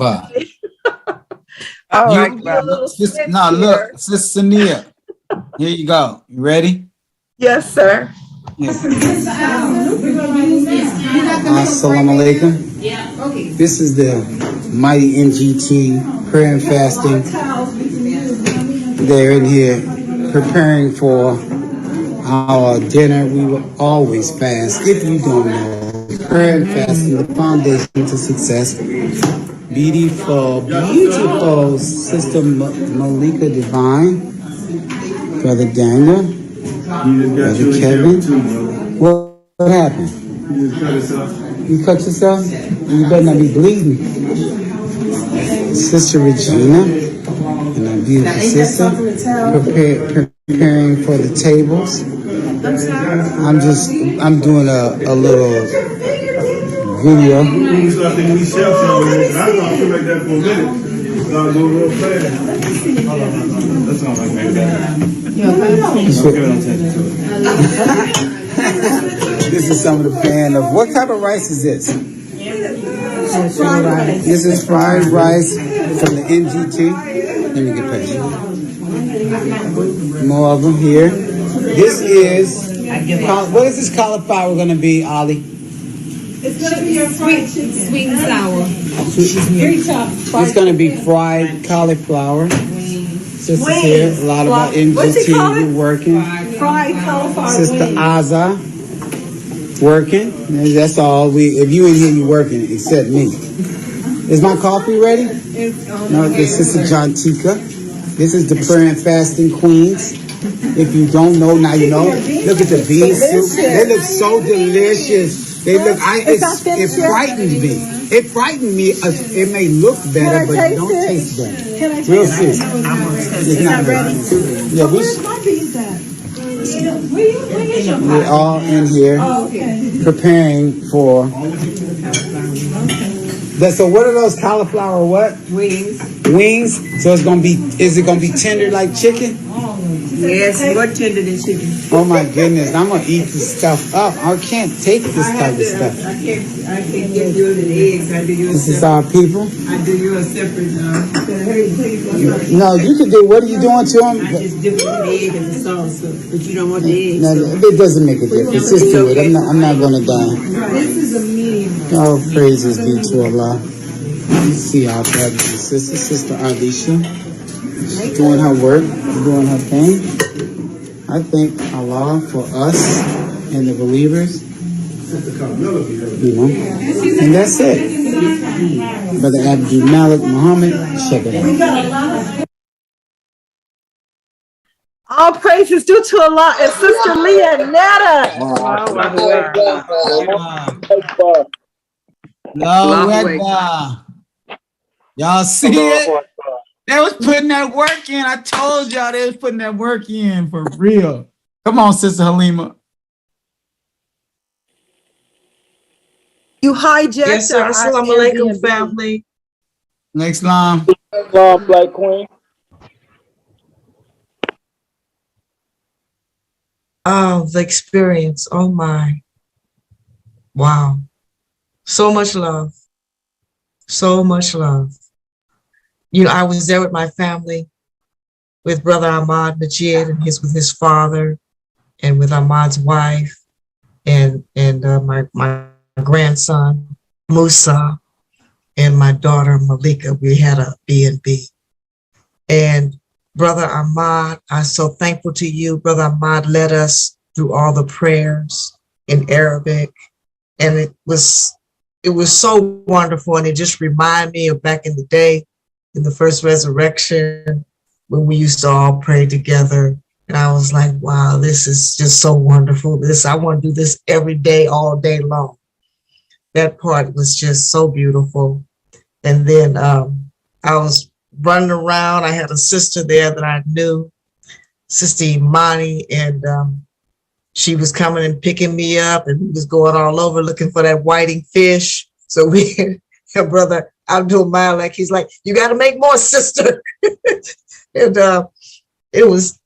say, look, Sister Nia, here you go. You ready? Yes, sir. Assalamu alaikum. This is the mighty MGT prayer and fasting. They're in here preparing for our dinner. We will always fast. If you don't know, prayer and fasting, the foundation to success. Beautiful Sister Malika Divine, Brother Daniel, Brother Kevin. What happened? You cut yourself? You better not be bleeding. Sister Regina, and our beautiful sister, preparing for the tables. I'm doing a little video. This is some of the pan of what type of rice is this? This is fried rice from the NGT. Let me get past. More of them here. This is what is this cauliflower going to be, Ollie? It's going to be your fried chicken. Sweet and sour. It's going to be fried cauliflower. Sister here, a lot of our NGT working. Fried cauliflower. Sister Aza working. That's all. If you in here, you working except me. Is my coffee ready? No, this is Sister John Tequa. This is the prayer and fasting queens. If you don't know, now you know. Look at the bean soup. They look so delicious. They look. It frightened me. It frightened me. It may look better, but it don't taste better. We'll see. It's not ready. Yeah, we're all in here preparing for. So what are those cauliflower? What wings? Wings. So it's gonna be. Is it gonna be tender like chicken? Yes, more tender than chicken. Oh my goodness! I'm gonna eat this stuff up. I can't take this type of stuff. I can't give you the eggs. I do yours. This is our people. I do yours separate. No, you can do. What are you doing to them? I just dip the egg and the sauce, but you don't want the eggs. No, it doesn't make a difference. Just do it. I'm not gonna die. This is a medium. All praises be to Allah. You see our brothers and sisters. Sister Ardisha doing her work, doing her thing. I thank Allah for us and the believers. And that's it. Brother Abdul Malik Muhammad, check it out. All praises due to Allah and Sister Leonetta. Y'all see it? They was putting that work in. I told y'all they was putting that work in for real. Come on, Sister Halima. You hijacked. Yes, sir. Assalamu alaikum, family. Next line. Black Queen. Oh, the experience. Oh my. Wow. So much love. So much love. You know, I was there with my family. with Brother Ahmad Majid and with his father, and with Ahmad's wife, and my grandson Musa, and my daughter Malika. We had a B&B. And Brother Ahmad, I'm so thankful to you. Brother Ahmad led us through all the prayers in Arabic, and it was so wonderful. And it just reminded me of back in the day, in the first resurrection, when we used to all pray together. And I was like, wow, this is just so wonderful. I want to do this every day, all day long. That part was just so beautiful. And then I was running around. I had a sister there that I knew, Sister Imani, and she was coming and picking me up, and we was going all over looking for that whiting fish. So her brother Abdul Malik, he's like, you got to make more, sister. And I was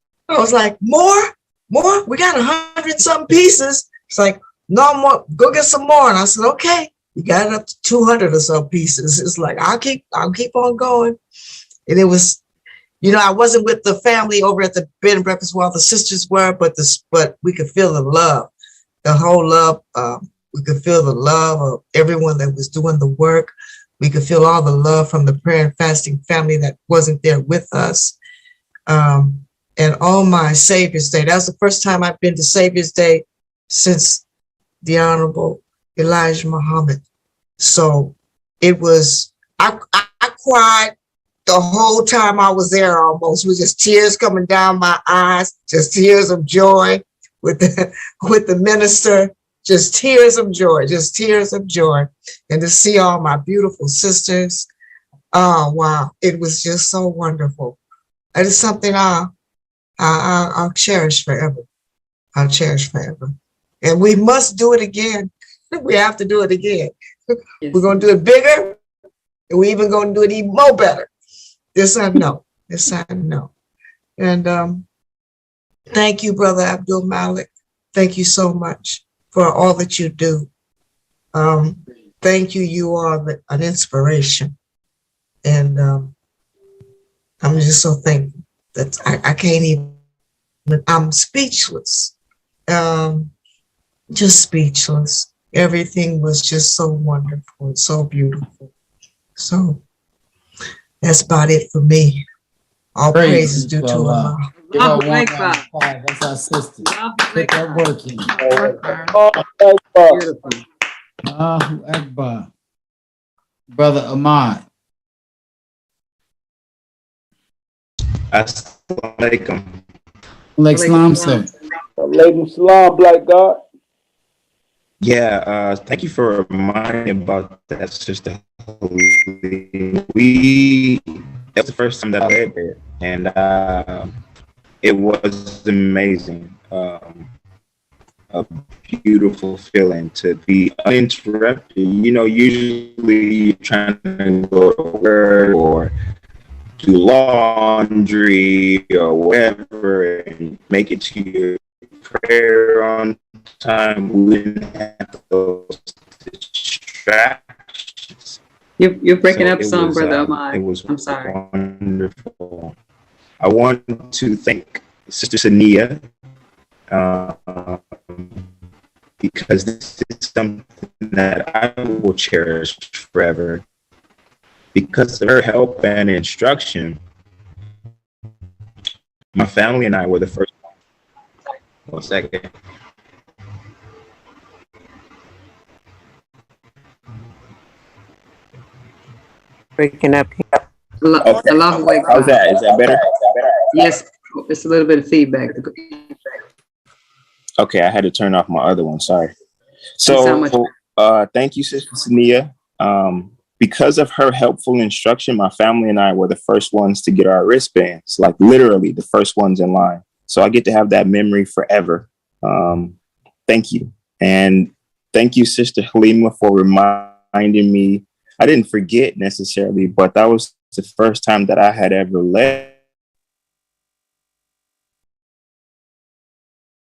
like, more? We got 100-something pieces. It's like, no more, go get some more. And I said, okay. We got it up to 200 or so pieces. It's like, I'll keep on going. And it was, I wasn't with the family over at the bed and breakfast where all the sisters were, but we could feel the love, the whole love. We could feel the love of everyone that was doing the work. We could feel all the love from the prayer and fasting family that wasn't there with us. And on my Savior's Day, that was the first time I've been to Savior's Day since the Honorable Elijah Muhammad. So it was, I cried the whole time I was there almost, with just tears coming down my eyes, just tears of joy with the minister, just tears of joy. And to see all my beautiful sisters, oh, wow, it was just so wonderful. It is something I'll cherish forever. I'll cherish forever. And we must do it again. We have to do it again. Yes. We're going to do it bigger, and we're even going to do it even more better. This I know. And thank you, Brother Abdul Malik. Thank you so much for all that you do. Thank you. You are an inspiration. And I'm just so thankful that I can't even, I'm speechless. Just speechless. Everything was just so wonderful and so beautiful. So that's about it for me. All praise is due to Allah. Give her 1 round of applause. That's our sister. Put that work in. Beautiful. Allahu Akbar. Brother Ahmad. Assalamu alaikum. Salam, sir. Alaikum salam, Black God. Yeah, thank you for reminding me about that, Sister. That was the first time that I read it, and it was amazing. A beautiful feeling to be uninterrupted. Usually you're trying to go to work or do laundry or whatever and make it to your prayer on time. We didn't have those distractions. You're breaking up some, Brother Ahmad. I'm sorry. Wonderful. I want to thank Sister Sania because this is something that I will cherish forever. Because of her help and instruction, my family and I were the first. 1 second. Breaking up. Okay. How's that? Is that better? Yes, it's a little bit of feedback. Okay, I had to turn off my other one. Sorry. So, thank you, Sister Sania. Because of her helpful instruction, my family and I were the first ones to get our wristbands, like literally the first ones in line. So I get to have that memory forever. Thank you. And thank you, Sister Halima, for reminding me. I didn't forget necessarily, but that was the first time that I had ever led.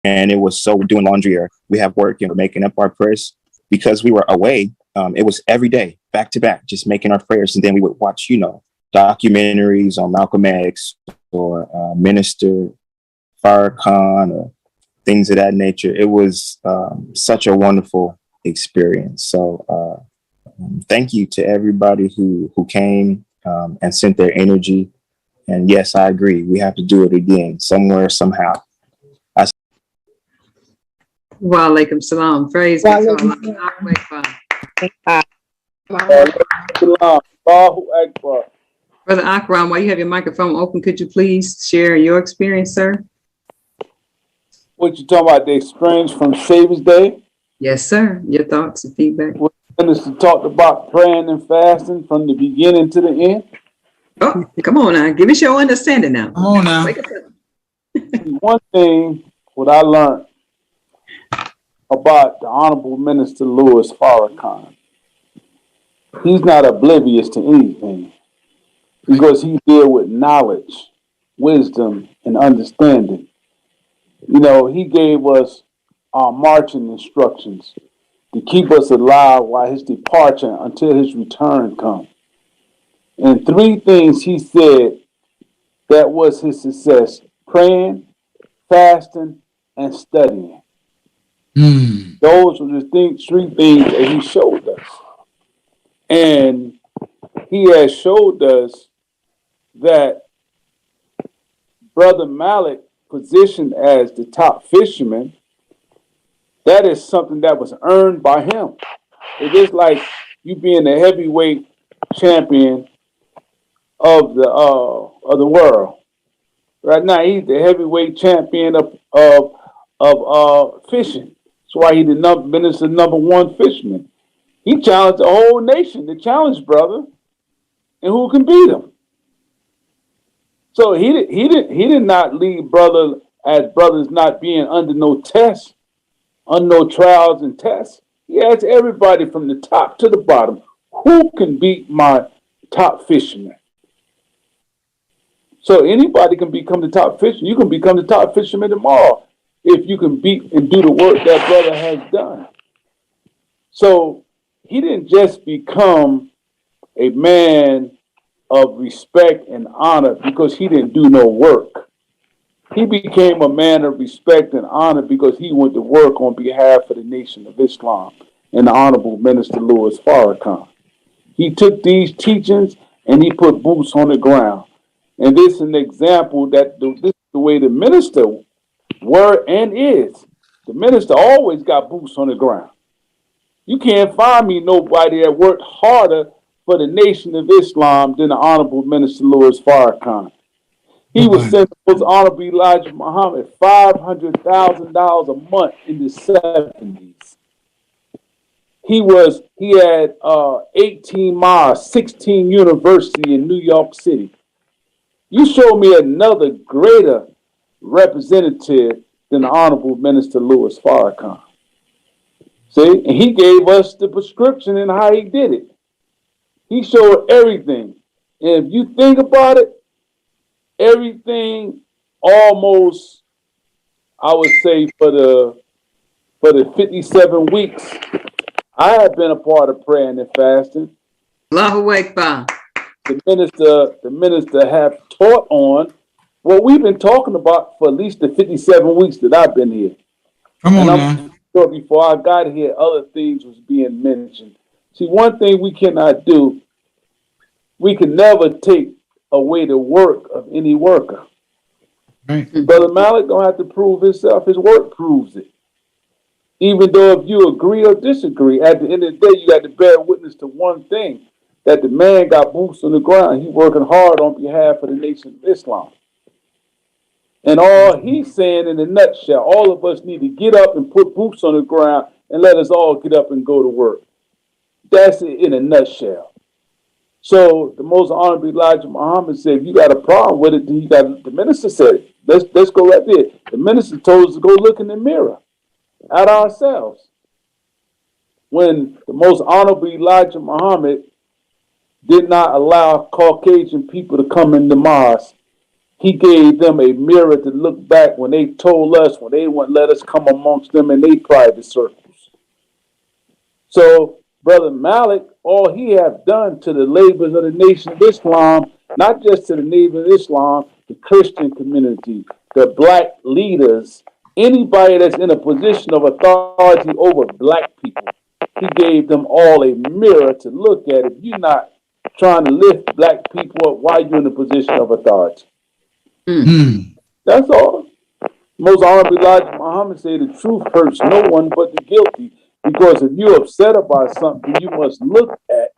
And it was so, we're doing laundry or we have work and we're making up our prayers. Because we were away, it was every day, back to back, just making our prayers. And then we would watch, documentaries on Malcolm X or Minister Farrakhan or things of that nature. It was such a wonderful experience. So thank you to everybody who came and sent their energy. And yes, I agree. We have to do it again somewhere, somehow. Wa alaikum salam. Praise be to Allah. Brother Akram, while you have your microphone open, could you please share your experience, sir? What you talking about, the experience from Savior's Day? Yes, sir. Your thoughts and feedback. What Minister talked about praying and fasting from the beginning to the end? Oh, come on now. Give us your understanding now. Come on now. One thing, what I learned about the Honorable Minister Louis Farrakhan, he's not oblivious to anything because he deals with knowledge, wisdom, and understanding. You know, he gave us our marching instructions to keep us alive while his departure until his return comes. And three things he said that was his success: praying, fasting, and studying. Those were the three things that he showed us. And he has showed us that Brother Malik, positioned as the top fisherman, that is something that was earned by him. It is like you being the heavyweight champion of the world. Right now, he's the heavyweight champion of fishing. That's why he's the minister number one fisherman. He challenged the whole nation to challenge brother, and who can beat him? So he did not leave brother as brothers not being under no tests, under no trials and tests. He asked everybody from the top to the bottom, who can beat my top fisherman? So anybody can become the top fisherman. You can become the top fisherman tomorrow if you can beat and do the work that brother has done. So he didn't just become a man of respect and honor because he didn't do no work. He became a man of respect and honor because he went to work on behalf of the Nation of Islam and the Honorable Minister Louis Farrakhan. He took these teachings and he put boots on the ground. And this is an example that this is the way the minister were and is. The minister always got boots on the ground. You can't find me nobody that worked harder for the Nation of Islam than the Honorable Minister Louis Farrakhan. He was sent to Most Honorable Elijah Muhammad $500,000 a month in the 70s. He had 18 miles, 16 university in New York City. You show me another greater representative than the Honorable Minister Louis Farrakhan. See, and he gave us the prescription and how he did it. He showed everything. And if you think about it, everything almost, I would say, for the 57 weeks, I have been a part of praying and fasting. Allahu Akbar. The minister have taught on what we've been talking about for at least the 57 weeks that I've been here. Come on now. Sure, before I got here, other things was being mentioned. See, one thing we cannot do, we can never take away the work of any worker. Right. Brother Malik don't have to prove himself. His work proves it. Even though if you agree or disagree, at the end of the day, you got to bear witness to one thing, that the man got boots on the ground. He's working hard on behalf of the Nation of Islam. And all he's saying in a nutshell, all of us need to get up and put boots on the ground and let us all get up and go to work. That's it in a nutshell. So the Most Honorable Elijah Muhammad said, if you got a problem with it, then you got, the minister said, let's go right there. The minister told us to go look in the mirror at ourselves. When the Most Honorable Elijah Muhammad did not allow Caucasian people to come in the mosque, he gave them a mirror to look back when they told us, when they wouldn't let us come amongst them in their private circles. So, Brother Malik, all he have done to the labors of the Nation of Islam, not just to the Nation of Islam, the Christian community, the black leaders, anybody that's in a position of authority over black people. He gave them all a mirror to look at if you're not trying to lift black people up while you're in a position of authority. That's all. Most honorable Elijah Muhammad said the truth hurts no one but the guilty. Because if you're upset about something, you must look at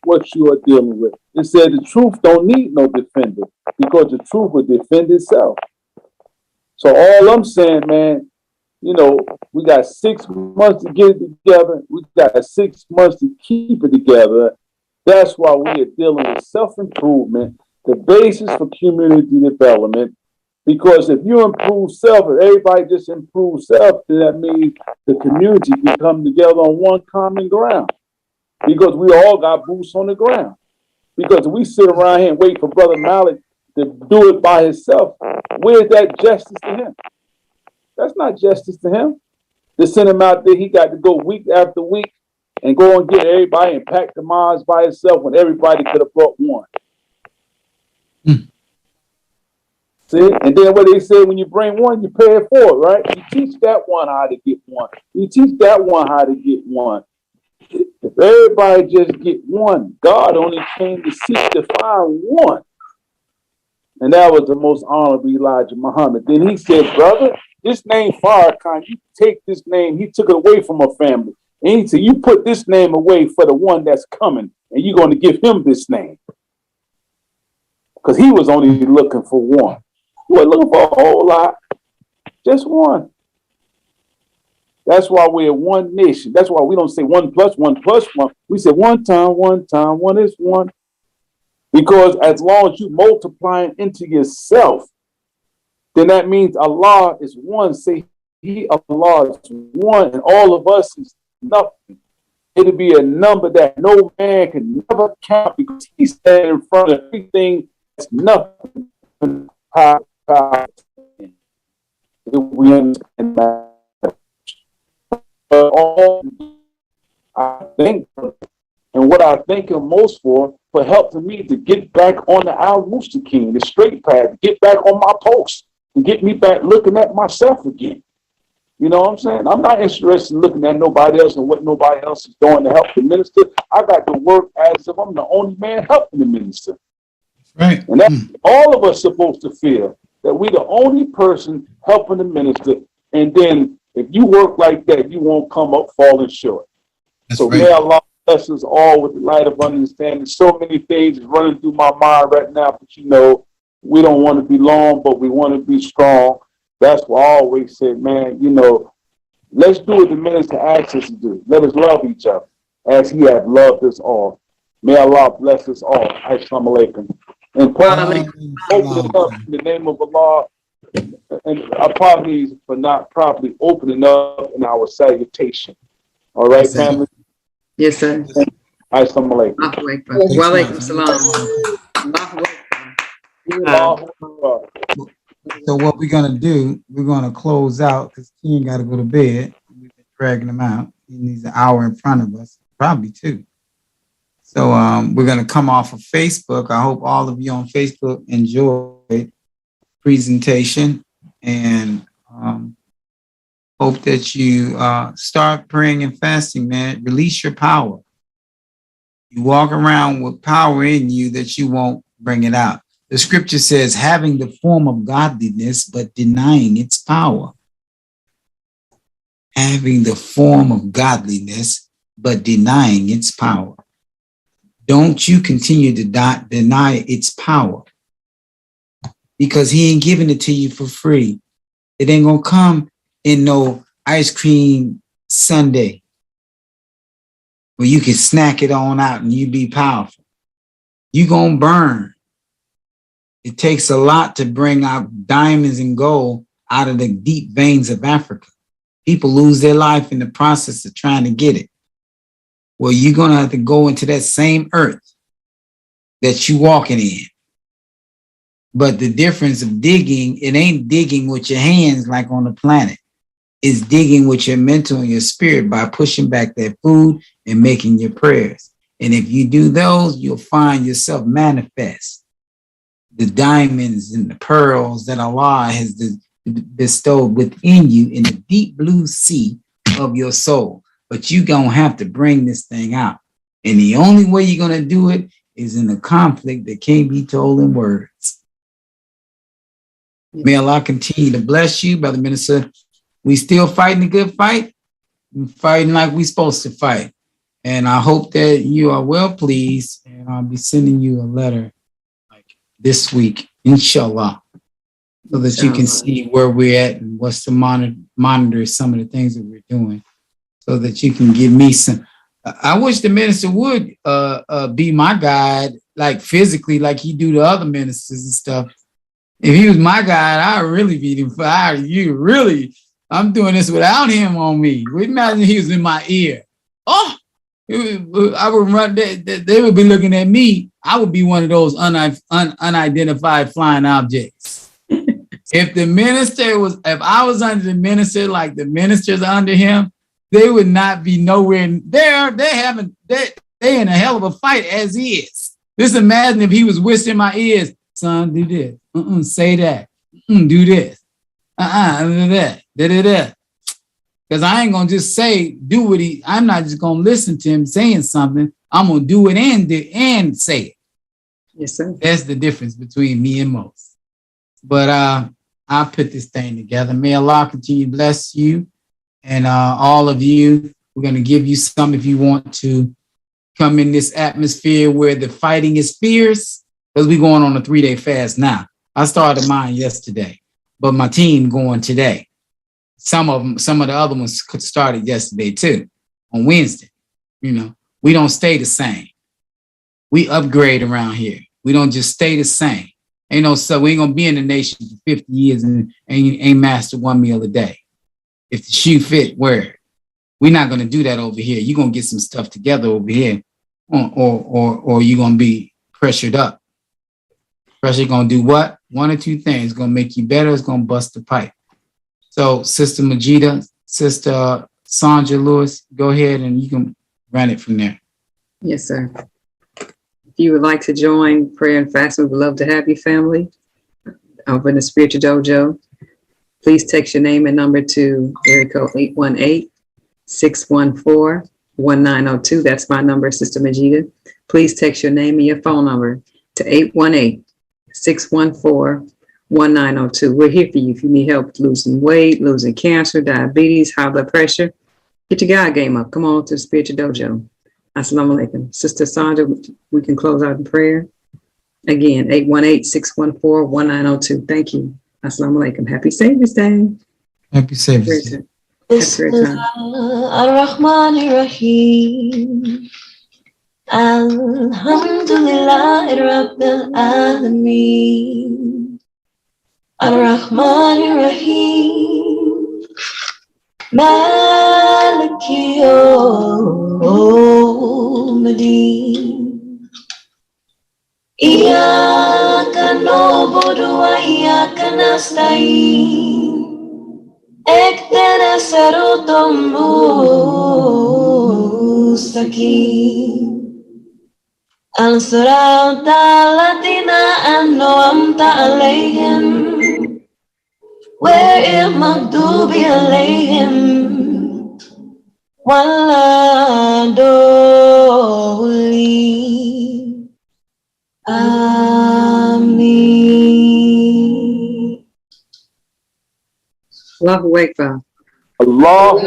what you are dealing with. It said the truth don't need no defender because the truth will defend itself. So all I'm saying, man, you know, we got 6 months to get it together. We got 6 months to keep it together. That's why we are dealing with self-improvement, the basis for community development. Because if you improve self, if everybody just improves self, then that means the community can come together on one common ground. Because we all got boots on the ground. Because if we sit around here and wait for Brother Malik to do it by himself, where's that justice to him? That's not justice to him. To send him out there, he got to go week after week and go and get everybody and pack the mines by himself when everybody could have brought one. See? And then what they say, when you bring one, you pay it for it, right? You teach that one how to get one. You teach that one how to get one. If everybody just get one, God only came to seek to find one. And that was the most honorable Elijah Muhammad. Then he said, brother, this name Farrakhan, you take this name, he took it away from a family. And he said, you put this name away for the one that's coming, and you're going to give him this name. Because he was only looking for one. He wasn't looking for a whole lot, just one. That's why we're one nation. That's why we don't say 1 + 1 + 1. We say one time, one is one. Because as long as you multiplying into yourself, then that means Allah is one. Say He, Allah is one, and all of us is nothing. It'll be a number that no man can never count because He's standing in front of everything that's nothing. We understand that. All I think, and what I thank him most for helping me to get back on the Al Mustaqim, the straight path, to get back on my post, to get me back looking at myself again. You know what I'm saying? I'm not interested in looking at nobody else and what nobody else is doing to help the minister. I got to work as if I'm the only man helping the minister. Right. And that's all of us supposed to feel, that we the only person helping the minister. And then if you work like that, you won't come up falling short. That's so right. May Allah bless us all with the light of understanding. So many things is running through my mind right now, but you know, we don't want to be long, but we want to be strong. That's why I always say, man, you know, let's do what the minister asks us to do. Let us love each other as He has loved us all. May Allah bless us all. Assalamu alaikum. And probably open it up in the name of Allah. And apologies for not properly opening up in our salutation. All right, yes, family? Yes, sir. Assalamu alaikum. Wa alaikum salam. So what we're going to do, we're going to close out because King got to go to bed. We've been dragging him out. He needs an hour in front of us, probably 2. So we're going to come off of Facebook. I hope all of you on Facebook enjoyed presentation and hope that you start praying and fasting, man. Release your power. You walk around with power in you that you won't bring it out. The scripture says, having the form of godliness, but denying its power. Having the form of godliness, but denying its power. Don't you continue to deny its power. Because He ain't giving it to you for free. It ain't gonna come in no ice cream sundae where you can snack it on out and you be powerful. You gonna burn. It takes a lot to bring out diamonds and gold out of the deep veins of Africa. People lose their life in the process of trying to get it. Well, you're gonna have to go into that same earth that you walking in. But the difference of digging, it ain't digging with your hands like on the planet. It's digging with your mental and your spirit by pushing back that food and making your prayers. And if you do those, you'll find yourself manifest. the diamonds and the pearls that Allah has bestowed within you in the deep blue sea of your soul. But you're going to have to bring this thing out. And the only way you're going to do it is in a conflict that can't be told in words. May Allah continue to bless you, Brother Minister. We still fighting a good fight. We're fighting like we're supposed to fight. And I hope that you are well pleased. And I'll be sending you a letter like this week, inshallah, so that you can see where we're at and what's to monitor some of the things that we're doing, so that you can give me some. I wish the minister would be my guide, like physically, like he do to other ministers and stuff. If he was my guide, I'd really be him. I'm doing this without him on me. Imagine he was in my ear. Oh, I would run. They would be looking at me. I would be one of those unidentified flying objects. If I was under the minister, like the ministers under him, they would not be nowhere there. They in a hell of a fight as is. Just imagine if he was whispering in my ears, son, do this. Say that. Do this. Do that. Because I ain't gonna just do what I'm not just gonna listen to him saying something. I'm gonna do it and say it. Yes, sir. That's the difference between me and most. But I'll put this thing together. May Allah continue to bless you and all of you. We're gonna give you some if you want to come in this atmosphere where the fighting is fierce, because we're going on a 3-day fast now. I started mine yesterday, but my team going today. Some of the other ones could started yesterday too, on Wednesday. We don't stay the same. We upgrade around here. We don't just stay the same. So we ain't gonna be in the nation for 50 years and ain't mastered one meal a day. If the shoe fit, wear it. We're not gonna do that over here. You're gonna get some stuff together over here, or you're gonna be pressured up. Pressure gonna do what? One or two things. It's gonna make you better. It's gonna bust the pipe. So, Sister Majida, Sister Sandra Lewis, go ahead and you can run it from there. Yes, sir. If you would like to join prayer and fasting, we would love to have you, family, over in the Spiritual Dojo. Please text your name and number to area code 818-614-1902. That's my number, Sister Majida. Please text your name and your phone number to 818-614-1902. We're here for you if you need help losing weight, losing cancer, diabetes, high blood pressure. Get your God game up. Come on to the Spiritual Dojo. Assalamu alaikum. Sister Sandra, we can close out in prayer. Again, 818-614-1902. Thank you. Assalamu alaikum. Happy Savior's Day. Happy Savior's Day. Bismillahirrahmanirrahim. Alhamdulillah Rabbil Alameen. Ar-Rahmanir-Rahim. Maliki Yawmiddin. Iyyaka na'budu wa iyyaka nasta'in. Ihdina as-siratal mustaqim. Al-siratal ladzina an'amta 'alaihim. Where maghdubi alayhim waladolin. Ameen. Allahu Akbar. Allah